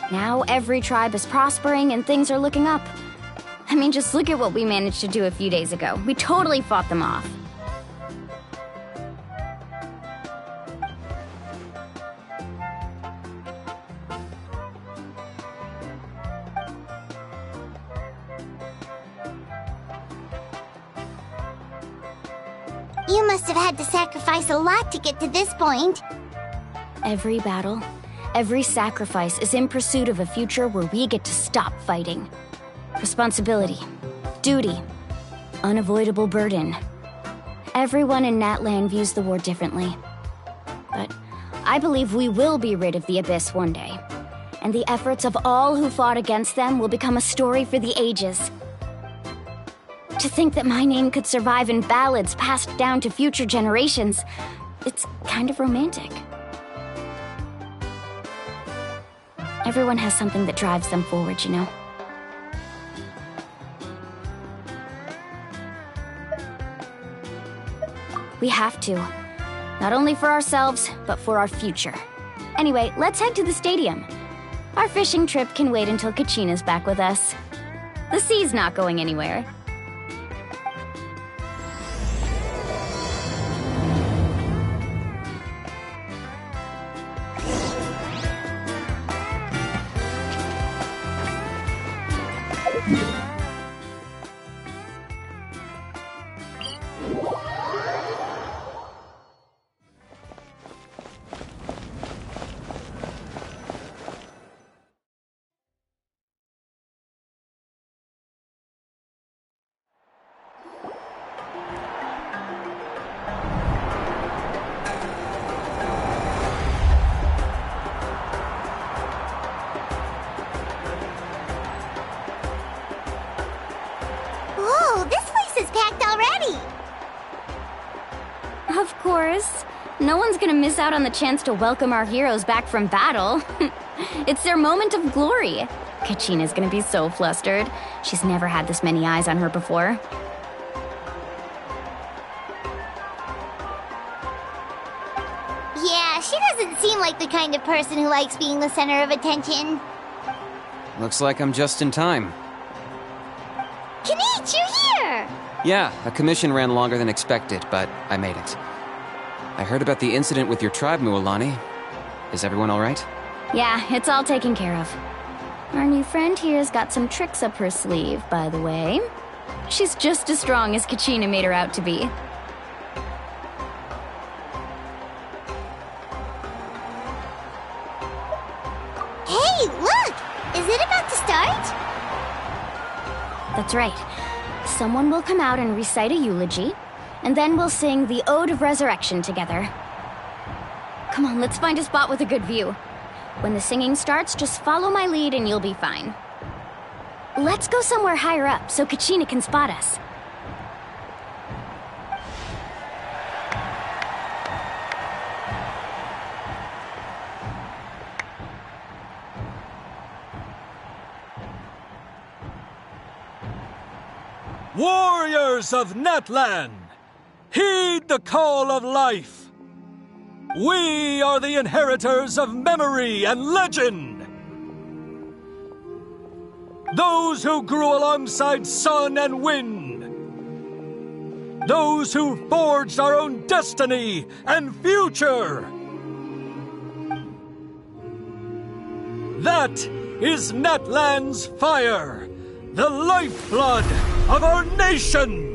Speaker 18: Now every tribe is prospering and things are looking up. I mean, just look at what we managed to do a few days ago. We totally fought them off.
Speaker 3: You must have had to sacrifice a lot to get to this point.
Speaker 18: Every battle, every sacrifice is in pursuit of a future where we get to stop fighting. Responsibility, duty, unavoidable burden. Everyone in Natlan views the war differently. But I believe we will be rid of the Abyss one day. And the efforts of all who fought against them will become a story for the ages. To think that my name could survive in ballads passed down to future generations, it's kind of romantic. Everyone has something that drives them forward, you know? We have to. Not only for ourselves, but for our future. Anyway, let's head to the stadium. Our fishing trip can wait until Kachina's back with us. The sea's not going anywhere. Of course. No one's gonna miss out on the chance to welcome our heroes back from battle. It's their moment of glory. Kachina's gonna be so flustered. She's never had this many eyes on her before.
Speaker 3: Yeah, she doesn't seem like the kind of person who likes being the center of attention.
Speaker 15: Looks like I'm just in time.
Speaker 3: Kanich, you're here!
Speaker 15: Yeah, a commission ran longer than expected, but I made it. I heard about the incident with your tribe, Mualani. Is everyone all right?
Speaker 18: Yeah, it's all taken care of. Our new friend here's got some tricks up her sleeve, by the way. She's just as strong as Kachina made her out to be.
Speaker 3: Hey, look! Is it about to start?
Speaker 18: That's right. Someone will come out and recite a eulogy, and then we'll sing the Ode of Resurrection together. Come on, let's find a spot with a good view. When the singing starts, just follow my lead and you'll be fine. Let's go somewhere higher up so Kachina can spot us.
Speaker 8: Warriors of Natlan, heed the call of life. We are the inheritors of memory and legend. Those who grew alongside sun and wind. Those who forged our own destiny and future. That is Natlan's fire, the lifeblood of our nation!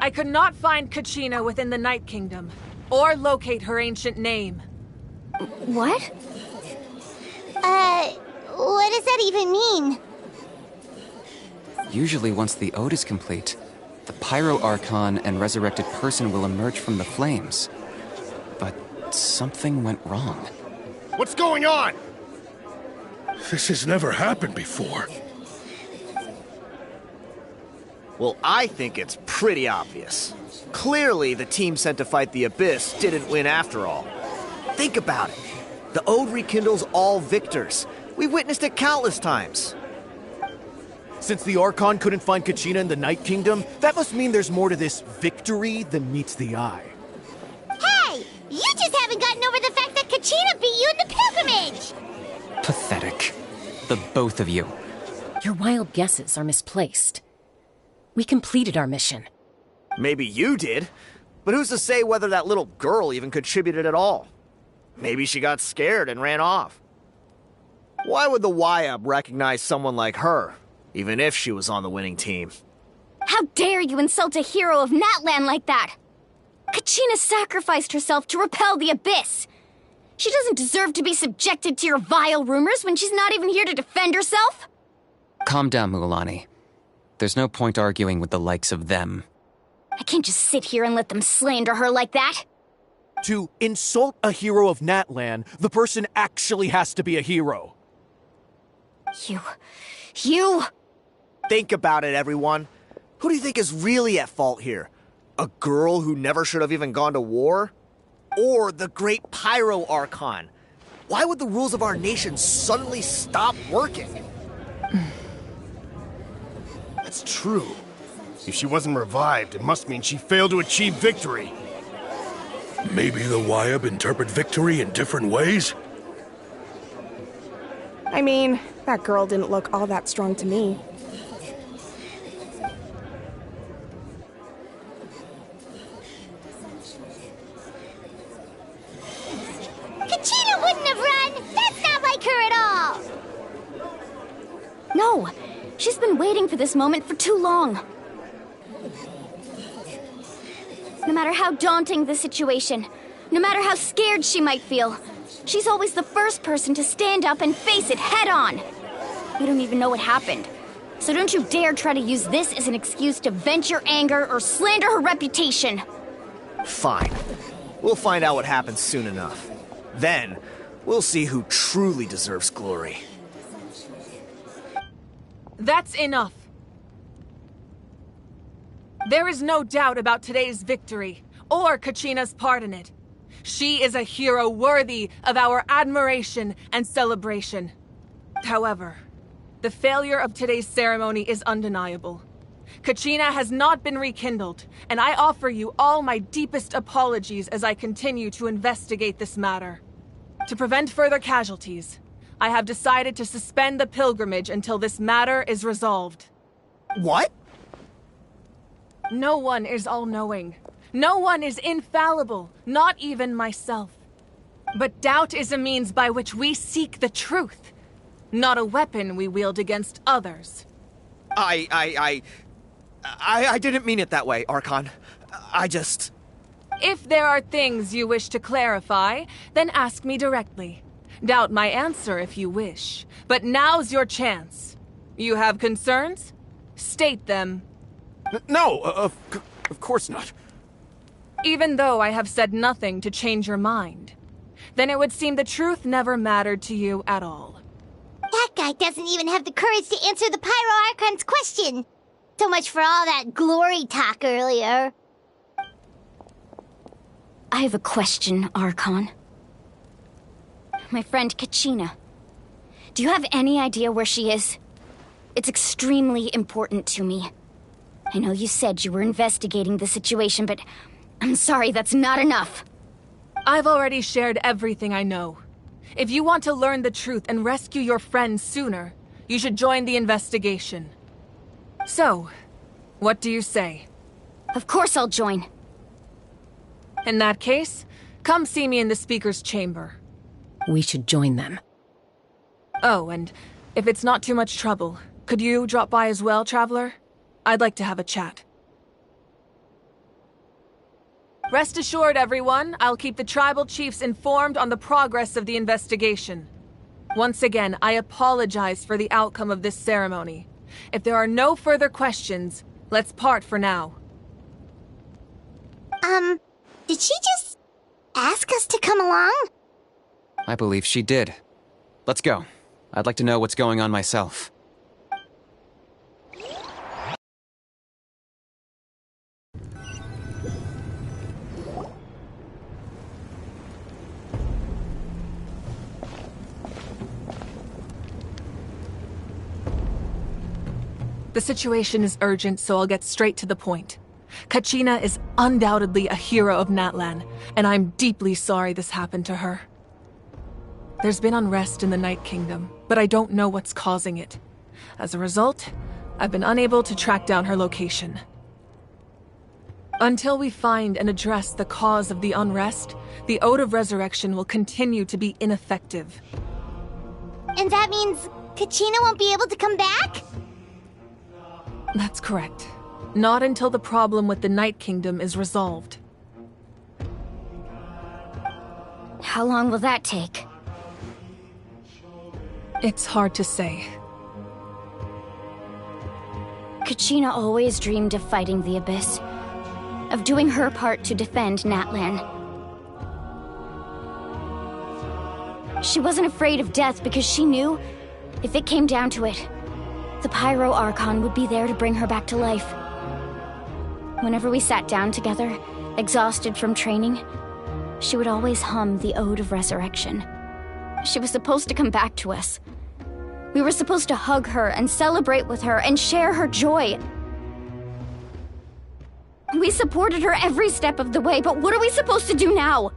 Speaker 2: I could not find Kachina within the Night Kingdom, or locate her ancient name.
Speaker 18: What?
Speaker 3: What does that even mean?
Speaker 15: Usually once the ode is complete, the Pyro Archon and resurrected person will emerge from the flames. But something went wrong.
Speaker 7: What's going on?
Speaker 12: This has never happened before.
Speaker 16: Well, I think it's pretty obvious. Clearly, the team sent to fight the Abyss didn't win after all. Think about it. The Ode rekindles all victors. We've witnessed it countless times.
Speaker 6: Since the Archon couldn't find Kachina in the Night Kingdom, that must mean there's more to this victory than meets the eye.
Speaker 3: Hey! You just haven't gotten over the fact that Kachina beat you in the pilgrimage!
Speaker 15: Pathetic. The both of you.
Speaker 22: Your wild guesses are misplaced. We completed our mission.
Speaker 16: Maybe you did, but who's to say whether that little girl even contributed at all? Maybe she got scared and ran off. Why would the YUB recognize someone like her, even if she was on the winning team?
Speaker 18: How dare you insult a hero of Natlan like that? Kachina sacrificed herself to repel the Abyss. She doesn't deserve to be subjected to your vile rumors when she's not even here to defend herself.
Speaker 15: Calm down, Mualani. There's no point arguing with the likes of them.
Speaker 18: I can't just sit here and let them slander her like that.
Speaker 6: To insult a hero of Natlan, the person actually has to be a hero.
Speaker 18: You...
Speaker 16: Think about it, everyone. Who do you think is really at fault here? A girl who never should have even gone to war? Or the great Pyro Archon? Why would the rules of our nation suddenly stop working?
Speaker 7: That's true. If she wasn't revived, it must mean she failed to achieve victory.
Speaker 12: Maybe the YUB interpret victory in different ways?
Speaker 10: I mean, that girl didn't look all that strong to me.
Speaker 3: Kachina wouldn't have run! That's not like her at all!
Speaker 18: No, she's been waiting for this moment for too long. No matter how daunting the situation, no matter how scared she might feel, she's always the first person to stand up and face it head on. You don't even know what happened, so don't you dare try to use this as an excuse to vent your anger or slander her reputation.
Speaker 16: Fine. We'll find out what happens soon enough. Then, we'll see who truly deserves glory.
Speaker 2: That's enough. There is no doubt about today's victory, or Kachina's part in it. She is a hero worthy of our admiration and celebration. However, the failure of today's ceremony is undeniable. Kachina has not been rekindled, and I offer you all my deepest apologies as I continue to investigate this matter. To prevent further casualties, I have decided to suspend the pilgrimage until this matter is resolved.
Speaker 16: What?
Speaker 2: No one is all-knowing. No one is infallible, not even myself. But doubt is a means by which we seek the truth, not a weapon we wield against others.
Speaker 16: I didn't mean it that way, Archon.
Speaker 2: If there are things you wish to clarify, then ask me directly. Doubt my answer if you wish. But now's your chance. You have concerns? State them.
Speaker 6: No, of course not.
Speaker 2: Even though I have said nothing to change your mind, then it would seem the truth never mattered to you at all.
Speaker 3: That guy doesn't even have the courage to answer the Pyro Archon's question. So much for all that glory talk earlier.
Speaker 18: I have a question, Archon. My friend Kachina. Do you have any idea where she is? It's extremely important to me. I know you said you were investigating the situation, but I'm sorry, that's not enough.
Speaker 2: I've already shared everything I know. If you want to learn the truth and rescue your friend sooner, you should join the investigation. So, what do you say?
Speaker 18: Of course I'll join.
Speaker 2: In that case, come see me in the speaker's chamber.
Speaker 22: We should join them.
Speaker 2: Oh, and if it's not too much trouble, Could you drop by as well, Traveler? I'd like to have a chat. Rest assured, everyone, I'll keep the tribal chiefs informed on the progress of the investigation. Once again, I apologize for the outcome of this ceremony. If there are no further questions, let's part for now.
Speaker 3: Did she just ask us to come along?
Speaker 15: I believe she did. Let's go. I'd like to know what's going on myself.
Speaker 2: The situation is urgent, so I'll get straight to the point. Kachina is undoubtedly a hero of Natlan, and I'm deeply sorry this happened to her. There's been unrest in the Night Kingdom, but I don't know what's causing it. As a result, I've been unable to track down her location. Until we find and address the cause of the unrest, the Ode of Resurrection will continue to be ineffective.
Speaker 3: And that means Kachina won't be able to come back?
Speaker 2: That's correct. Not until the problem with the Night Kingdom is resolved.
Speaker 18: How long will that take?
Speaker 2: It's hard to say.
Speaker 18: Kachina always dreamed of fighting the Abyss, of doing her part to defend Natlan. She wasn't afraid of death because she knew, if it came down to it, the Pyro Archon would be there to bring her back to life. Whenever we sat down together, exhausted from training, she would always hum the Ode of Resurrection. She was supposed to come back to us. We were supposed to hug her and celebrate with her and share her joy. We supported her every step of the way, but what are we supposed to do now?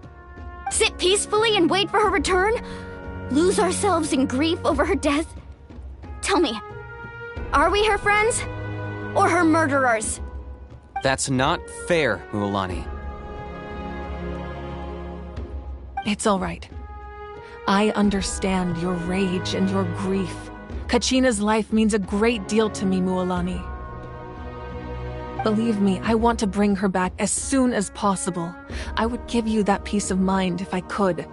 Speaker 18: Sit peacefully and wait for her return? Lose ourselves in grief over her death? Tell me, are we her friends? Or her murderers?
Speaker 15: That's not fair, Mualani.
Speaker 2: It's all right. I understand your rage and your grief. Kachina's life means a great deal to me, Mualani. Believe me, I want to bring her back as soon as possible. I would give you that peace of mind if I could.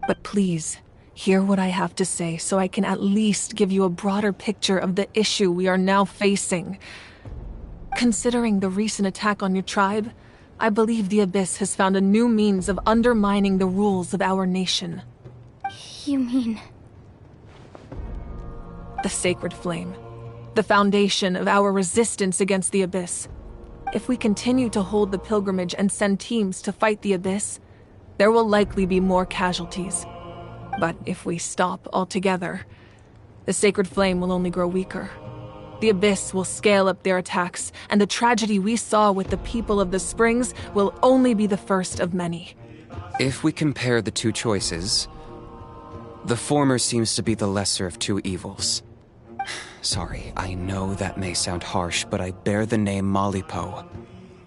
Speaker 2: But please, hear what I have to say so I can at least give you a broader picture of the issue we are now facing. Considering the recent attack on your tribe, I believe the Abyss has found a new means of undermining the rules of our nation.
Speaker 18: You mean...
Speaker 2: The Sacred Flame. The foundation of our resistance against the Abyss. If we continue to hold the pilgrimage and send teams to fight the Abyss, there will likely be more casualties. But if we stop altogether, the Sacred Flame will only grow weaker. The Abyss will scale up their attacks, and the tragedy we saw with the people of the Springs will only be the first of many.
Speaker 15: If we compare the two choices, the former seems to be the lesser of two evils. Sorry, I know that may sound harsh, but I bear the name Malipo.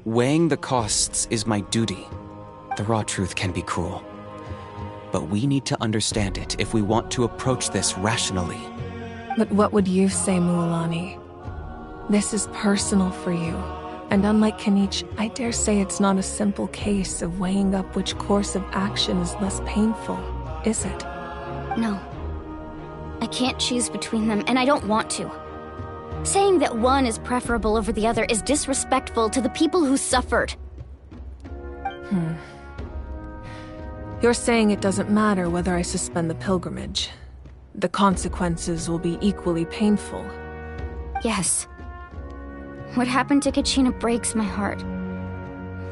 Speaker 15: Weighing the costs is my duty. The raw truth can be cruel. But we need to understand it if we want to approach this rationally.
Speaker 2: But what would you say, Mualani? This is personal for you, and unlike Kanich, I dare say it's not a simple case of weighing up which course of action is less painful, is it?
Speaker 18: No. I can't choose between them, and I don't want to. Saying that one is preferable over the other is disrespectful to the people who suffered.
Speaker 2: You're saying it doesn't matter whether I suspend the pilgrimage. The consequences will be equally painful.
Speaker 18: Yes. What happened to Kachina breaks my heart.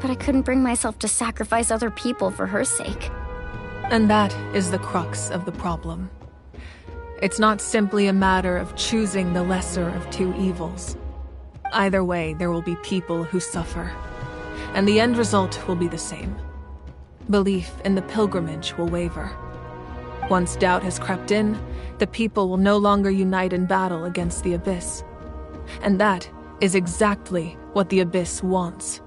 Speaker 18: But I couldn't bring myself to sacrifice other people for her sake.
Speaker 2: And that is the crux of the problem. It's not simply a matter of choosing the lesser of two evils. Either way, there will be people who suffer. And the end result will be the same. Belief in the pilgrimage will waver. Once doubt has crept in, the people will no longer unite in battle against the Abyss. And that is exactly what the Abyss wants.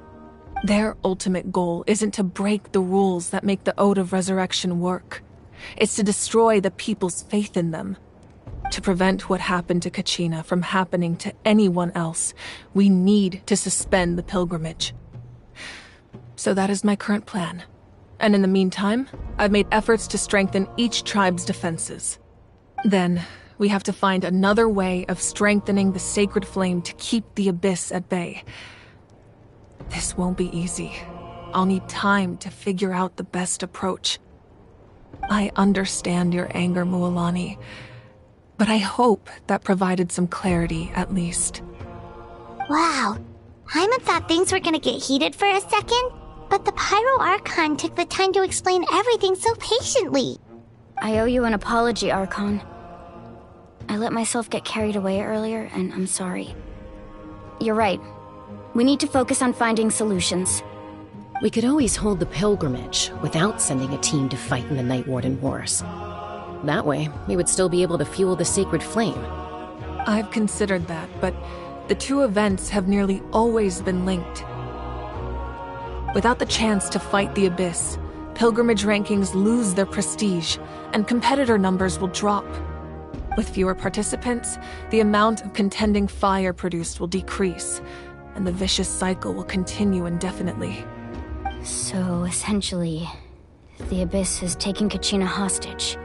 Speaker 2: Their ultimate goal isn't to break the rules that make the Ode of Resurrection work. It's to destroy the people's faith in them. To prevent what happened to Kachina from happening to anyone else, we need to suspend the pilgrimage. So that is my current plan. And in the meantime, I've made efforts to strengthen each tribe's defenses. Then, we have to find another way of strengthening the sacred flame to keep the Abyss at bay. This won't be easy. I'll need time to figure out the best approach. I understand your anger, Mualani, but I hope that provided some clarity, at least.
Speaker 3: Wow. Hyman thought things were gonna get heated for a second, but the Pyro Archon took the time to explain everything so patiently.
Speaker 18: I owe you an apology, Archon. I let myself get carried away earlier, and I'm sorry. You're right. We need to focus on finding solutions.
Speaker 22: We could always hold the pilgrimage without sending a team to fight in the Night Warden Wars. That way, we would still be able to fuel the sacred flame.
Speaker 2: I've considered that, but the two events have nearly always been linked. Without the chance to fight the Abyss, pilgrimage rankings lose their prestige, and competitor numbers will drop. With fewer participants, the amount of contending fire produced will decrease, and the vicious cycle will continue indefinitely.
Speaker 18: So, essentially, the Abyss has taken Kachina hostage.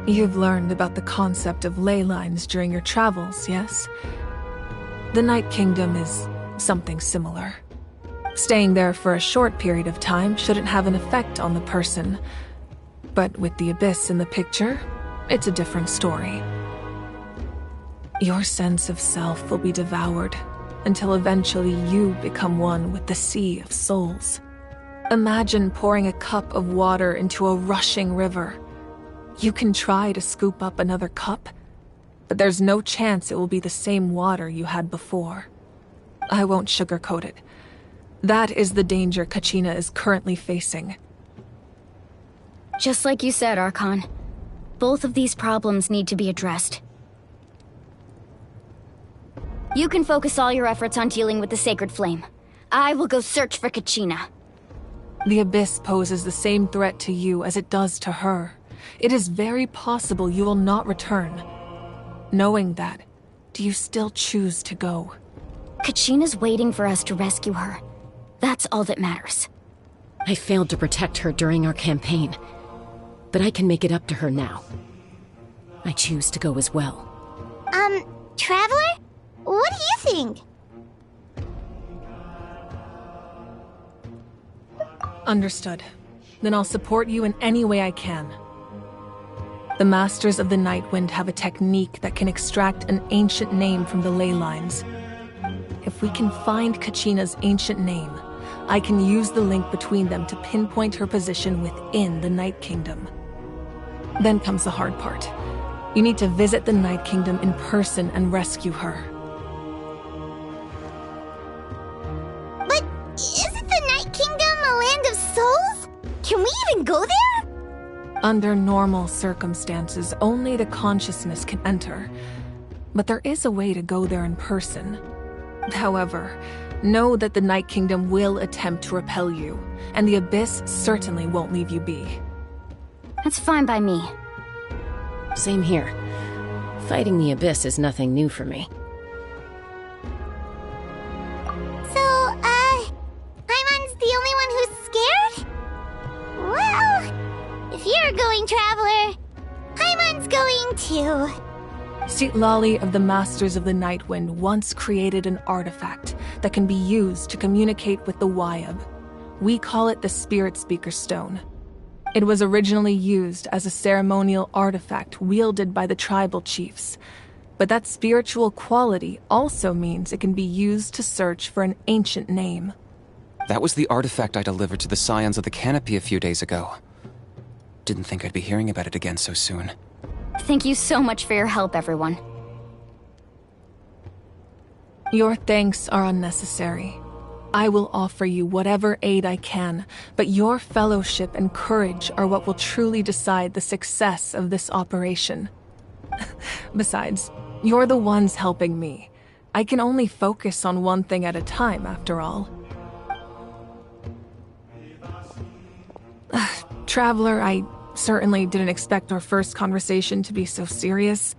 Speaker 2: You've learned about the concept of ley lines during your travels, yes? The Night Kingdom is something similar. Staying there for a short period of time shouldn't have an effect on the person. But with the Abyss in the picture, it's a different story. Your sense of self will be devoured until eventually you become one with the Sea of Souls. Imagine pouring a cup of water into a rushing river. You can try to scoop up another cup, but there's no chance it will be the same water you had before. I won't sugarcoat it. That is the danger Kachina is currently facing.
Speaker 18: Just like you said, Archon. Both of these problems need to be addressed. You can focus all your efforts on dealing with the Sacred Flame. I will go search for Kachina.
Speaker 2: The Abyss poses the same threat to you as it does to her. It is very possible you will not return. Knowing that, do you still choose to go?
Speaker 18: Kachina's waiting for us to rescue her. That's all that matters.
Speaker 22: I failed to protect her during our campaign, but I can make it up to her now. I choose to go as well.
Speaker 3: Traveler? What do you think?
Speaker 2: Understood. Then I'll support you in any way I can. The Masters of the Nightwind have a technique that can extract an ancient name from the ley lines. If we can find Kachina's ancient name, I can use the link between them to pinpoint her position within the Night Kingdom. Then comes the hard part. You need to visit the Night Kingdom in person and rescue her.
Speaker 3: But isn't the Night Kingdom a land of souls? Can we even go there?
Speaker 2: Under normal circumstances, only the consciousness can enter. But there is a way to go there in person. However, know that the Night Kingdom will attempt to repel you, and the Abyss certainly won't leave you be.
Speaker 18: That's fine by me.
Speaker 22: Same here. Fighting the Abyss is nothing new for me.
Speaker 3: So, Paimon's the only one who's scared? Well, if you're going, Traveler, Paimon's going too.
Speaker 2: Citlali of the Masters of the Nightwind once created an artifact that can be used to communicate with the Wyab. We call it the Spirit Speaker Stone. It was originally used as a ceremonial artifact wielded by the tribal chiefs, but that spiritual quality also means it can be used to search for an ancient name.
Speaker 15: That was the artifact I delivered to the Scions of the Canopy a few days ago. Didn't think I'd be hearing about it again so soon.
Speaker 18: Thank you so much for your help, everyone.
Speaker 2: Your thanks are unnecessary. I will offer you whatever aid I can, but your fellowship and courage are what will truly decide the success of this operation. Besides, you're the ones helping me. I can only focus on one thing at a time, after all. Traveler, I certainly didn't expect our first conversation to be so serious.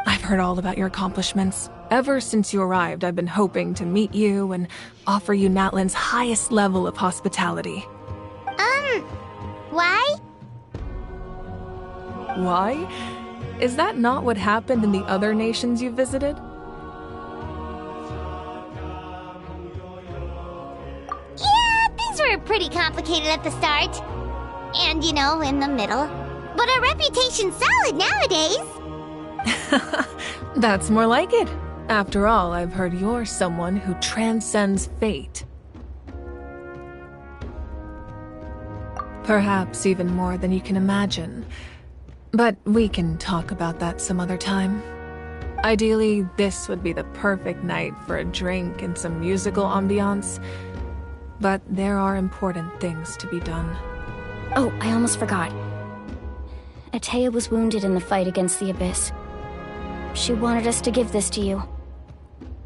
Speaker 2: I've heard all about your accomplishments. Ever since you arrived, I've been hoping to meet you and offer you Natlan's highest level of hospitality.
Speaker 3: Why?
Speaker 2: Why? Is that not what happened in the other nations you visited?
Speaker 3: Yeah, things were pretty complicated at the start. And, you know, in the middle. But our reputation's solid nowadays.
Speaker 2: That's more like it. After all, I've heard you're someone who transcends fate. Perhaps even more than you can imagine. But we can talk about that some other time. Ideally, this would be the perfect night for a drink and some musical ambiance. But there are important things to be done.
Speaker 18: Oh, I almost forgot. Atea was wounded in the fight against the Abyss. She wanted us to give this to you.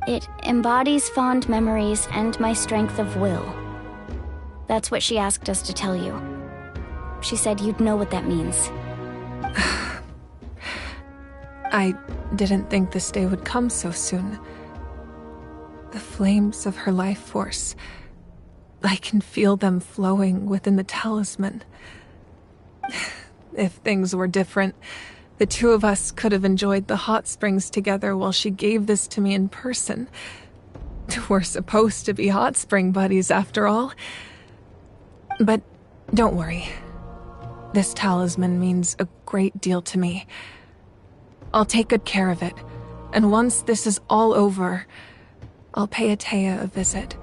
Speaker 18: It embodies fond memories and my strength of will. That's what she asked us to tell you. She said you'd know what that means.
Speaker 2: I didn't think this day would come so soon. The flames of her life force. I can feel them flowing within the talisman. If things were different, the two of us could have enjoyed the hot springs together while she gave this to me in person. We're supposed to be hot spring buddies after all. But don't worry. This talisman means a great deal to me. I'll take good care of it, and once this is all over, I'll pay Atea a visit.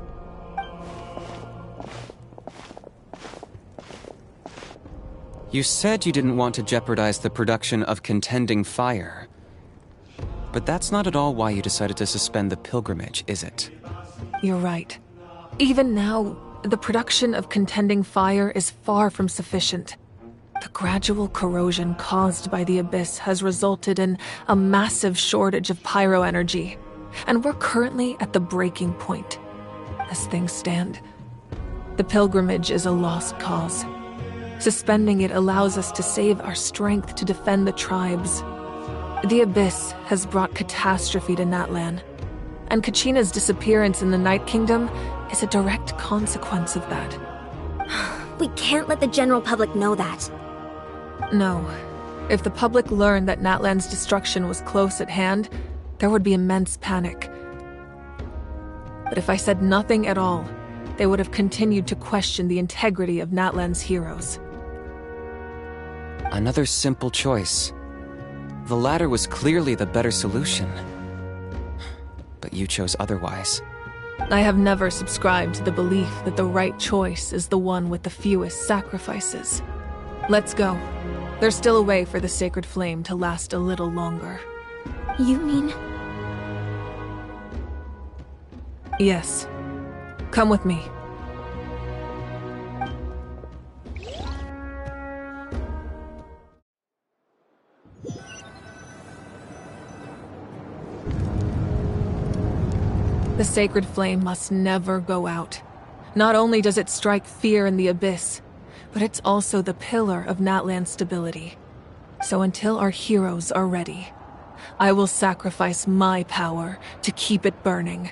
Speaker 15: You said you didn't want to jeopardize the production of Contending Fire. But that's not at all why you decided to suspend the pilgrimage, is it?
Speaker 2: You're right. Even now, the production of Contending Fire is far from sufficient. The gradual corrosion caused by the Abyss has resulted in a massive shortage of pyro energy, and we're currently at the breaking point. As things stand, the pilgrimage is a lost cause. Suspending it allows us to save our strength to defend the tribes. The Abyss has brought catastrophe to Natlan, and Kachina's disappearance in the Night Kingdom is a direct consequence of that.
Speaker 14: We can't let the general public know that.
Speaker 2: No. If the public learned that Natlan's destruction was close at hand, there would be immense panic. But if I said nothing at all, they would have continued to question the integrity of Natlan's heroes.
Speaker 15: Another simple choice. The latter was clearly the better solution. But you chose otherwise.
Speaker 2: I have never subscribed to the belief that the right choice is the one with the fewest sacrifices. Let's go. There's still a way for the sacred flame to last a little longer.
Speaker 14: You mean?
Speaker 2: Yes. Come with me. The sacred flame must never go out. Not only does it strike fear in the Abyss, but it's also the pillar of Natlan's stability. So until our heroes are ready, I will sacrifice my power to keep it burning.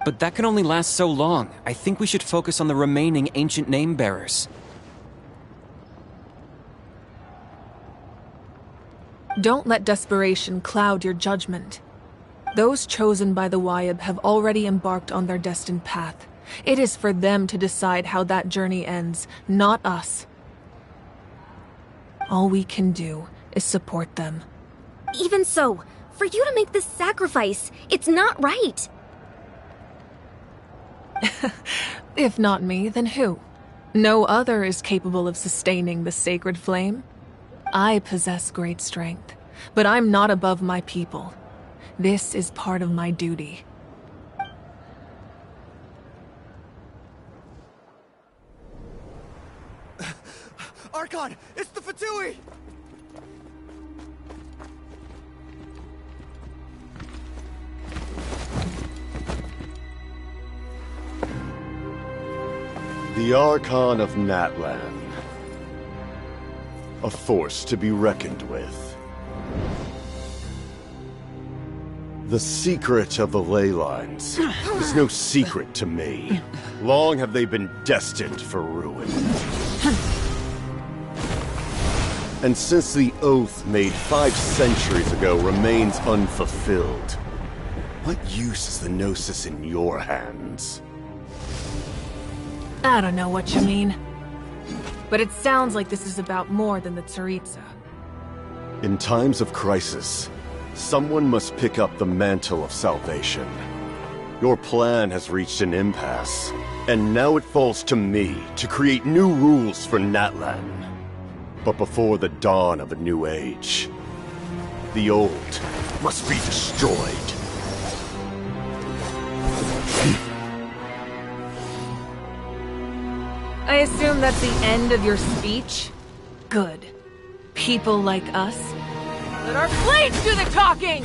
Speaker 15: But that can only last so long. I think we should focus on the remaining ancient name-bearers.
Speaker 2: Don't let desperation cloud your judgment. Those chosen by the Wyab have already embarked on their destined path. It is for them to decide how that journey ends, not us. All we can do is support them.
Speaker 14: Even so, for you to make this sacrifice, it's not right.
Speaker 2: If not me, then who? No other is capable of sustaining the sacred flame. I possess great strength, but I'm not above my people. This is part of my duty.
Speaker 16: Archon, it's the Fatui!
Speaker 13: The Archon of Natlan.
Speaker 12: A force to be reckoned with. The secret of the ley lines is no secret to me. Long have they been destined for ruin. And since the oath made 5 centuries ago remains unfulfilled, what use is the Gnosis in your hands?
Speaker 2: I don't know what you mean. But it sounds like this is about more than the Tsaritsa.
Speaker 12: In times of crisis, someone must pick up the mantle of salvation. Your plan has reached an impasse, and now it falls to me to create new rules for Natlan. But before the dawn of a new age, the old must be destroyed.
Speaker 2: I assume that's the end of your speech? Good. People like us? Let our blades do the talking!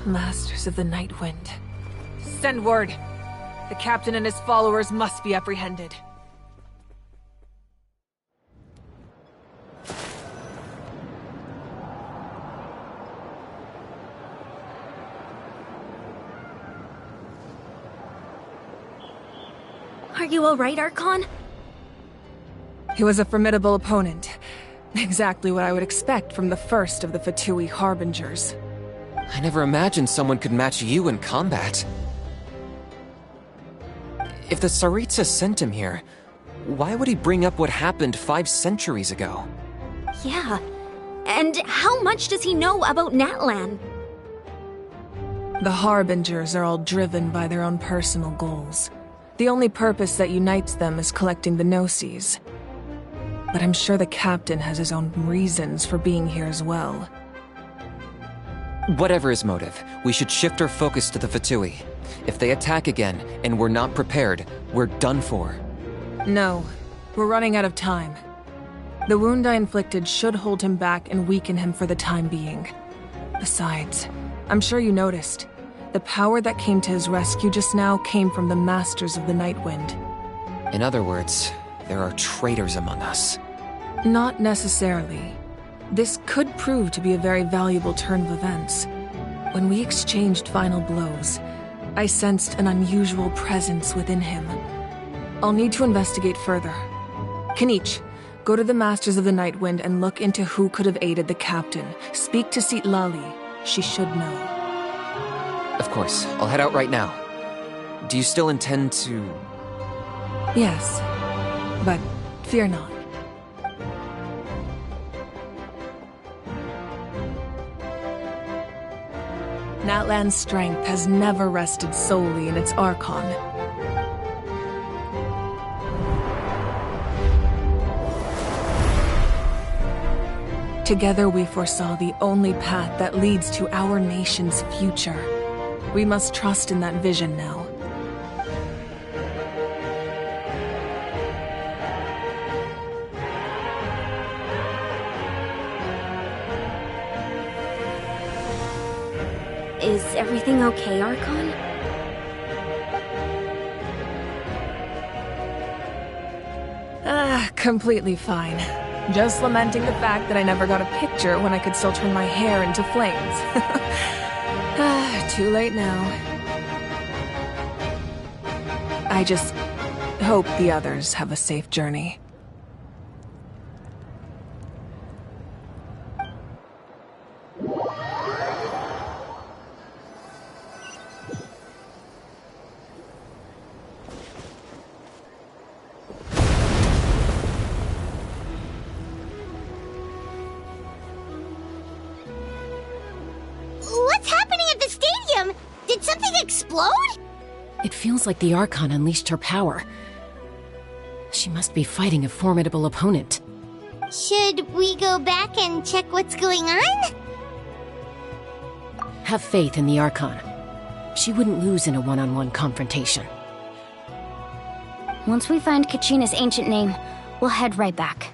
Speaker 2: Masters of the Night Wind. Send word. The captain and his followers must be apprehended.
Speaker 14: Are you alright, Archon?
Speaker 2: He was a formidable opponent. Exactly what I would expect from the first of the Fatui Harbingers.
Speaker 15: I never imagined someone could match you in combat. If the Tsaritsa sent him here, why would he bring up what happened 5 centuries ago?
Speaker 14: Yeah. And how much does he know about Natlan?
Speaker 2: The Harbingers are all driven by their own personal goals. The only purpose that unites them is collecting the Gnosis. But I'm sure the captain has his own reasons for being here as well.
Speaker 15: Whatever his motive, we should shift our focus to the Fatui. If they attack again, and we're not prepared, we're done for.
Speaker 2: No, we're running out of time. The wound I inflicted should hold him back and weaken him for the time being. Besides, I'm sure you noticed, the power that came to his rescue just now came from the Masters of the Night Wind.
Speaker 15: In other words, there are traitors among us.
Speaker 2: Not necessarily. This could prove to be a very valuable turn of events. When we exchanged final blows, I sensed an unusual presence within him. I'll need to investigate further. Kenichi, go to the Masters of the Night Wind and look into who could have aided the captain. Speak to Citlali. She should know.
Speaker 15: Of course. I'll head out right now. Do you still intend to...
Speaker 2: Yes, but fear not. Natlan's strength has never rested solely in its Archon. Together we foresaw the only path that leads to our nation's future. We must trust in that vision now.
Speaker 14: Is everything okay, Archon?
Speaker 2: Completely fine. Just lamenting the fact that I never got a picture when I could still turn my hair into flames. Too late now. I just hope the others have a safe journey.
Speaker 3: What's happening at the stadium? Did something explode?
Speaker 22: It feels like the Archon unleashed her power. She must be fighting a formidable opponent.
Speaker 3: Should we go back and check what's going on?
Speaker 22: Have faith in the Archon. She wouldn't lose in a one-on-one confrontation.
Speaker 18: Once we find Kachina's ancient name, we'll head right back.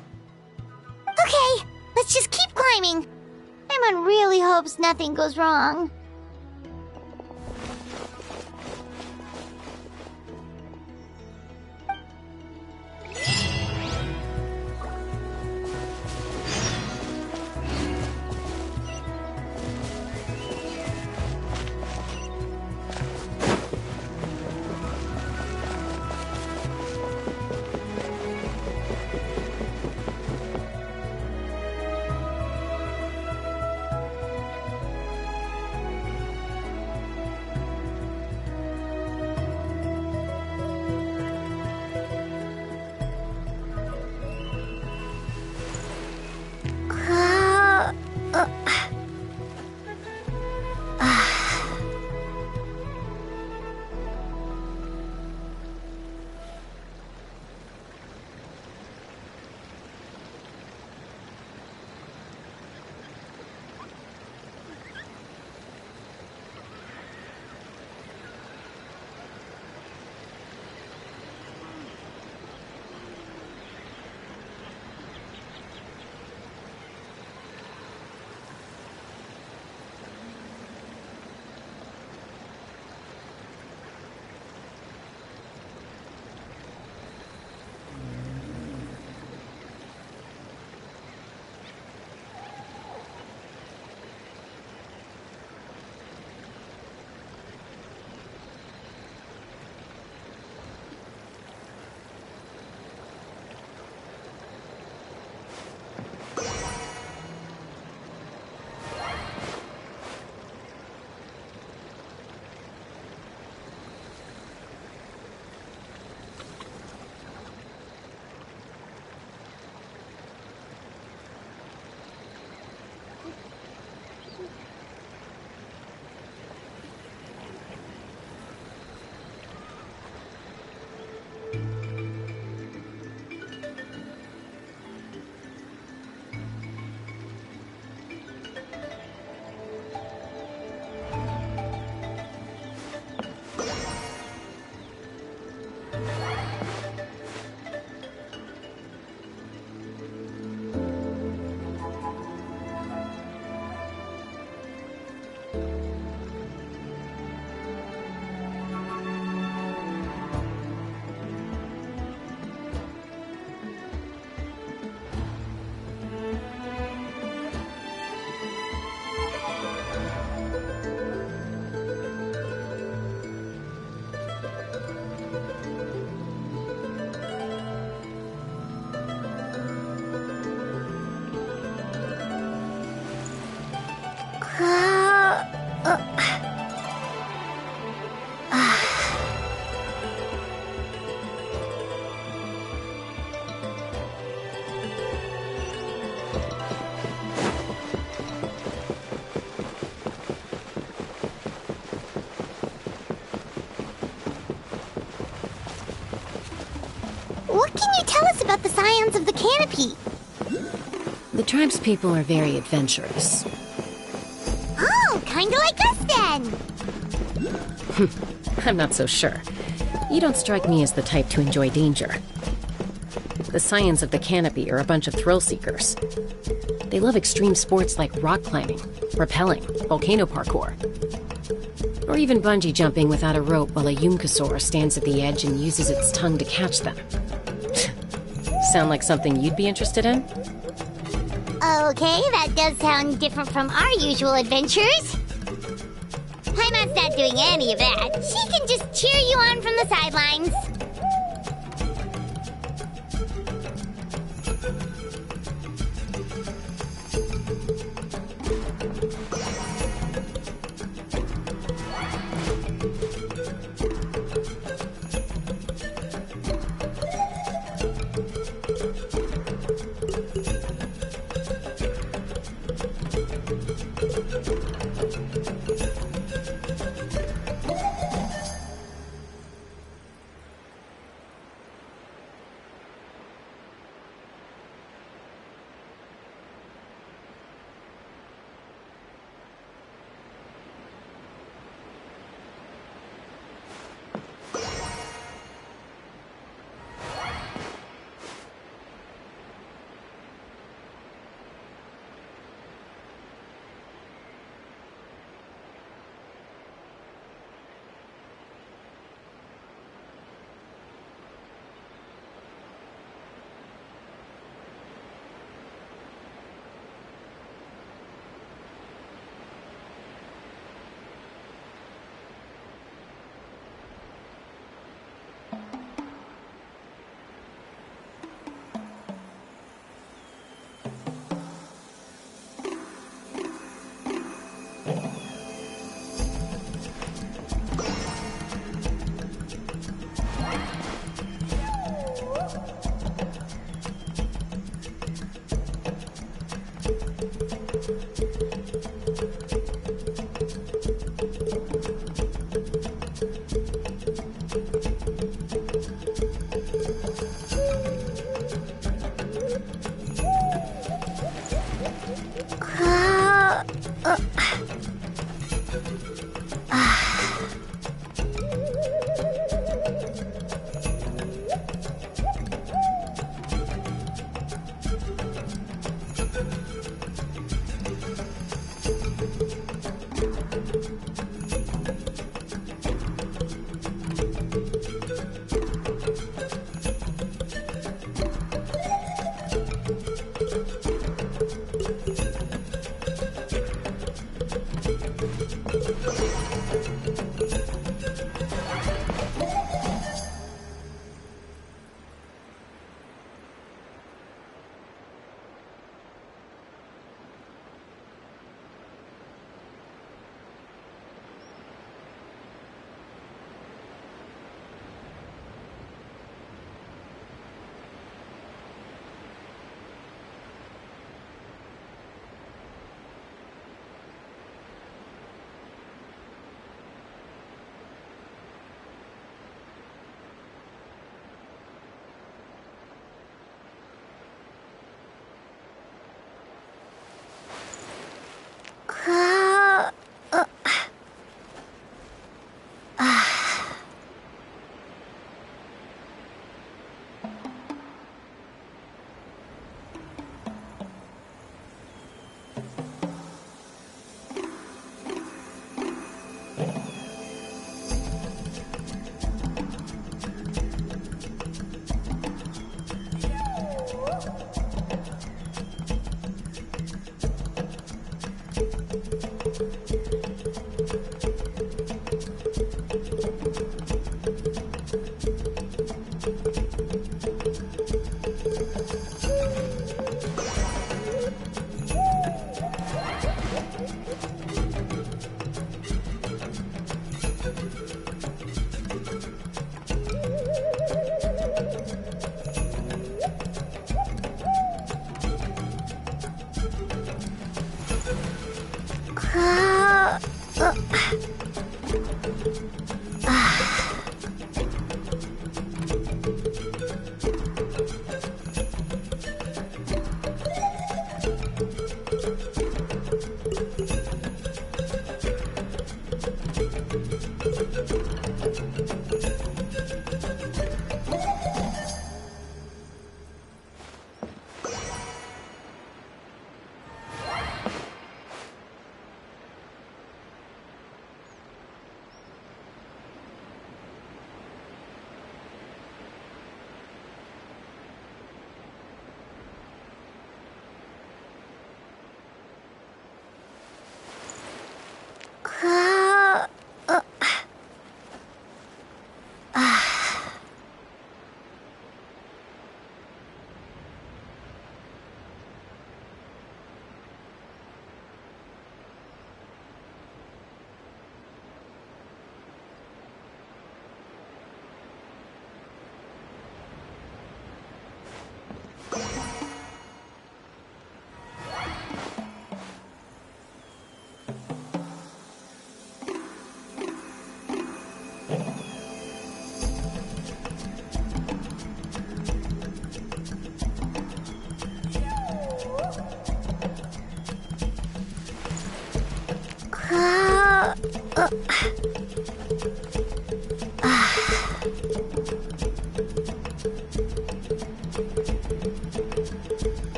Speaker 3: Okay, let's just keep climbing. Paimon really hopes nothing goes wrong. Tell us about the scions of the canopy.
Speaker 22: The tribespeople are very adventurous.
Speaker 3: Oh, kinda like us then.
Speaker 22: I'm not so sure. You don't strike me as the type to enjoy danger. The scions of the canopy are a bunch of thrill seekers. They love extreme sports like rock climbing, rappelling, volcano parkour, or even bungee jumping without a rope while a Yumkasaur stands at the edge and uses its tongue to catch them. Sound like something you'd be interested in?
Speaker 3: Okay, that does sound different from our usual adventures. Paimon's not doing any of that. She can just cheer you on from the sidelines.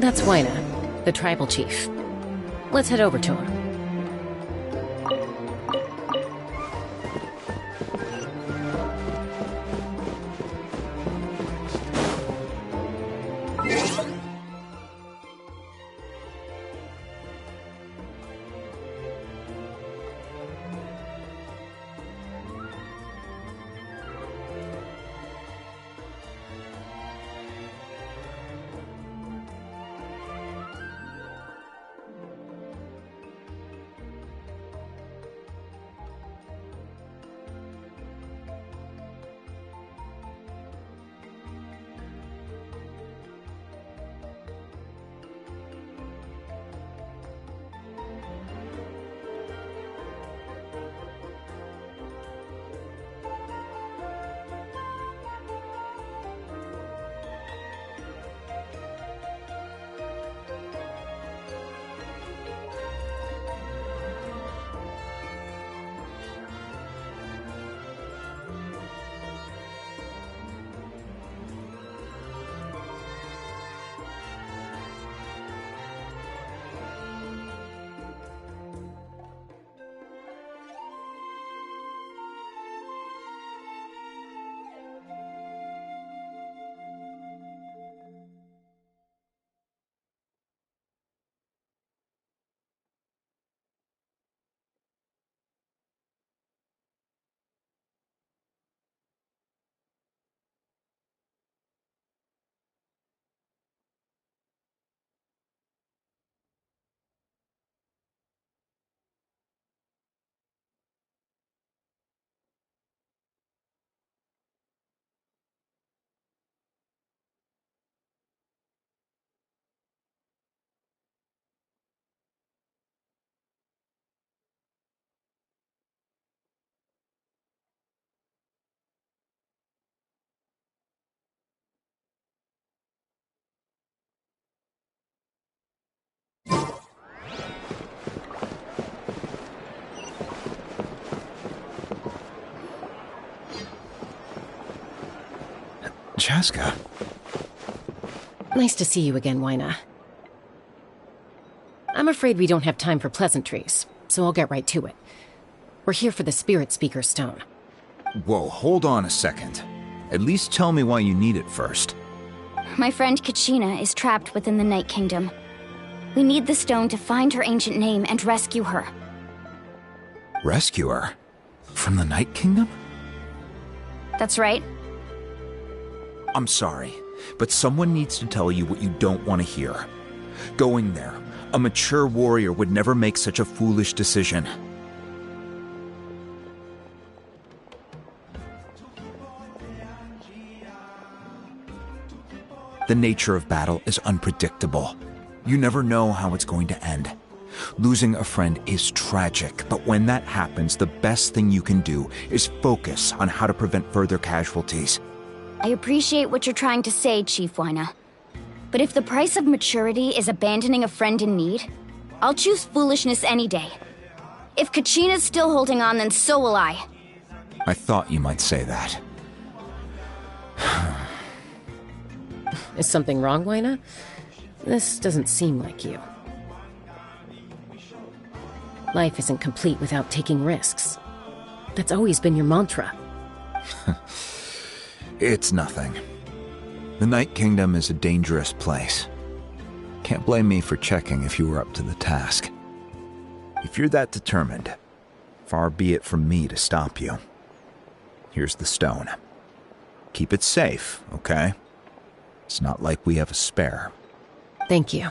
Speaker 22: That's Wyna, the tribal chief. Let's head over to him.
Speaker 1: Chaska.
Speaker 22: Nice to see you again, Wyna. I'm afraid we don't have time for pleasantries, so I'll get right to it. We're here for the Spirit Speaker Stone.
Speaker 1: Whoa, hold on a second. At least tell me why you need it first.
Speaker 18: My friend Kachina is trapped within the Night Kingdom. We need the stone to find her ancient name and rescue her.
Speaker 1: Rescue her? From the Night Kingdom?
Speaker 18: That's right.
Speaker 1: I'm sorry, but someone needs to tell you what you don't want to hear. Going there, a mature warrior would never make such a foolish decision. The nature of battle is unpredictable. You never know how it's going to end. Losing a friend is tragic, but when that happens, the best thing you can do is focus on how to prevent further casualties.
Speaker 18: I appreciate what you're trying to say, Chief Wyna. But if the price of maturity is abandoning a friend in need, I'll choose foolishness any day. If Kachina's still holding on, then so will I.
Speaker 1: I thought you might say that.
Speaker 22: Is something wrong, Wyna? This doesn't seem like you. Life isn't complete without taking risks. That's always been your mantra.
Speaker 1: It's nothing. The Night Kingdom is a dangerous place. Can't blame me for checking if you were up to the task. If you're that determined, far be it from me to stop you. Here's the stone. Keep it safe, okay? It's not like we have a spare.
Speaker 22: Thank you.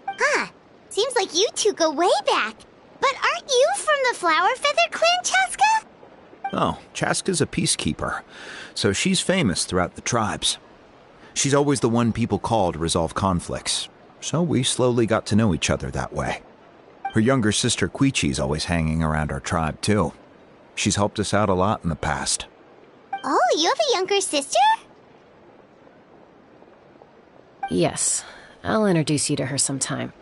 Speaker 3: Huh. Seems like you two go way back. But aren't you from the Flower Feather Clan, Chaska?
Speaker 1: Oh, Chaska's a peacekeeper, so she's famous throughout the tribes. She's always the one people call to resolve conflicts, so we slowly got to know each other that way. Her younger sister Quichi's always hanging around our tribe, too. She's helped us out a lot in the past.
Speaker 3: Oh, you have a younger sister?
Speaker 22: Yes, I'll introduce you to her sometime.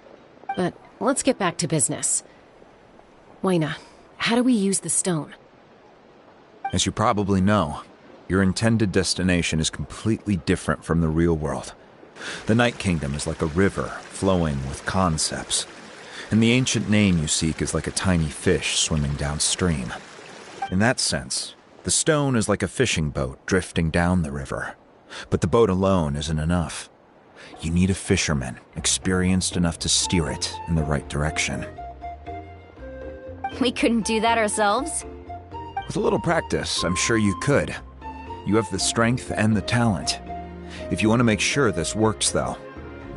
Speaker 22: But let's get back to business. Wyna, how do we use the stone?
Speaker 1: As you probably know, your intended destination is completely different from the real world. The Night Kingdom is like a river flowing with concepts, and the ancient name you seek is like a tiny fish swimming downstream. In that sense, the stone is like a fishing boat drifting down the river, but the boat alone isn't enough. You need a fisherman experienced enough to steer it in the right direction.
Speaker 18: We couldn't do that ourselves?
Speaker 1: With a little practice, I'm sure you could. You have the strength and the talent. If you want to make sure this works, though,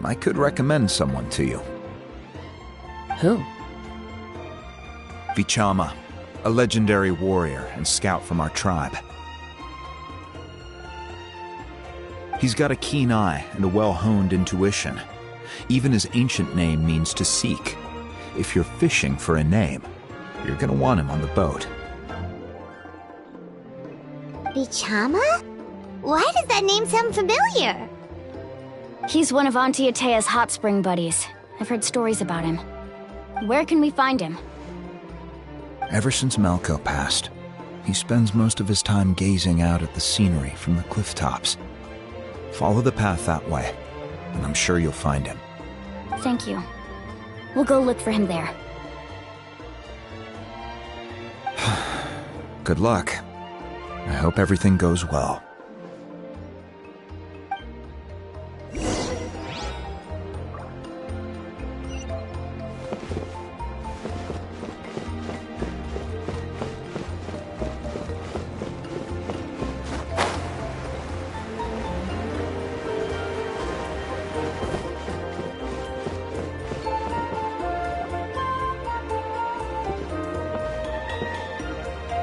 Speaker 1: I could recommend someone to you.
Speaker 22: Who?
Speaker 1: Vichama, a legendary warrior and scout from our tribe. He's got a keen eye and a well-honed intuition. Even his ancient name means to seek. If you're fishing for a name, you're gonna want him on the boat.
Speaker 3: Vichama? Why does that name sound familiar?
Speaker 18: He's one of Auntie Atea's hot spring buddies. I've heard stories about him. Where can we find him?
Speaker 1: Ever since Malco passed, he spends most of his time gazing out at the scenery from the cliff tops. Follow the path that way, and I'm sure you'll find him.
Speaker 18: Thank you. We'll go look for him there.
Speaker 1: Good luck. I hope everything goes well.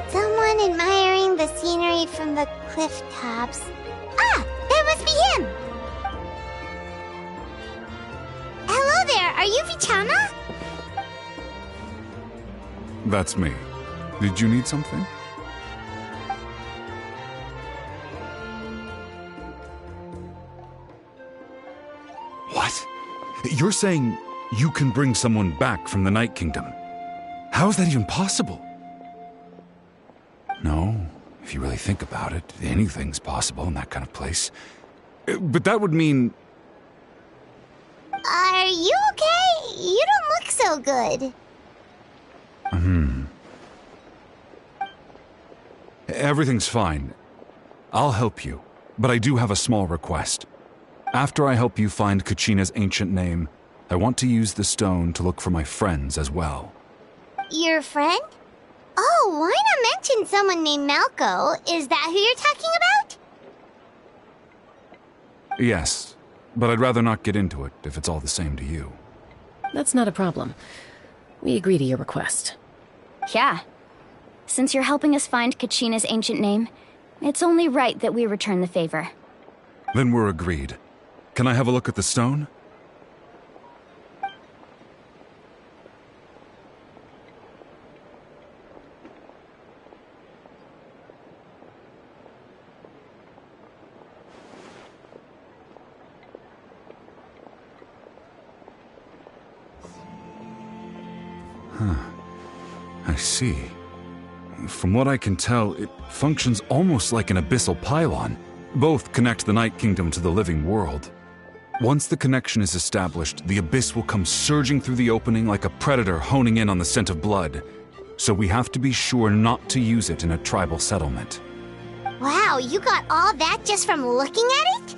Speaker 3: Someone admiring the scenery from the cliff tops. Ah! That must be him! Hello there, are you Vichama?
Speaker 13: That's me. Did you need something? What? You're saying you can bring someone back from the Night Kingdom? How is that even possible? No, If you really think about it, anything's possible in that kind of place. But that would mean...
Speaker 3: Are you okay? You don't look so good.
Speaker 13: Everything's fine. I'll help you, but I do have a small request. After I help you find Kachina's ancient name, I want to use the stone to look for my friends as well.
Speaker 3: Your friend? Oh, why not mention someone named Malco? Is that who you're talking about?
Speaker 13: Yes, but I'd rather not get into it if it's all the same to you.
Speaker 22: That's not a problem. We agree to your request.
Speaker 18: Yeah. Since you're helping us find Kachina's ancient name, it's only right that we return the favor.
Speaker 13: Then we're agreed. Can I have a look at the stone? I see. From what I can tell, it functions almost like an abyssal pylon. Both connect the Night Kingdom to the living world. Once the connection is established, the abyss will come surging through the opening like a predator honing in on the scent of blood. So we have to be sure not to use it in a tribal settlement.
Speaker 3: Wow, you got all that just from looking at it?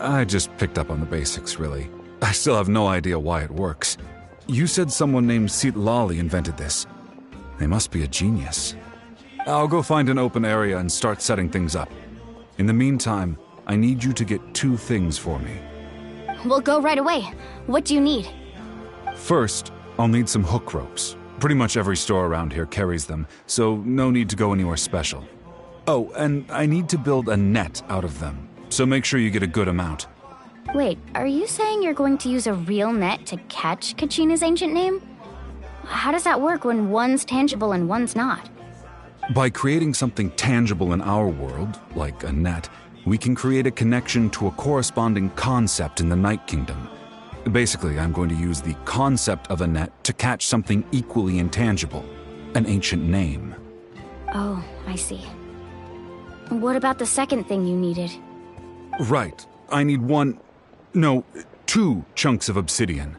Speaker 13: I just picked up on the basics, really. I still have no idea why it works. You said someone named Lali invented this. They must be a genius. I'll go find an open area and start setting things up. In the meantime, I need you to get 2 things for me.
Speaker 18: We'll go right away. What do you need?
Speaker 13: First, I'll need some hook ropes. Pretty much every store around here carries them, so no need to go anywhere special. Oh, and I need to build a net out of them, so make sure you get a good amount.
Speaker 18: Wait, are you saying you're going to use a real net to catch Kachina's ancient name? How does that work when one's tangible and one's not?
Speaker 13: By creating something tangible in our world, like a net, we can create a connection to a corresponding concept in the Night Kingdom. Basically, I'm going to use the concept of a net to catch something equally intangible, an ancient name.
Speaker 18: Oh, I see. What about the second thing you needed?
Speaker 13: Right. I need 2 chunks of obsidian.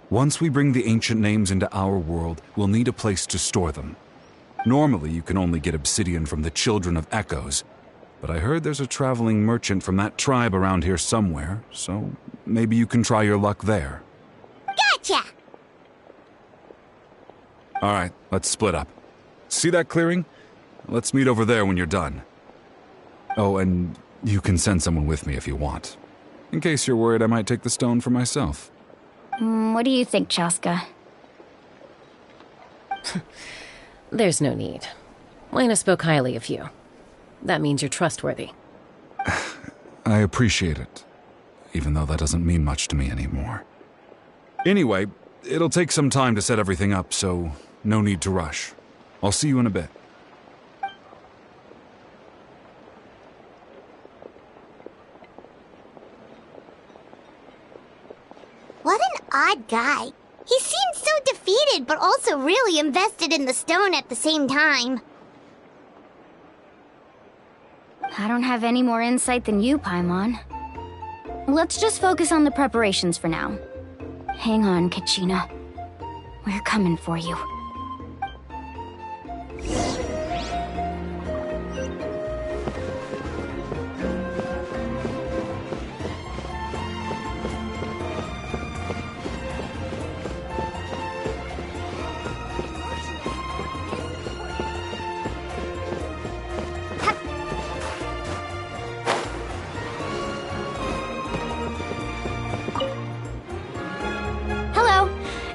Speaker 13: Once we bring the ancient names into our world, we'll need a place to store them. Normally, you can only get obsidian from the Children of Echoes, but I heard there's a traveling merchant from that tribe around here somewhere, so maybe you can try your luck there.
Speaker 3: Gotcha!
Speaker 13: Alright, let's split up. See that clearing? Let's meet over there when you're done. Oh, and you can send someone with me if you want. In case you're worried I might take the stone for myself.
Speaker 18: What do you think, Chaska?
Speaker 22: There's no need. Lena spoke highly of you. That means you're trustworthy.
Speaker 13: I appreciate it, even though that doesn't mean much to me anymore. Anyway, it'll take some time to set everything up, so no need to rush. I'll see you in a bit.
Speaker 3: What an odd guy. He seemed so defeated, but also really invested in the stone at the same time.
Speaker 18: I don't have any more insight than you, Paimon. Let's just focus on the preparations for now. Hang on, Kachina. We're coming for you.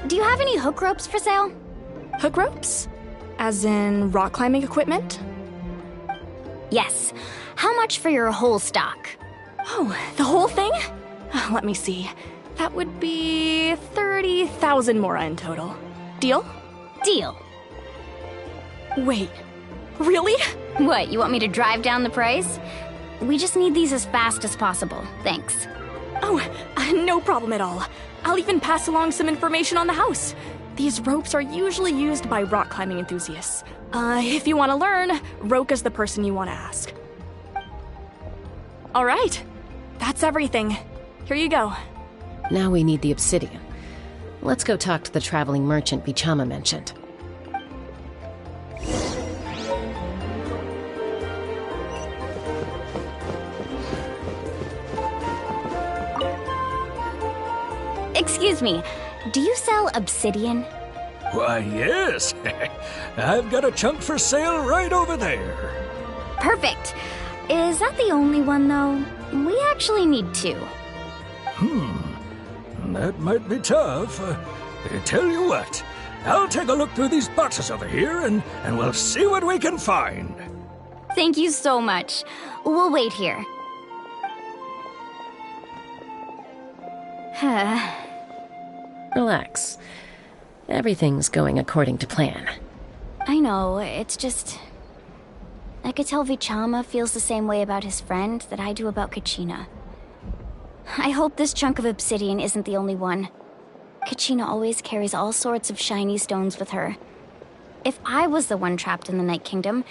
Speaker 18: Do you have any hook ropes for sale?
Speaker 10: Hook ropes? As in rock climbing equipment?
Speaker 18: Yes. How much for your whole stock?
Speaker 10: Oh, the whole thing? Let me see. That would be 30,000 mora in total. Deal?
Speaker 18: Deal.
Speaker 10: Wait, really?
Speaker 18: What, you want me to drive down the price? We just need these as fast as possible. Thanks.
Speaker 10: Oh, no problem at all. I'll even pass along some information on the house. These ropes are usually used by rock climbing enthusiasts. If you want to learn, Roka's the person you want to ask. All right, that's everything. Here you go.
Speaker 22: Now we need the obsidian. Let's go talk to the traveling merchant Vichama mentioned.
Speaker 18: Excuse me, do you sell obsidian?
Speaker 8: Why, yes. I've got a chunk for sale right over there.
Speaker 18: Perfect. Is that the only one, though? We actually need two.
Speaker 8: That might be tough. Tell you what, I'll take a look through these boxes over here and we'll see what we can find.
Speaker 18: Thank you so much. We'll wait here.
Speaker 22: Relax. Everything's going according to plan.
Speaker 18: I know, it's just... I could tell Vichama feels the same way about his friend that I do about Kachina. I hope this chunk of obsidian isn't the only one. Kachina always carries all sorts of shiny stones with her. If I was the one trapped in the Night Kingdom,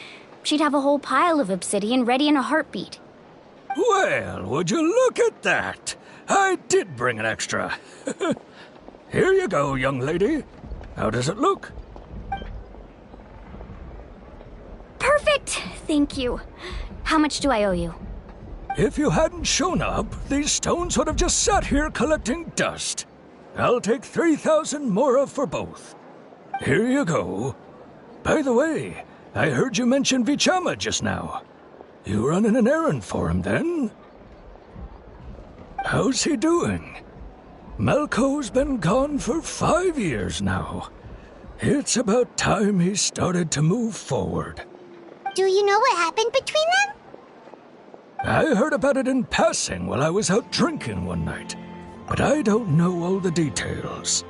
Speaker 18: she'd have a whole pile of obsidian ready in a heartbeat.
Speaker 8: Well, would you look at that? I did bring an extra. Here you go, young lady. How does it look?
Speaker 18: Perfect! Thank you. How much do I owe you?
Speaker 8: If you hadn't shown up, these stones would have just sat here collecting dust. I'll take 3,000 mora for both. Here you go. By the way, I heard you mention Vichama just now. You running an errand for him, then? How's he doing? Malco's been gone for 5 years now. It's about time he started to move forward.
Speaker 3: Do you know what happened between them?
Speaker 8: I heard about it in passing while I was out drinking one night, but I don't know all the details.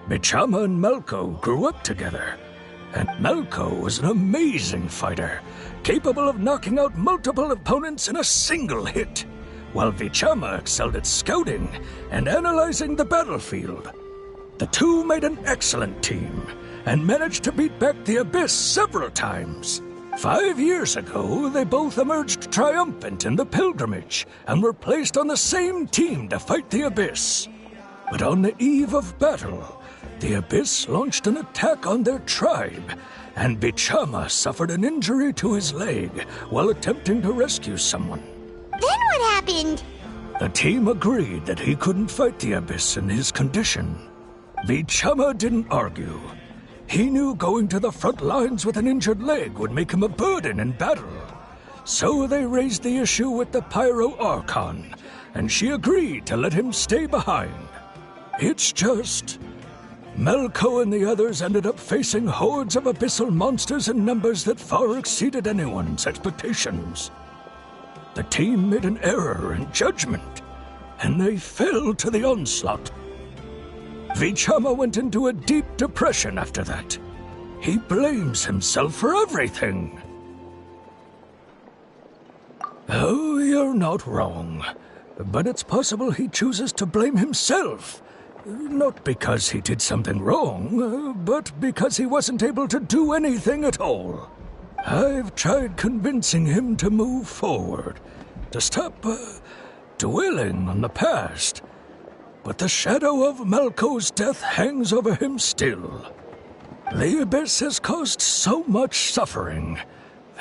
Speaker 8: Vichama and Malco grew up together, and Malco was an amazing fighter, capable of knocking out multiple opponents in a single hit, while Vichama excelled at scouting and analyzing the battlefield. The two made an excellent team, and managed to beat back the Abyss several times. 5 years ago, they both emerged triumphant in the pilgrimage, and were placed on the same team to fight the Abyss. But on the eve of battle, the Abyss launched an attack on their tribe, and Vichama suffered an injury to his leg while attempting to rescue someone.
Speaker 3: Then what happened?
Speaker 8: The team agreed that he couldn't fight the Abyss in his condition. Vichama didn't argue. He knew going to the front lines with an injured leg would make him a burden in battle. So they raised the issue with the Pyro Archon, and she agreed to let him stay behind. It's just... Malco and the others ended up facing hordes of abyssal monsters in numbers that far exceeded anyone's expectations. The team made an error in judgment, and they fell to the onslaught. Vichama went into a deep depression after that. He blames himself for everything. Oh, you're not wrong. But it's possible he chooses to blame himself. Not because he did something wrong, but because he wasn't able to do anything at all. I've tried convincing him to move forward, to stop dwelling on the past. But the shadow of Malco's death hangs over him still. The Abyss has caused so much suffering,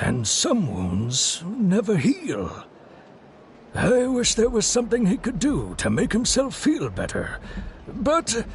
Speaker 8: and some wounds never heal. I wish there was something he could do to make himself feel better, but...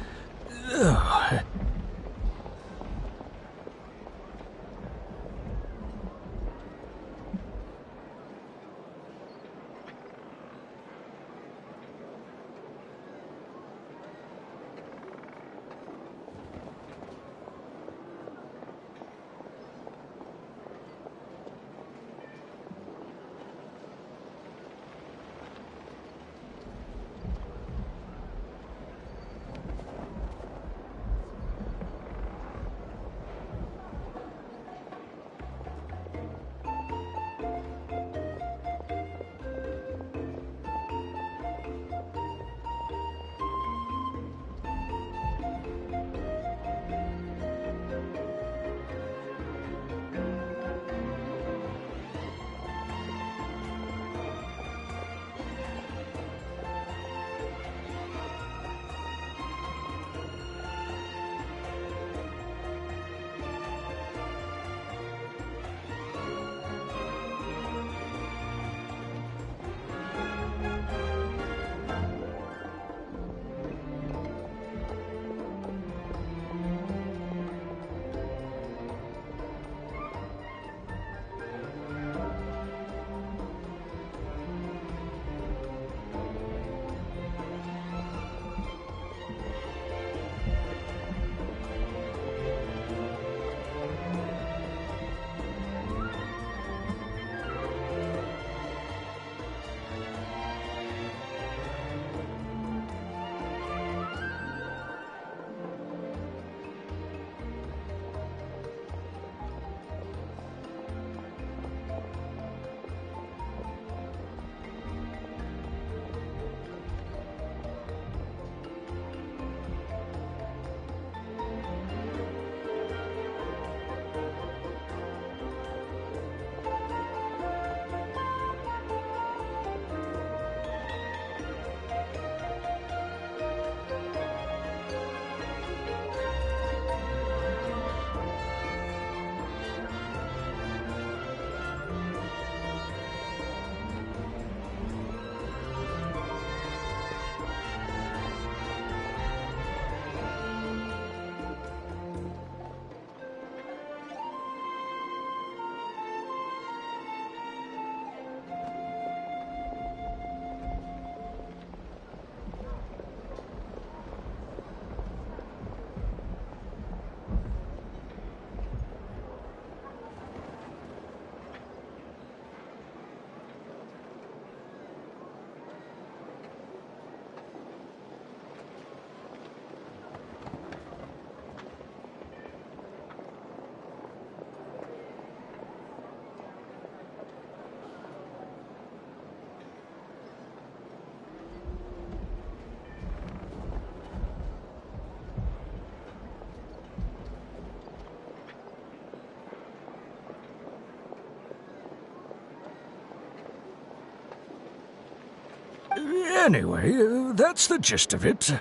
Speaker 8: Anyway, that's the gist of it.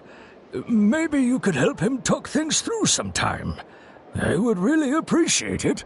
Speaker 8: Maybe you could help him talk things through sometime. I would really appreciate it.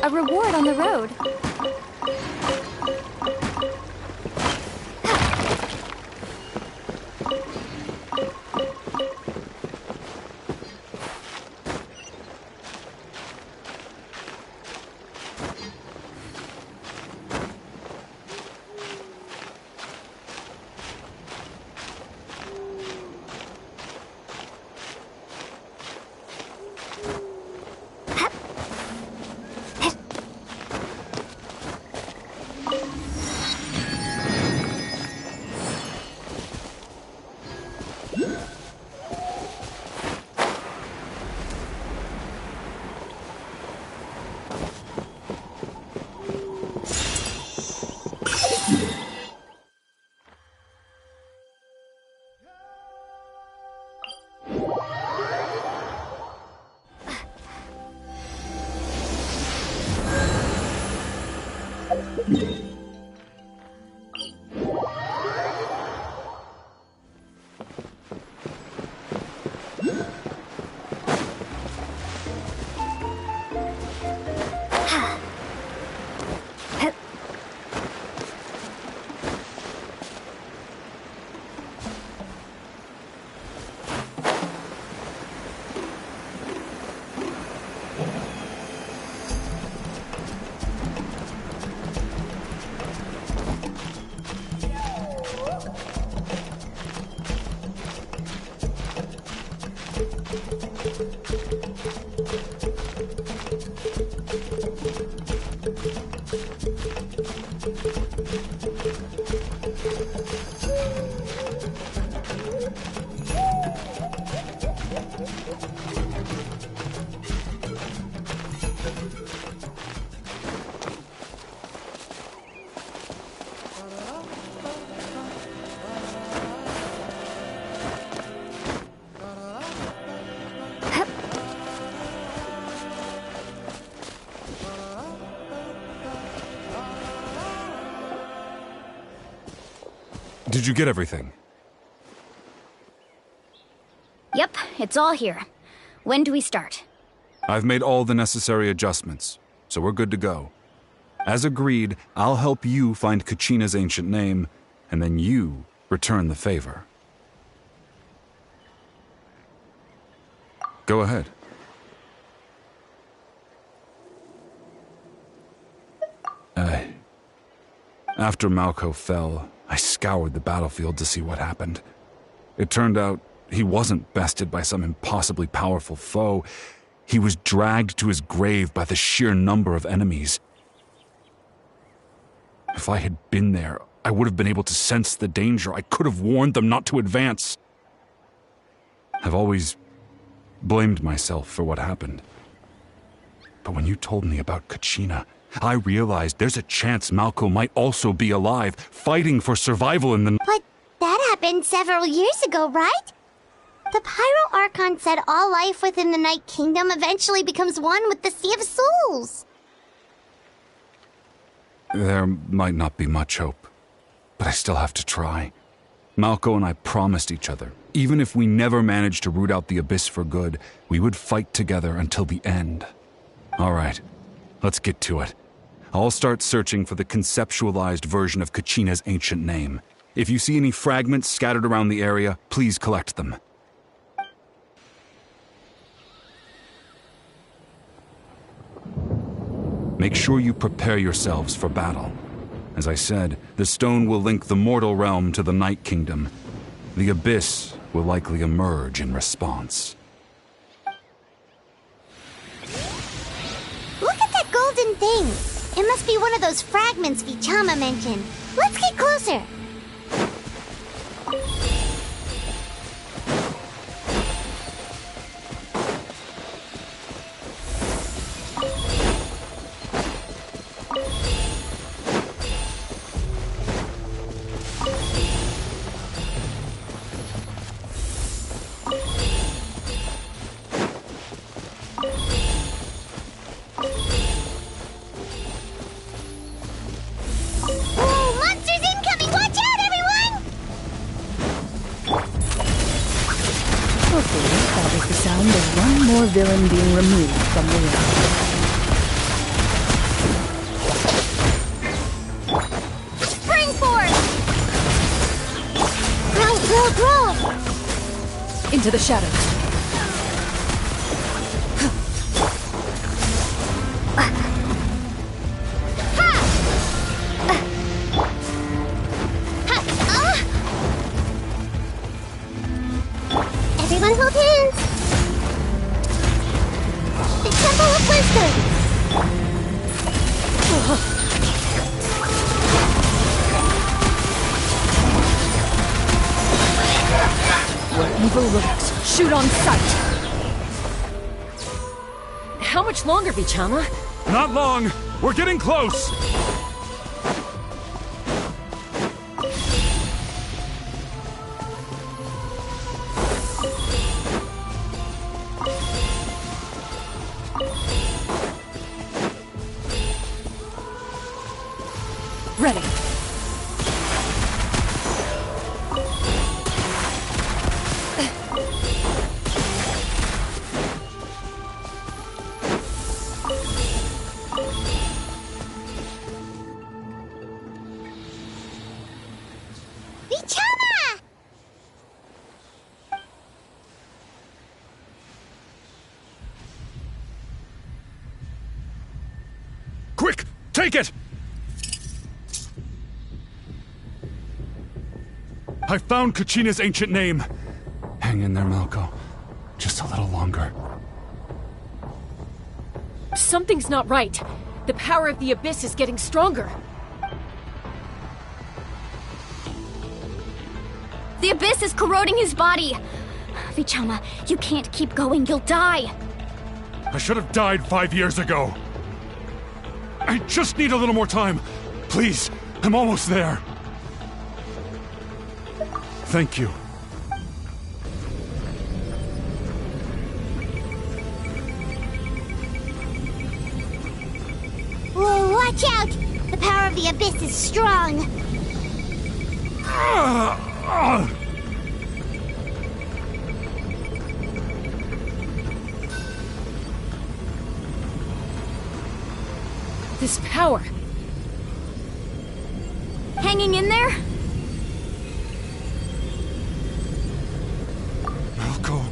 Speaker 10: A reward on the road.
Speaker 13: Did you get everything?
Speaker 18: Yep, it's all here. When do we start?
Speaker 13: I've made all the necessary adjustments, so we're good to go. As agreed, I'll help you find Kachina's ancient name, and then you return the favor. Go ahead. After Malco fell, I scoured the battlefield to see what happened. It turned out he wasn't bested by some impossibly powerful foe. He was dragged to his grave by the sheer number of enemies. If I had been there, I would have been able to sense the danger. I could have warned them not to advance. I've always blamed myself for what happened. But when you told me about Kachina, I realized there's a chance Malco might also be alive, fighting for survival in the...
Speaker 3: But that happened several years ago, right? The Pyro Archon said all life within the Night Kingdom eventually becomes one with the Sea of Souls.
Speaker 13: There might not be much hope, but I still have to try. Malco and I promised each other, even if we never managed to root out the Abyss for good, we would fight together until the end. All right, let's get to it. I'll start searching for the conceptualized version of Kachina's ancient name. If you see any fragments scattered around the area, please collect them. Make sure you prepare yourselves for battle. As I said, the stone will link the mortal realm to the Night Kingdom. The Abyss will likely emerge in response.
Speaker 3: Look at that golden thing! It must be one of those fragments Vichama mentioned. Let's get closer!
Speaker 10: Villain being removed from the realm.
Speaker 3: Spring force! Grow!
Speaker 10: Into the shadows.
Speaker 3: Everyone hold hands! Temple of Wisdom!
Speaker 10: Where evil lurks, shoot on sight!
Speaker 22: How much longer, Vichama?
Speaker 13: Not long! We're getting close!
Speaker 10: Ready.
Speaker 3: Vichama!
Speaker 13: Quick! Take it! I found Kachina's ancient name. Hang in there, Malco. Just a little longer.
Speaker 22: Something's not right. The power of the Abyss is getting stronger.
Speaker 18: The Abyss is corroding his body. Vichama, you can't keep going. You'll die.
Speaker 13: I should have died 5 years ago. I just need a little more time. Please, I'm almost there. Thank you.
Speaker 3: Whoa, watch out! The power of the Abyss is strong.
Speaker 22: This power.
Speaker 10: Hanging in there?
Speaker 13: Malco.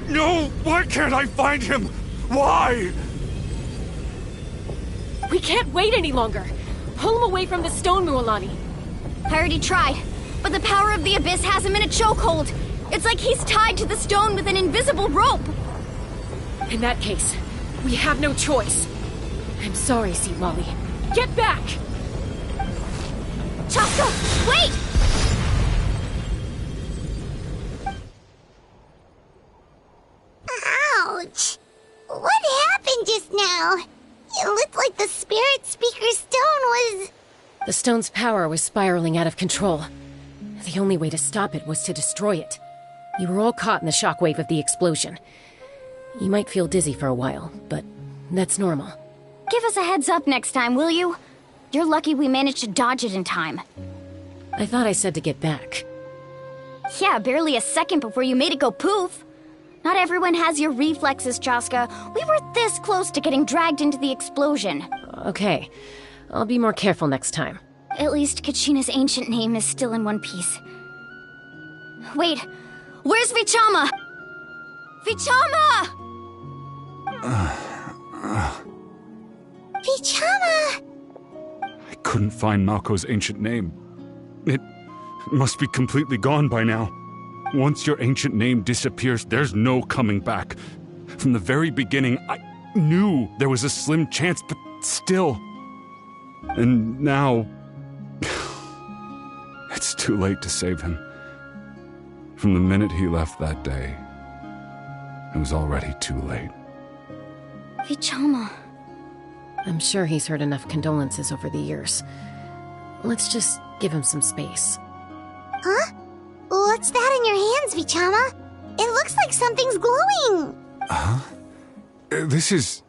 Speaker 13: No! Why can't I find him? Why?
Speaker 22: We can't wait any longer. Pull him away from the stone, Mualani.
Speaker 10: I already tried, but the power of the Abyss has him in a chokehold. It's like he's tied to the stone with an invisible rope.
Speaker 22: In that case, we have no choice. I'm sorry, Seat Molly. Get back!
Speaker 10: Chaska, wait!
Speaker 3: Ouch! What happened just now? It looked like the Spirit Speaker's stone was...
Speaker 22: The stone's power was spiraling out of control. The only way to stop it was to destroy it. You were all caught in the shockwave of the explosion. You might feel dizzy for a while, but that's normal.
Speaker 10: Give us a heads up next time, will you? You're lucky we managed to dodge it in time.
Speaker 22: I thought I said to get back.
Speaker 10: Yeah, barely a second before you made it go poof. Not everyone has your reflexes, Chaska. We were this close to getting dragged into the explosion.
Speaker 22: Okay, I'll be more careful next time.
Speaker 10: At least Kachina's ancient name is still in one piece. Wait, where's Vichama? Vichama!
Speaker 3: Vichama!
Speaker 13: I couldn't find Malco's ancient name. It must be completely gone by now. Once your ancient name disappears, there's no coming back. From the very beginning, I knew there was a slim chance, but still. And now... it's too late to save him. From the minute he left that day, it was already too late.
Speaker 10: Vichama.
Speaker 22: I'm sure he's heard enough condolences over the years. Let's just give him some space.
Speaker 3: Huh? What's that in your hands, Vichama? It looks like something's glowing!
Speaker 13: Huh? This is...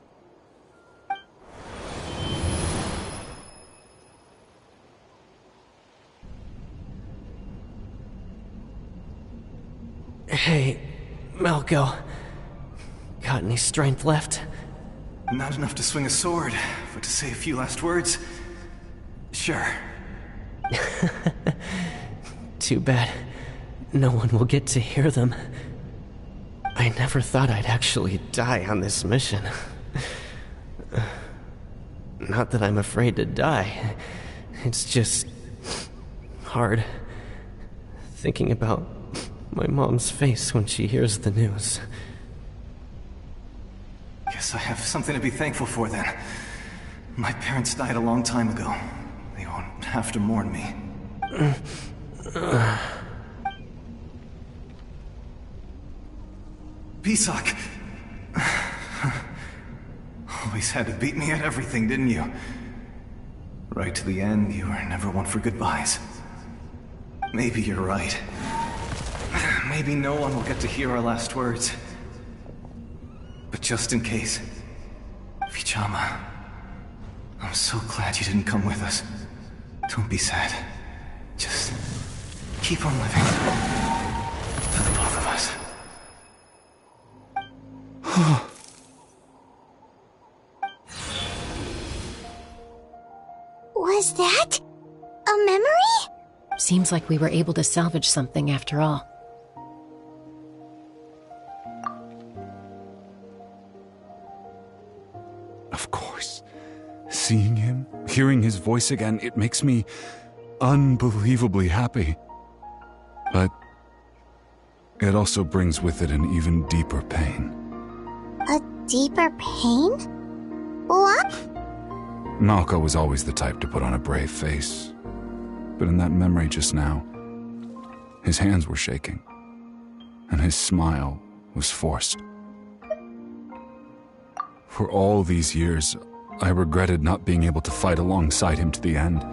Speaker 4: Hey, Malco. Got any strength left?
Speaker 19: Not enough to swing a sword, but to say a few last words? Sure.
Speaker 4: Too bad. No one will get to hear them. I never thought I'd actually die on this mission. Not that I'm afraid to die. It's just... hard. Thinking about my mom's face when she hears the news.
Speaker 19: Guess I have something to be thankful for then. My parents died a long time ago. They won't have to mourn me. Pisak! Always had to beat me at everything, didn't you? Right to the end, you were never one for goodbyes. Maybe you're right. Maybe no one will get to hear our last words. But just in case, Vichama, I'm so glad you didn't come with us. Don't be sad. Just keep on living. For the both of us.
Speaker 3: Was that a memory?
Speaker 22: Seems like we were able to salvage something after all.
Speaker 13: Of course. Seeing him, hearing his voice again, it makes me unbelievably happy. But it also brings with it an even deeper pain.
Speaker 3: A deeper pain? What?
Speaker 13: Malco was always the type to put on a brave face. But in that memory just now, his hands were shaking, and his smile was forced. For all these years, I regretted not being able to fight alongside him to the end.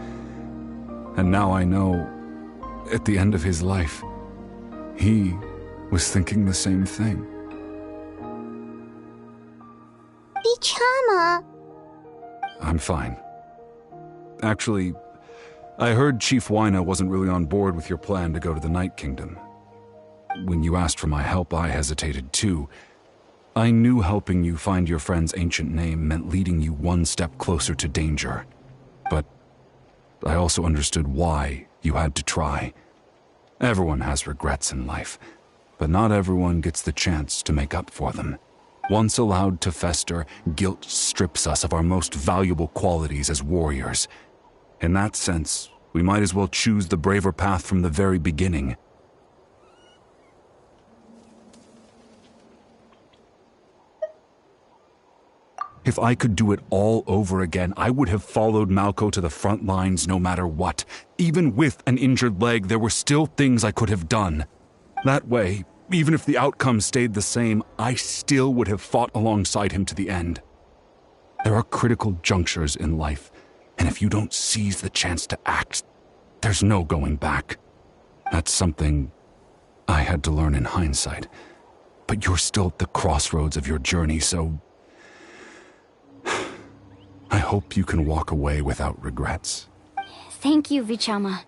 Speaker 13: And now I know, at the end of his life, he was thinking the same thing.
Speaker 3: Vichama.
Speaker 13: I'm fine. Actually, I heard Chief Wyna wasn't really on board with your plan to go to the Night Kingdom. When you asked for my help, I hesitated too. I knew helping you find your friend's ancient name meant leading you one step closer to danger. But I also understood why you had to try. Everyone has regrets in life, but not everyone gets the chance to make up for them. Once allowed to fester, guilt strips us of our most valuable qualities as warriors. In that sense, we might as well choose the braver path from the very beginning. If I could do it all over again, I would have followed Malco to the front lines no matter what. Even with an injured leg, there were still things I could have done. That way, even if the outcome stayed the same, I still would have fought alongside him to the end. There are critical junctures in life, and if you don't seize the chance to act, there's no going back. That's something I had to learn in hindsight. But you're still at the crossroads of your journey, so I hope you can walk away without regrets.
Speaker 10: Thank you, Vichama.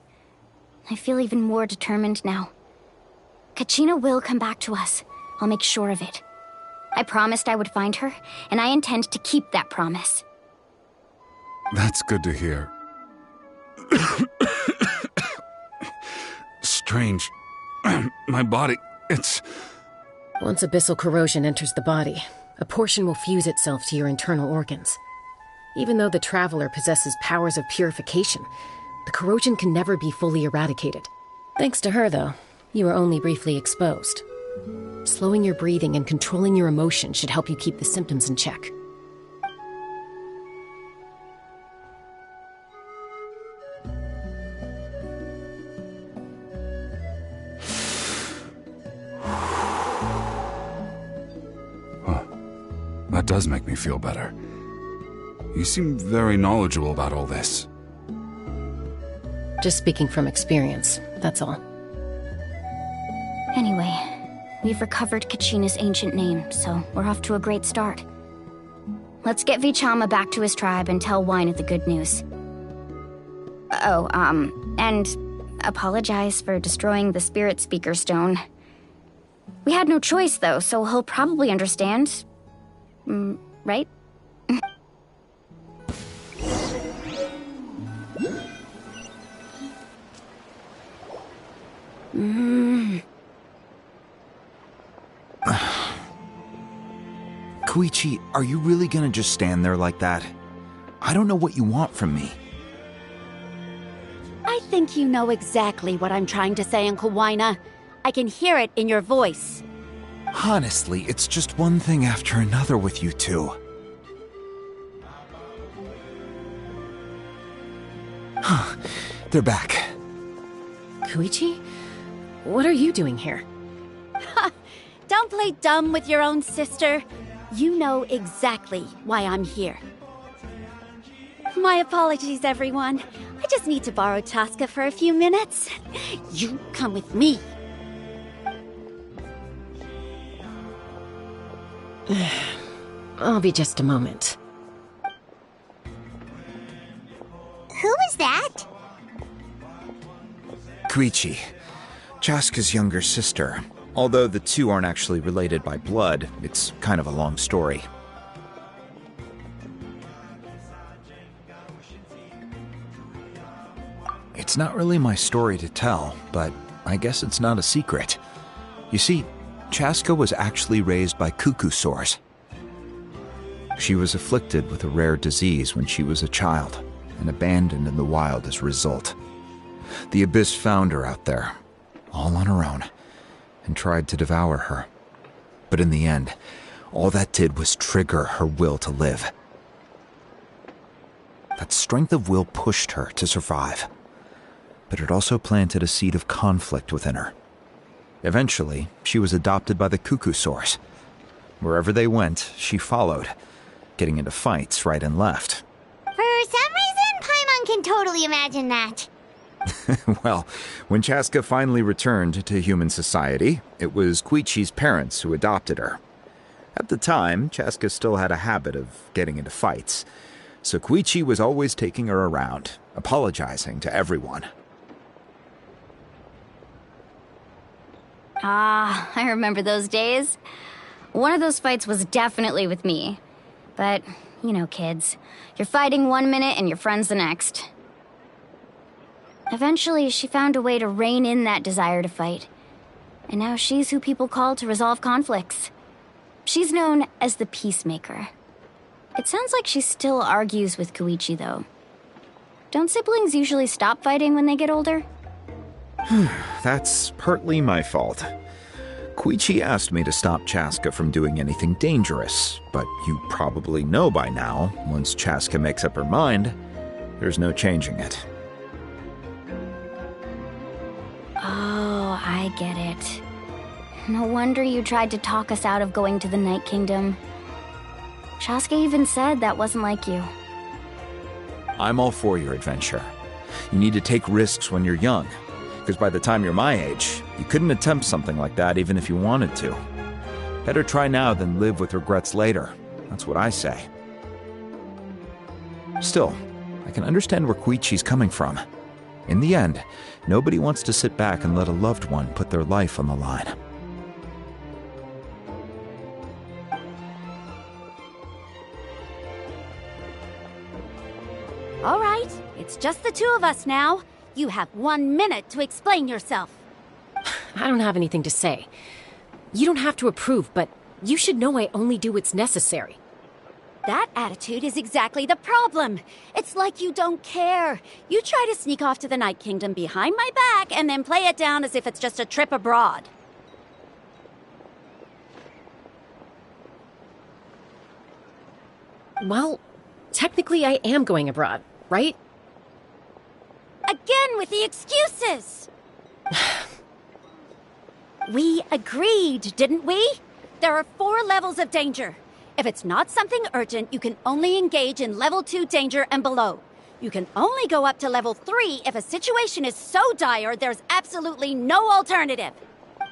Speaker 10: I feel even more determined now. Kachina will come back to us. I'll make sure of it. I promised I would find her, and I intend to keep that promise.
Speaker 13: That's good to hear. Strange. My body, it's...
Speaker 22: Once abyssal corrosion enters the body, a portion will fuse itself to your internal organs. Even though the Traveler possesses powers of purification, the corrosion can never be fully eradicated. Thanks to her, though, you are only briefly exposed. Slowing your breathing and controlling your emotions should help you keep the symptoms in check.
Speaker 13: That does make me feel better. You seem very knowledgeable about all this.
Speaker 22: Just speaking from experience, that's all.
Speaker 10: Anyway, we've recovered Kachina's ancient name, so we're off to a great start. Let's get Vichama back to his tribe and tell Wyna the good news. Oh, and apologize for destroying the Spirit Speaker Stone. We had no choice, though, so he'll probably understand. Right?
Speaker 1: Koichi, are you really gonna just stand there like that? I don't know what you want from me.
Speaker 11: I think you know exactly what I'm trying to say, Uncle Wyna. I can hear it in your voice.
Speaker 1: Honestly, it's just one thing after another with you two. They're back.
Speaker 22: Koichi? What are you doing here?
Speaker 11: Don't play dumb with your own sister. You know exactly why I'm here. My apologies, everyone. I just need to borrow Tosca for a few minutes. You come with me.
Speaker 22: I'll be just a moment.
Speaker 3: Who was that?
Speaker 1: Koichi, Chaska's younger sister. Although the two aren't actually related by blood, it's kind of a long story. It's not really my story to tell, but I guess it's not a secret. You see, Chaska was actually raised by cuckoo-saurs. She was afflicted with a rare disease when she was a child, and abandoned in the wild as a result. The Abyss found her out there, all on her own, and tried to devour her. But in the end, all that did was trigger her will to live. That strength of will pushed her to survive, but it also planted a seed of conflict within her. Eventually, she was adopted by the cuckoo-saurs. Wherever they went, she followed, getting into fights right and left.
Speaker 3: For some reason, Paimon can totally imagine that.
Speaker 1: Well, when Chaska finally returned to human society, it was Koichi's parents who adopted her. At the time, Chaska still had a habit of getting into fights,
Speaker 17: so Koichi was always taking her around, apologizing to everyone.
Speaker 10: Ah, I remember those days. One of those fights was definitely with me. But, you know, kids. You're fighting one minute and your friend's the next. Eventually, she found a way to rein in that desire to fight. And now she's who people call to resolve conflicts. She's known as the Peacemaker. It sounds like she still argues with Koichi, though. Don't siblings usually stop fighting when they get older?
Speaker 17: That's partly my fault. Koichi asked me to stop Chaska from doing anything dangerous, but you probably know by now, once Chaska makes up her mind, there's no changing it.
Speaker 10: Oh, I get it. No wonder you tried to talk us out of going to the Night Kingdom. Chaska even said that wasn't like you.
Speaker 17: I'm all for your adventure. You need to take risks when you're young, because by the time you're my age, you couldn't attempt something like that even if you wanted to. Better try now than live with regrets later. That's what I say. Still, I can understand where Koichi's coming from. In the end, nobody wants to sit back and let a loved one put their life on the line.
Speaker 11: All right, it's just the two of us now. You have 1 minute to explain yourself.
Speaker 22: I don't have anything to say. You don't have to approve, but you should know I only do what's necessary.
Speaker 11: That attitude is exactly the problem. It's like you don't care. You try to sneak off to the Night Kingdom behind my back and then play it down as if it's just a trip abroad.
Speaker 22: Well, technically I am going abroad, right?
Speaker 11: Again with the excuses! We agreed, didn't we? There are 4 levels of danger. If it's not something urgent, you can only engage in level 2 danger and below. You can only go up to level 3 if a situation is so dire there's absolutely no alternative.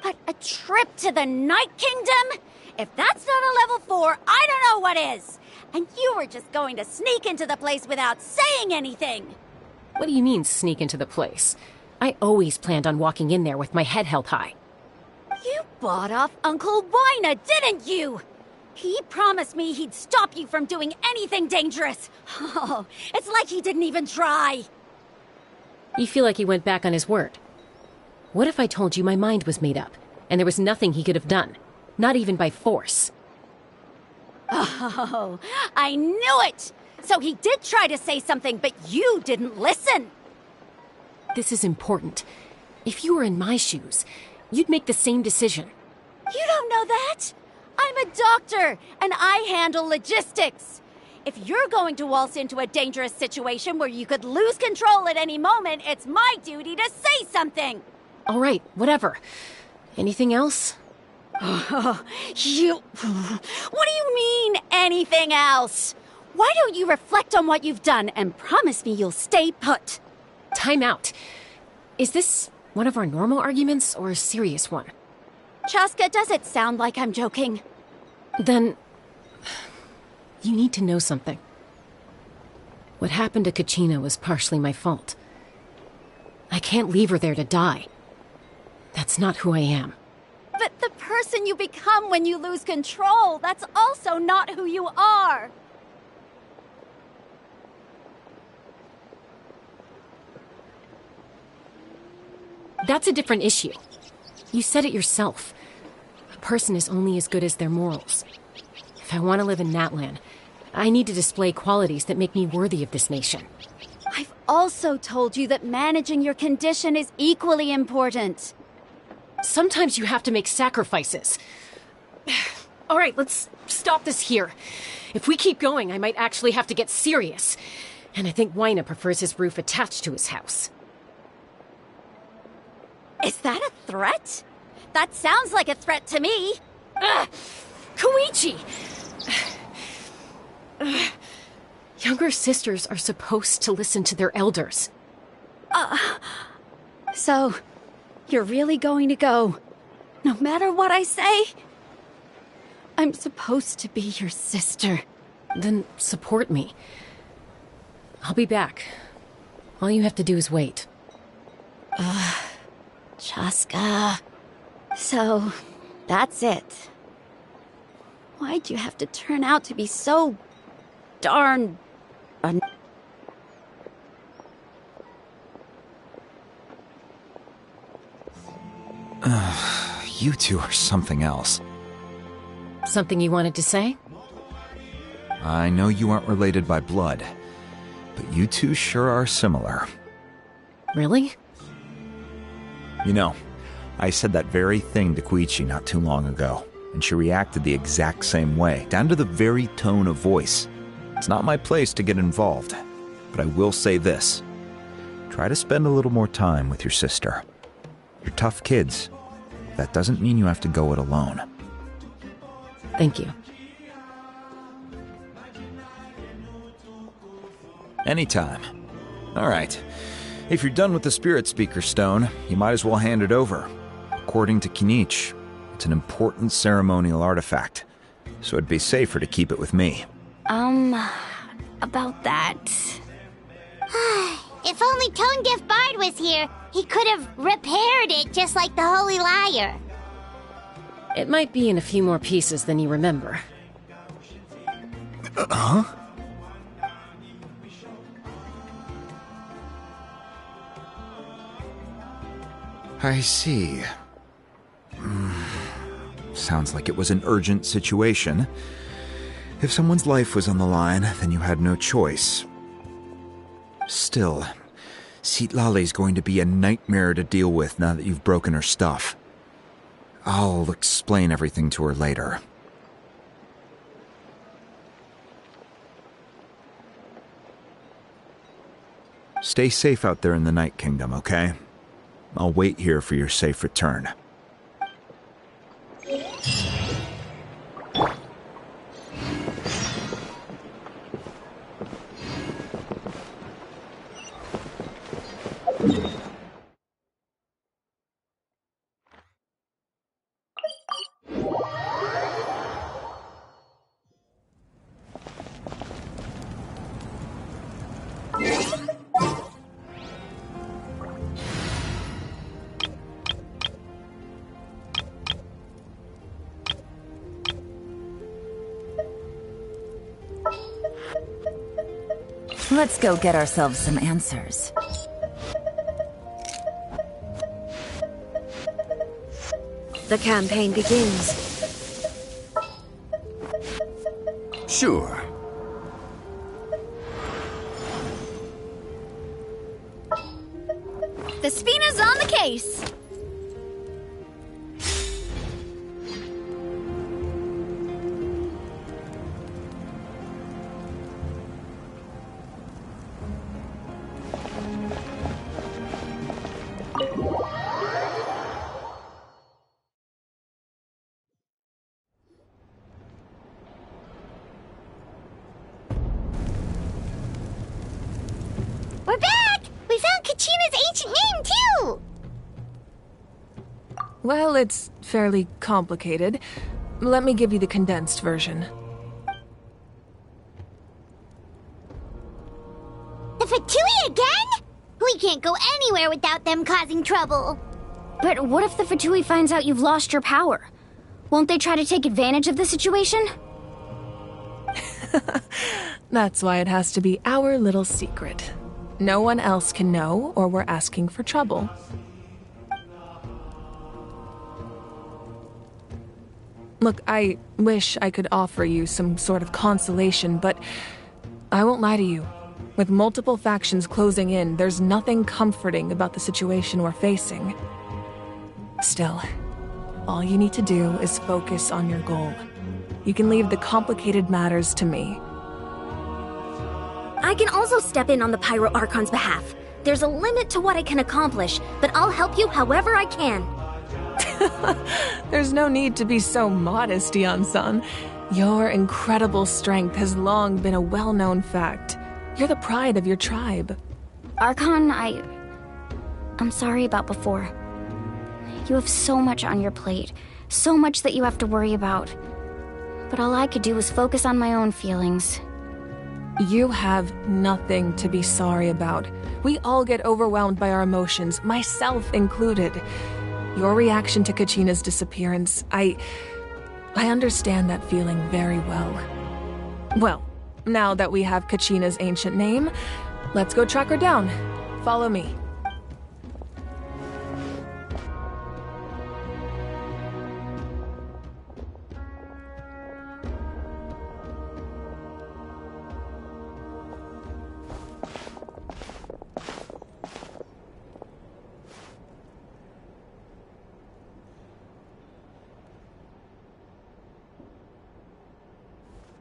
Speaker 11: But a trip to the Night Kingdom? If that's not a level 4, I don't know what is. And you were just going to sneak into the place without saying anything.
Speaker 22: What do you mean, sneak into the place? I always planned on walking in there with my head held high.
Speaker 11: You bought off Uncle Wina, didn't you? He promised me he'd stop you from doing anything dangerous. Oh, it's like he didn't even try.
Speaker 22: You feel like he went back on his word. What if I told you my mind was made up, and there was nothing he could have done? Not even by force.
Speaker 11: Oh, I knew it! So he did try to say something, but you didn't listen.
Speaker 22: This is important. If you were in my shoes, you'd make the same decision.
Speaker 11: You don't know that? I'm a doctor, and I handle logistics. If you're going to waltz into a dangerous situation where you could lose control at any moment, it's my duty to say something.
Speaker 22: All right, whatever. Anything else?
Speaker 11: Oh, What do you mean, anything else? Why don't you reflect on what you've done and promise me you'll stay put?
Speaker 22: Time out. Is this one of our normal arguments or a serious one?
Speaker 11: Chaska, does it sound like I'm joking?
Speaker 22: Then, you need to know something. What happened to Kachina was partially my fault. I can't leave her there to die. That's not who I am.
Speaker 11: But the person you become when you lose control, that's also not who you are.
Speaker 22: That's a different issue. You said it yourself. A person is only as good as their morals. If I want to live in Natlan, I need to display qualities that make me worthy of this nation.
Speaker 11: I've also told you that managing your condition is equally important.
Speaker 22: Sometimes you have to make sacrifices. All right, let's stop this here. If we keep going, I might actually have to get serious. And I think Wina prefers his roof attached to his house.
Speaker 11: Is that a threat? That sounds like a threat to me.
Speaker 22: Koichi! Younger sisters are supposed to listen to their elders.
Speaker 11: So, you're really going to go, no matter what I say? I'm supposed to be your sister.
Speaker 22: Then support me. I'll be back. All you have to do is wait.
Speaker 11: Chaska. So, that's it. Why'd you have to turn out to be so darn...
Speaker 17: You two are something else.
Speaker 22: Something you wanted to say?
Speaker 17: I know you aren't related by blood, but you two sure are similar.
Speaker 22: Really?
Speaker 17: You know, I said that very thing to Koichi not too long ago, and she reacted the exact same way, down to the very tone of voice. It's not my place to get involved, but I will say this. Try to spend a little more time with your sister. You're tough kids. That doesn't mean you have to go it alone.
Speaker 22: Thank you.
Speaker 17: Anytime. All right. If you're done with the Spirit Speaker Stone, you might as well hand it over. According to Kinich, it's an important ceremonial artifact, so it'd be safer to keep it with me.
Speaker 11: About that...
Speaker 3: If only Tone Deaf Bard was here, he could have repaired it just like the Holy Liar.
Speaker 22: It might be in a few more pieces than you remember.
Speaker 17: Huh? I see. Sounds like it was an urgent situation. If someone's life was on the line, then you had no choice. Still, Citlali's going to be a nightmare to deal with now that you've broken her stuff. I'll explain everything to her later. Stay safe out there in the Night Kingdom, okay? I'll wait here for your safe return.
Speaker 9: Let's go get ourselves some answers.
Speaker 14: The campaign begins.
Speaker 20: Sure.
Speaker 11: The Spina's on the case!
Speaker 3: We're back! We found Kachina's ancient name, too!
Speaker 2: Well, it's fairly complicated. Let me give you the condensed version.
Speaker 3: The Fatui again? We can't go anywhere without them causing trouble.
Speaker 10: But what if the Fatui finds out you've lost your power? Won't they try to take advantage of the situation?
Speaker 2: That's why it has to be our little secret. No one else can know, or we're asking for trouble. Look, I wish I could offer you some sort of consolation, but I won't lie to you. With multiple factions closing in, there's nothing comforting about the situation we're facing. Still, all you need to do is focus on your goal. You can leave the complicated matters to me.
Speaker 14: I can also step in on the Pyro Archon's behalf. There's a limit to what I can accomplish, but I'll help you however I can.
Speaker 2: There's no need to be so modest, Dion-san. Your incredible strength has long been a well-known fact. You're the pride of your tribe.
Speaker 10: Archon, I'm sorry about before. You have so much on your plate, so much that you have to worry about. But all I could do was focus on my own feelings.
Speaker 2: You have nothing to be sorry about. We all get overwhelmed by our emotions, myself included. Your reaction to Kachina's disappearance, I understand that feeling very well. Well, now that we have Kachina's ancient name, let's go track her down. Follow me.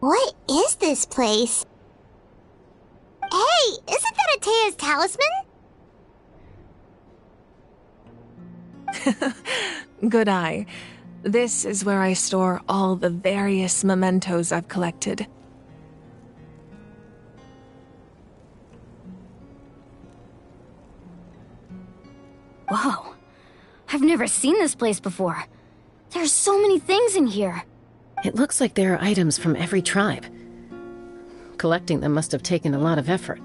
Speaker 3: What is this place? Hey, isn't that Atea's talisman?
Speaker 2: Good eye. This is where I store all the various mementos I've collected.
Speaker 10: Whoa. I've never seen this place before. There's so many things in here.
Speaker 22: It looks like there are items from every tribe. Collecting them must have taken a lot of effort.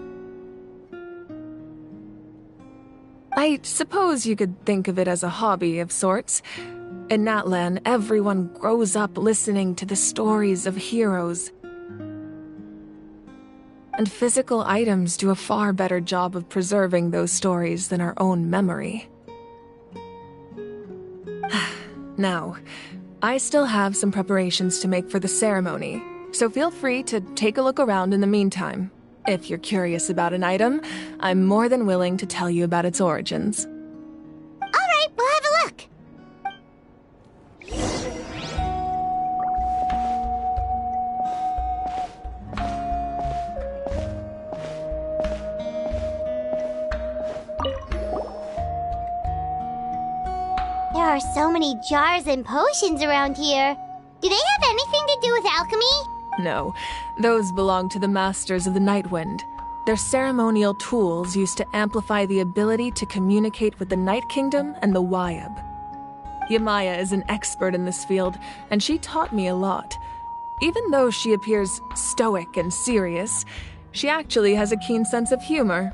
Speaker 2: I suppose you could think of it as a hobby of sorts. In Natlan, everyone grows up listening to the stories of heroes. And physical items do a far better job of preserving those stories than our own memory. Now, I still have some preparations to make for the ceremony, so feel free to take a look around in the meantime. If you're curious about an item, I'm more than willing to tell you about its origins.
Speaker 3: All right, we'll have a look. There are so many jars and potions around here. Do they have anything to do with alchemy?
Speaker 2: No, those belong to the Masters of the Nightwind. They're ceremonial tools used to amplify the ability to communicate with the Night Kingdom and the Wyab. Yamaya is an expert in this field, and she taught me a lot. Even though she appears stoic and serious, she actually has a keen sense of humor.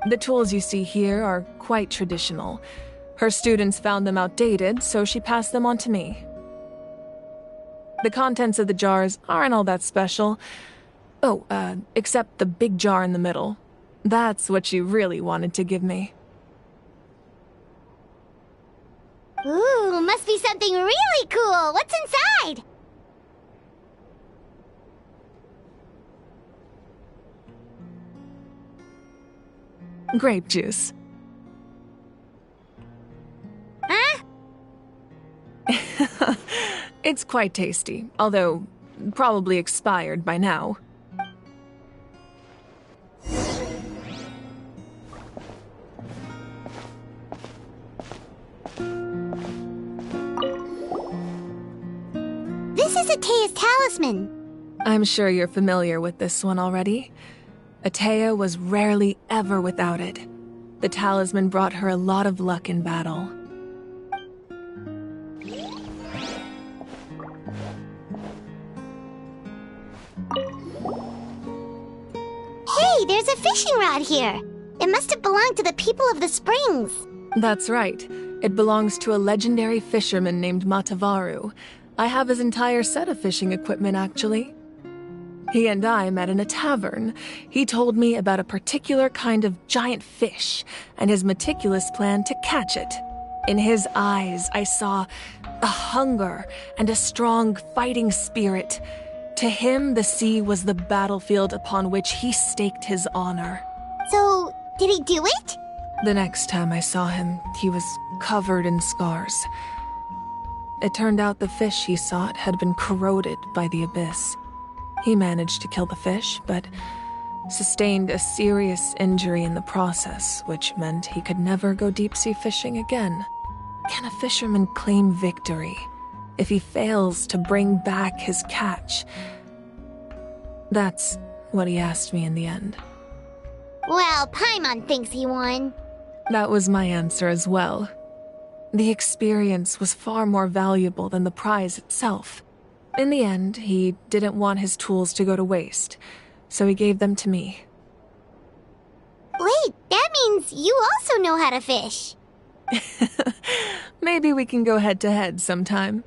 Speaker 2: The tools you see here are quite traditional. Her students found them outdated, so she passed them on to me. The contents of the jars aren't all that special. Oh, except the big jar in the middle. That's what she really wanted to give me.
Speaker 3: Ooh, must be something really cool. What's inside?
Speaker 2: Grape juice.
Speaker 3: Huh?
Speaker 2: It's quite tasty, although probably expired by now.
Speaker 3: This is Atea's talisman.
Speaker 2: I'm sure you're familiar with this one already. Atea was rarely ever without it. The talisman brought her a lot of luck in battle.
Speaker 3: Hey, there's a fishing rod here. It must have belonged to the people of the springs.
Speaker 2: That's right. It belongs to a legendary fisherman named Matavaru. I have his entire set of fishing equipment, actually. He and I met in a tavern. He told me about a particular kind of giant fish and his meticulous plan to catch it. In his eyes, I saw a hunger and a strong fighting spirit. To him, the sea was the battlefield upon which he staked his honor.
Speaker 3: So, did he do it?
Speaker 2: The next time I saw him, he was covered in scars. It turned out the fish he sought had been corroded by the abyss. He managed to kill the fish, but sustained a serious injury in the process, which meant he could never go deep-sea fishing again. Can a fisherman claim victory if he fails to bring back his catch? That's what he asked me in the end.
Speaker 3: Well, Paimon thinks he won.
Speaker 2: That was my answer as well. The experience was far more valuable than the prize itself. In the end, he didn't want his tools to go to waste, so he gave them to me.
Speaker 3: Wait, that means you also know how to fish.
Speaker 2: Maybe we can go head-to-head sometime.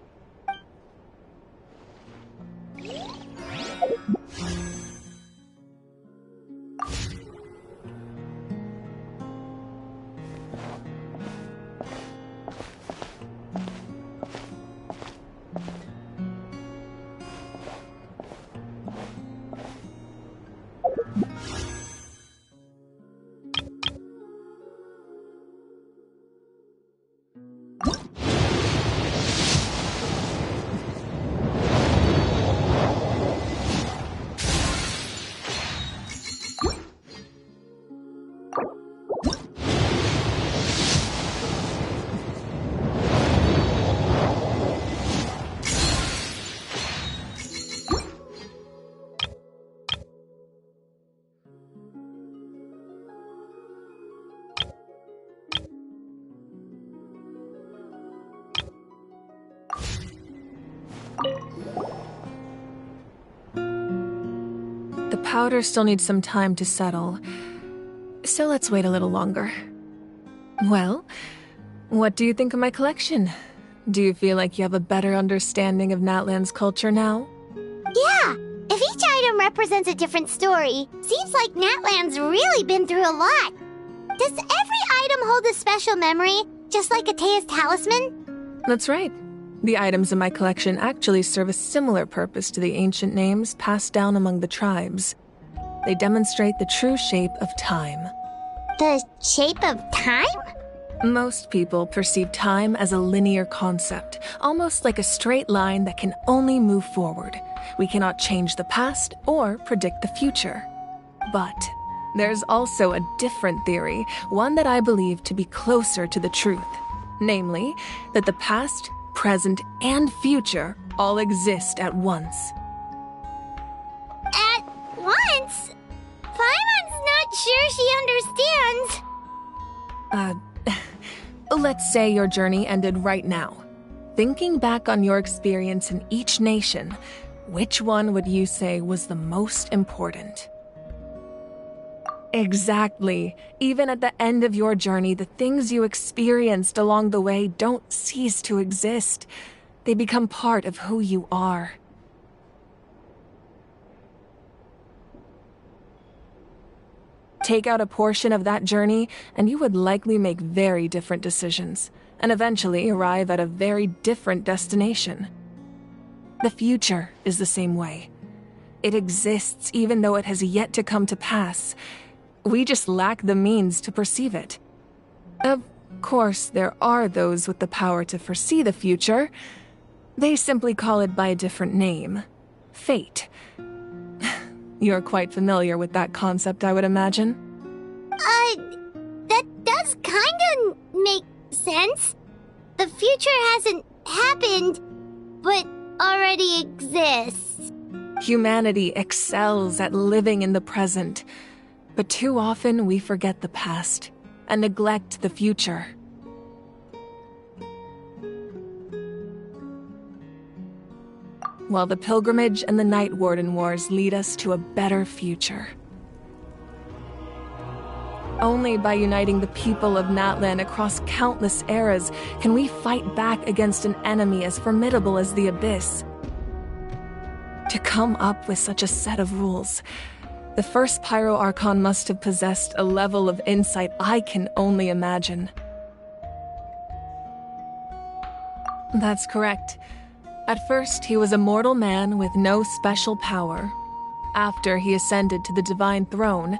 Speaker 2: The powder still needs some time to settle, so let's wait a little longer. Well, what do you think of my collection? Do you feel like you have a better understanding of Natlan's culture now?
Speaker 3: Yeah! If each item represents a different story, seems like Natlan's really been through a lot. Does every item hold a special memory, just like Atea's talisman?
Speaker 2: That's right. The items in my collection actually serve a similar purpose to the ancient names passed down among the tribes. They demonstrate the true shape of time.
Speaker 3: The shape of time?
Speaker 2: Most people perceive time as a linear concept, almost like a straight line that can only move forward. We cannot change the past or predict the future. But there's also a different theory, one that I believe to be closer to the truth. Namely, that the past, present, and future all exist at once.
Speaker 3: At once? Paimon's not sure she understands.
Speaker 2: Let's say your journey ended right now. Thinking back on your experience in each nation, which one would you say was the most important? Exactly. Even at the end of your journey, the things you experienced along the way don't cease to exist. They become part of who you are. Take out a portion of that journey, and you would likely make very different decisions, and eventually arrive at a very different destination. The future is the same way. It exists even though it has yet to come to pass. We just lack the means to perceive it. Of course, there are those with the power to foresee the future. They simply call it by a different name. Fate. You're quite familiar with that concept, I would imagine.
Speaker 3: That does kinda make sense. The future hasn't happened, but already exists.
Speaker 2: Humanity excels at living in the present, but too often we forget the past and neglect the future. While the pilgrimage and the Night Warden Wars lead us to a better future. Only by uniting the people of Natlan across countless eras can we fight back against an enemy as formidable as the Abyss. To come up with such a set of rules, the first Pyro Archon must have possessed a level of insight I can only imagine. That's correct. At first, he was a mortal man with no special power. After he ascended to the Divine Throne,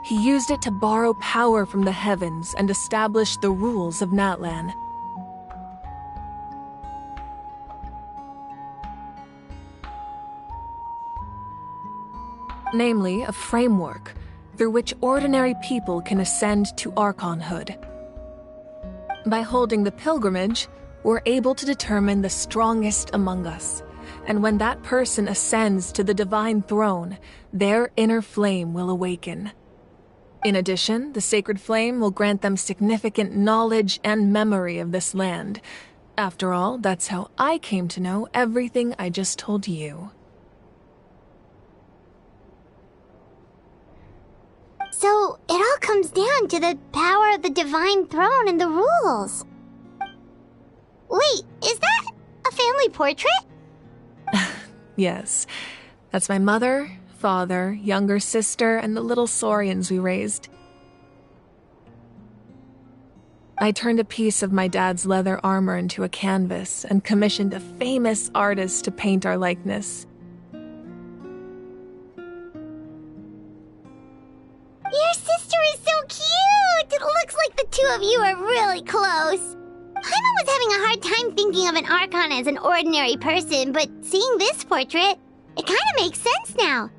Speaker 2: he used it to borrow power from the heavens and establish the rules of Natlan. Namely, a framework through which ordinary people can ascend to Archonhood. By holding the pilgrimage, we're able to determine the strongest among us, and when that person ascends to the Divine Throne, their inner flame will awaken. In addition, the sacred flame will grant them significant knowledge and memory of this land, After all, that's how I came to know everything I just told you.
Speaker 3: So, it all comes down to the power of the Divine Throne and the rules. Wait, is that a family portrait?
Speaker 2: Yes. That's my mother, father, younger sister, and the little Saurians we raised. I turned a piece of my dad's leather armor into a canvas and commissioned a famous artist to paint our likeness.
Speaker 3: Your sister is so cute! It looks like the two of you are really close. Paimon was having a hard time thinking of an Archon as an ordinary person, but seeing this portrait, it kind of makes sense now.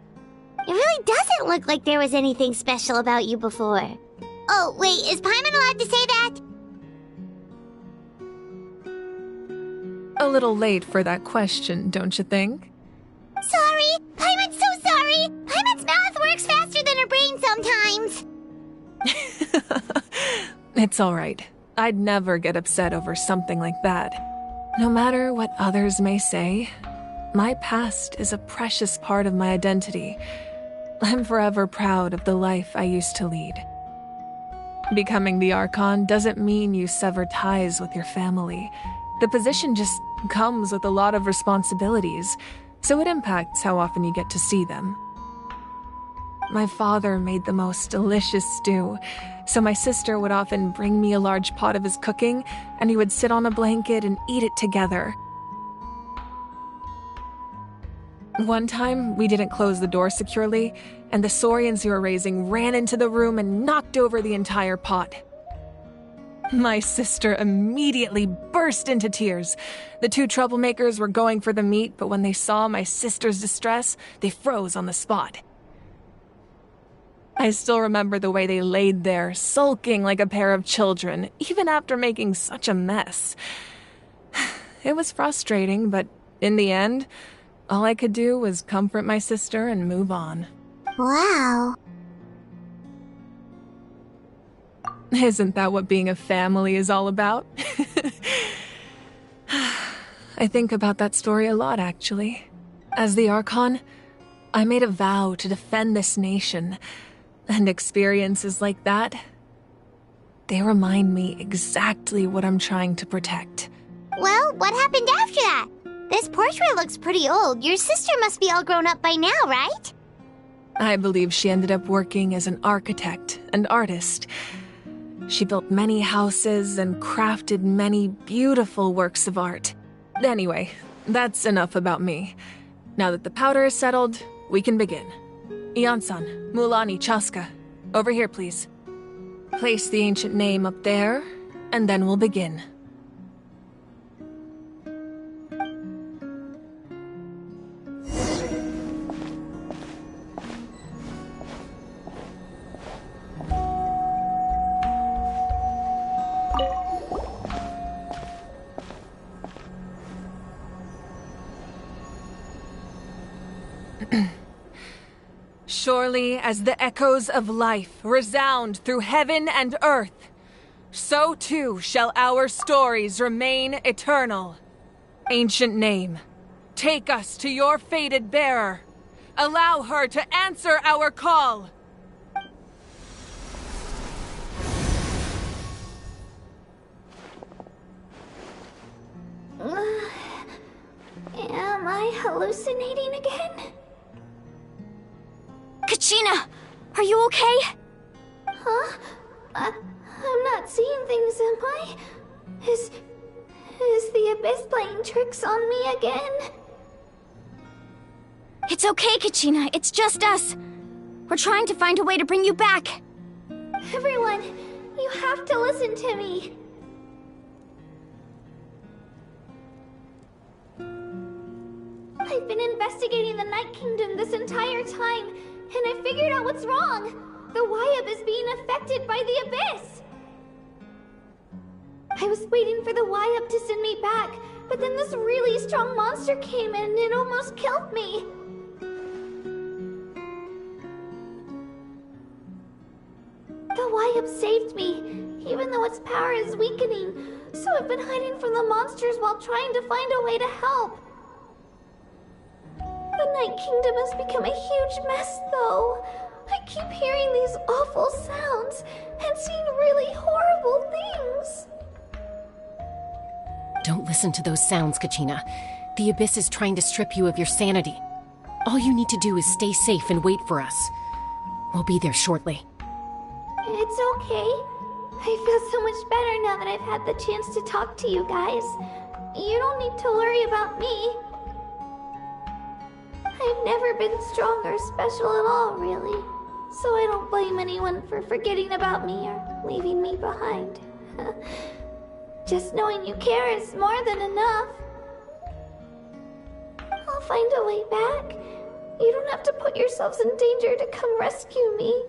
Speaker 3: It really doesn't look like there was anything special about you before. Oh, wait, is Paimon allowed to say that?
Speaker 2: A little late for that question, don't you think?
Speaker 3: Sorry! Paimon's so sorry! Paimon's mouth works faster than her brain sometimes!
Speaker 2: It's all right. I'd never get upset over something like that. No matter what others may say, my past is a precious part of my identity. I'm forever proud of the life I used to lead. Becoming the Archon doesn't mean you sever ties with your family. The position just comes with a lot of responsibilities, so it impacts how often you get to see them. My father made the most delicious stew, so my sister would often bring me a large pot of his cooking, and we would sit on a blanket and eat it together. One time, we didn't close the door securely, and the Saurians we were raising ran into the room and knocked over the entire pot. My sister immediately burst into tears. The two troublemakers were going for the meat, but when they saw my sister's distress, they froze on the spot. I still remember the way they laid there, sulking like a pair of children, even after making such a mess. It was frustrating, but in the end, all I could do was comfort my sister and move on.
Speaker 3: Wow.
Speaker 2: Isn't that what being a family is all about? I think about that story a lot, actually. As the Archon, I made a vow to defend this nation, and experiences like that, they remind me exactly what I'm trying to protect.
Speaker 3: Well, what happened after that? This portrait looks pretty old. Your sister must be all grown up by now, right?
Speaker 2: I believe she ended up working as an architect and artist. She built many houses and crafted many beautiful works of art. Anyway, that's enough about me. Now that the powder is settled, we can begin. Ian-san, Mulani, Chaska, over here, please. Place the ancient name up there, and then we'll begin. Surely as the echoes of life resound through heaven and earth, so too shall our stories remain eternal. Ancient name, take us to your fated bearer. Allow her to answer our call.
Speaker 10: Am I hallucinating again? Kachina! Are you okay? Huh? I'm not seeing things, am I? Is the Abyss playing tricks on me again? It's okay, Kachina. It's just us. We're trying to find a way to bring you back. Everyone, you have to listen to me. I've been investigating the Night Kingdom this entire time, and I figured out what's wrong. The Wyab is being affected by the Abyss. I was waiting for the Wyab to send me back, but then this really strong monster came in and it almost killed me. The
Speaker 5: Wyatt saved me, even though its power is weakening. So I've been hiding from the monsters while trying to find a way to help. The Night Kingdom has become a huge mess, though. I keep hearing these awful sounds and seeing really horrible things.
Speaker 22: Don't listen to those sounds, Kachina. The Abyss is trying to strip you of your sanity. All you need to do is stay safe and wait for us. We'll be there shortly.
Speaker 5: It's okay. I feel so much better now that I've had the chance to talk to you guys. You don't need to worry about me. I've never been strong or special at all, really. So I don't blame anyone for forgetting about me or leaving me behind. Just knowing you care is more than enough. I'll find a way back. You don't have to put yourselves in danger to come rescue me.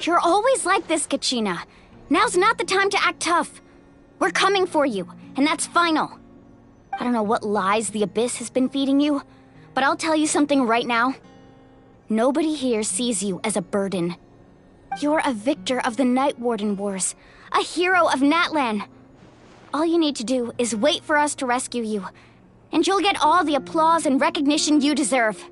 Speaker 10: You're always like this, Kachina. Now's not the time to act tough. We're coming for you, and that's final. I don't know what lies the Abyss has been feeding you, but I'll tell you something right now. Nobody here sees you as a burden. You're a victor of the Night Warden Wars, a hero of Natlan. All you need to do is wait for us to rescue you, and you'll get all the applause and recognition you deserve.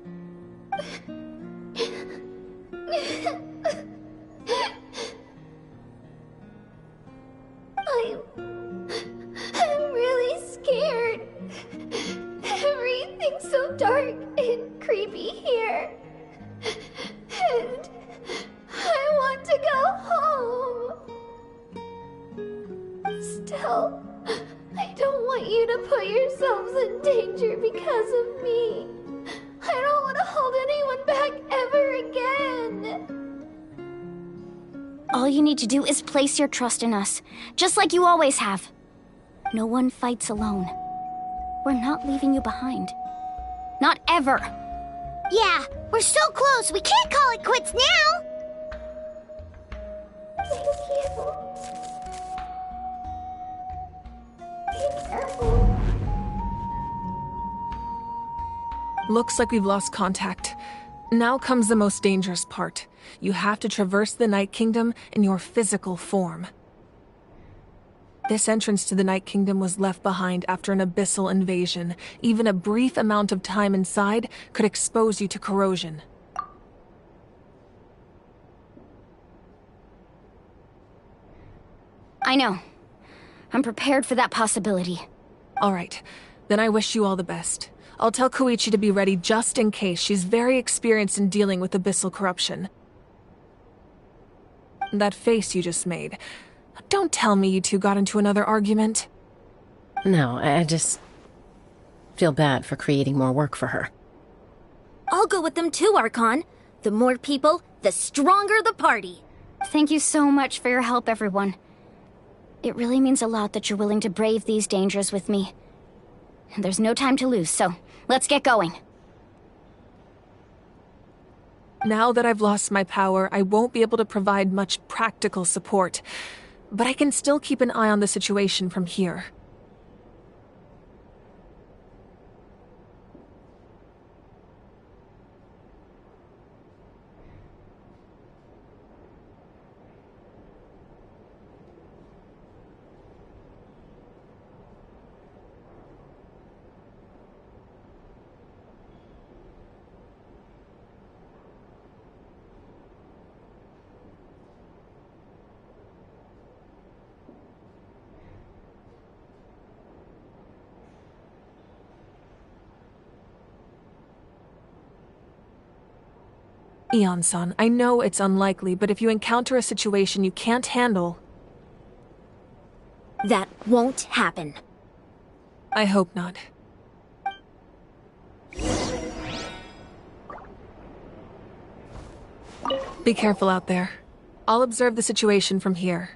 Speaker 5: I'm really scared. Everything's so dark and creepy here. And I want to go home. Still, I don't want you to put yourselves in danger because of me. I don't want to hold anyone back ever again.
Speaker 10: All you need to do is place your trust in us, just like you always have. No one fights alone. We're not leaving you behind. Not ever.
Speaker 3: Yeah, we're so close. We can't call it quits now.
Speaker 5: Thank you. Be careful.
Speaker 2: Looks like we've lost contact. Now comes the most dangerous part. You have to traverse the Night Kingdom in your physical form. This entrance to the Night Kingdom was left behind after an abyssal invasion. Even a brief amount of time inside could expose you to corrosion.
Speaker 10: I know. I'm prepared for that possibility.
Speaker 2: All right. Then I wish you all the best. I'll tell Koichi to be ready just in case. She's very experienced in dealing with abyssal corruption. That face you just made. Don't tell me you two got into another argument.
Speaker 22: No, I just feel bad for creating more work for her.
Speaker 14: I'll go with them too, Archon. The more people, the stronger the party.
Speaker 10: Thank you so much for your help, everyone. It really means a lot that you're willing to brave these dangers with me. And there's no time to lose, so let's get going.
Speaker 2: Now that I've lost my power, I won't be able to provide much practical support. But I can still keep an eye on the situation from here. Eon-san, I know it's unlikely, but if you encounter a situation you can't handle...
Speaker 14: That won't happen.
Speaker 2: I hope not. Be careful out there. I'll observe the situation from here.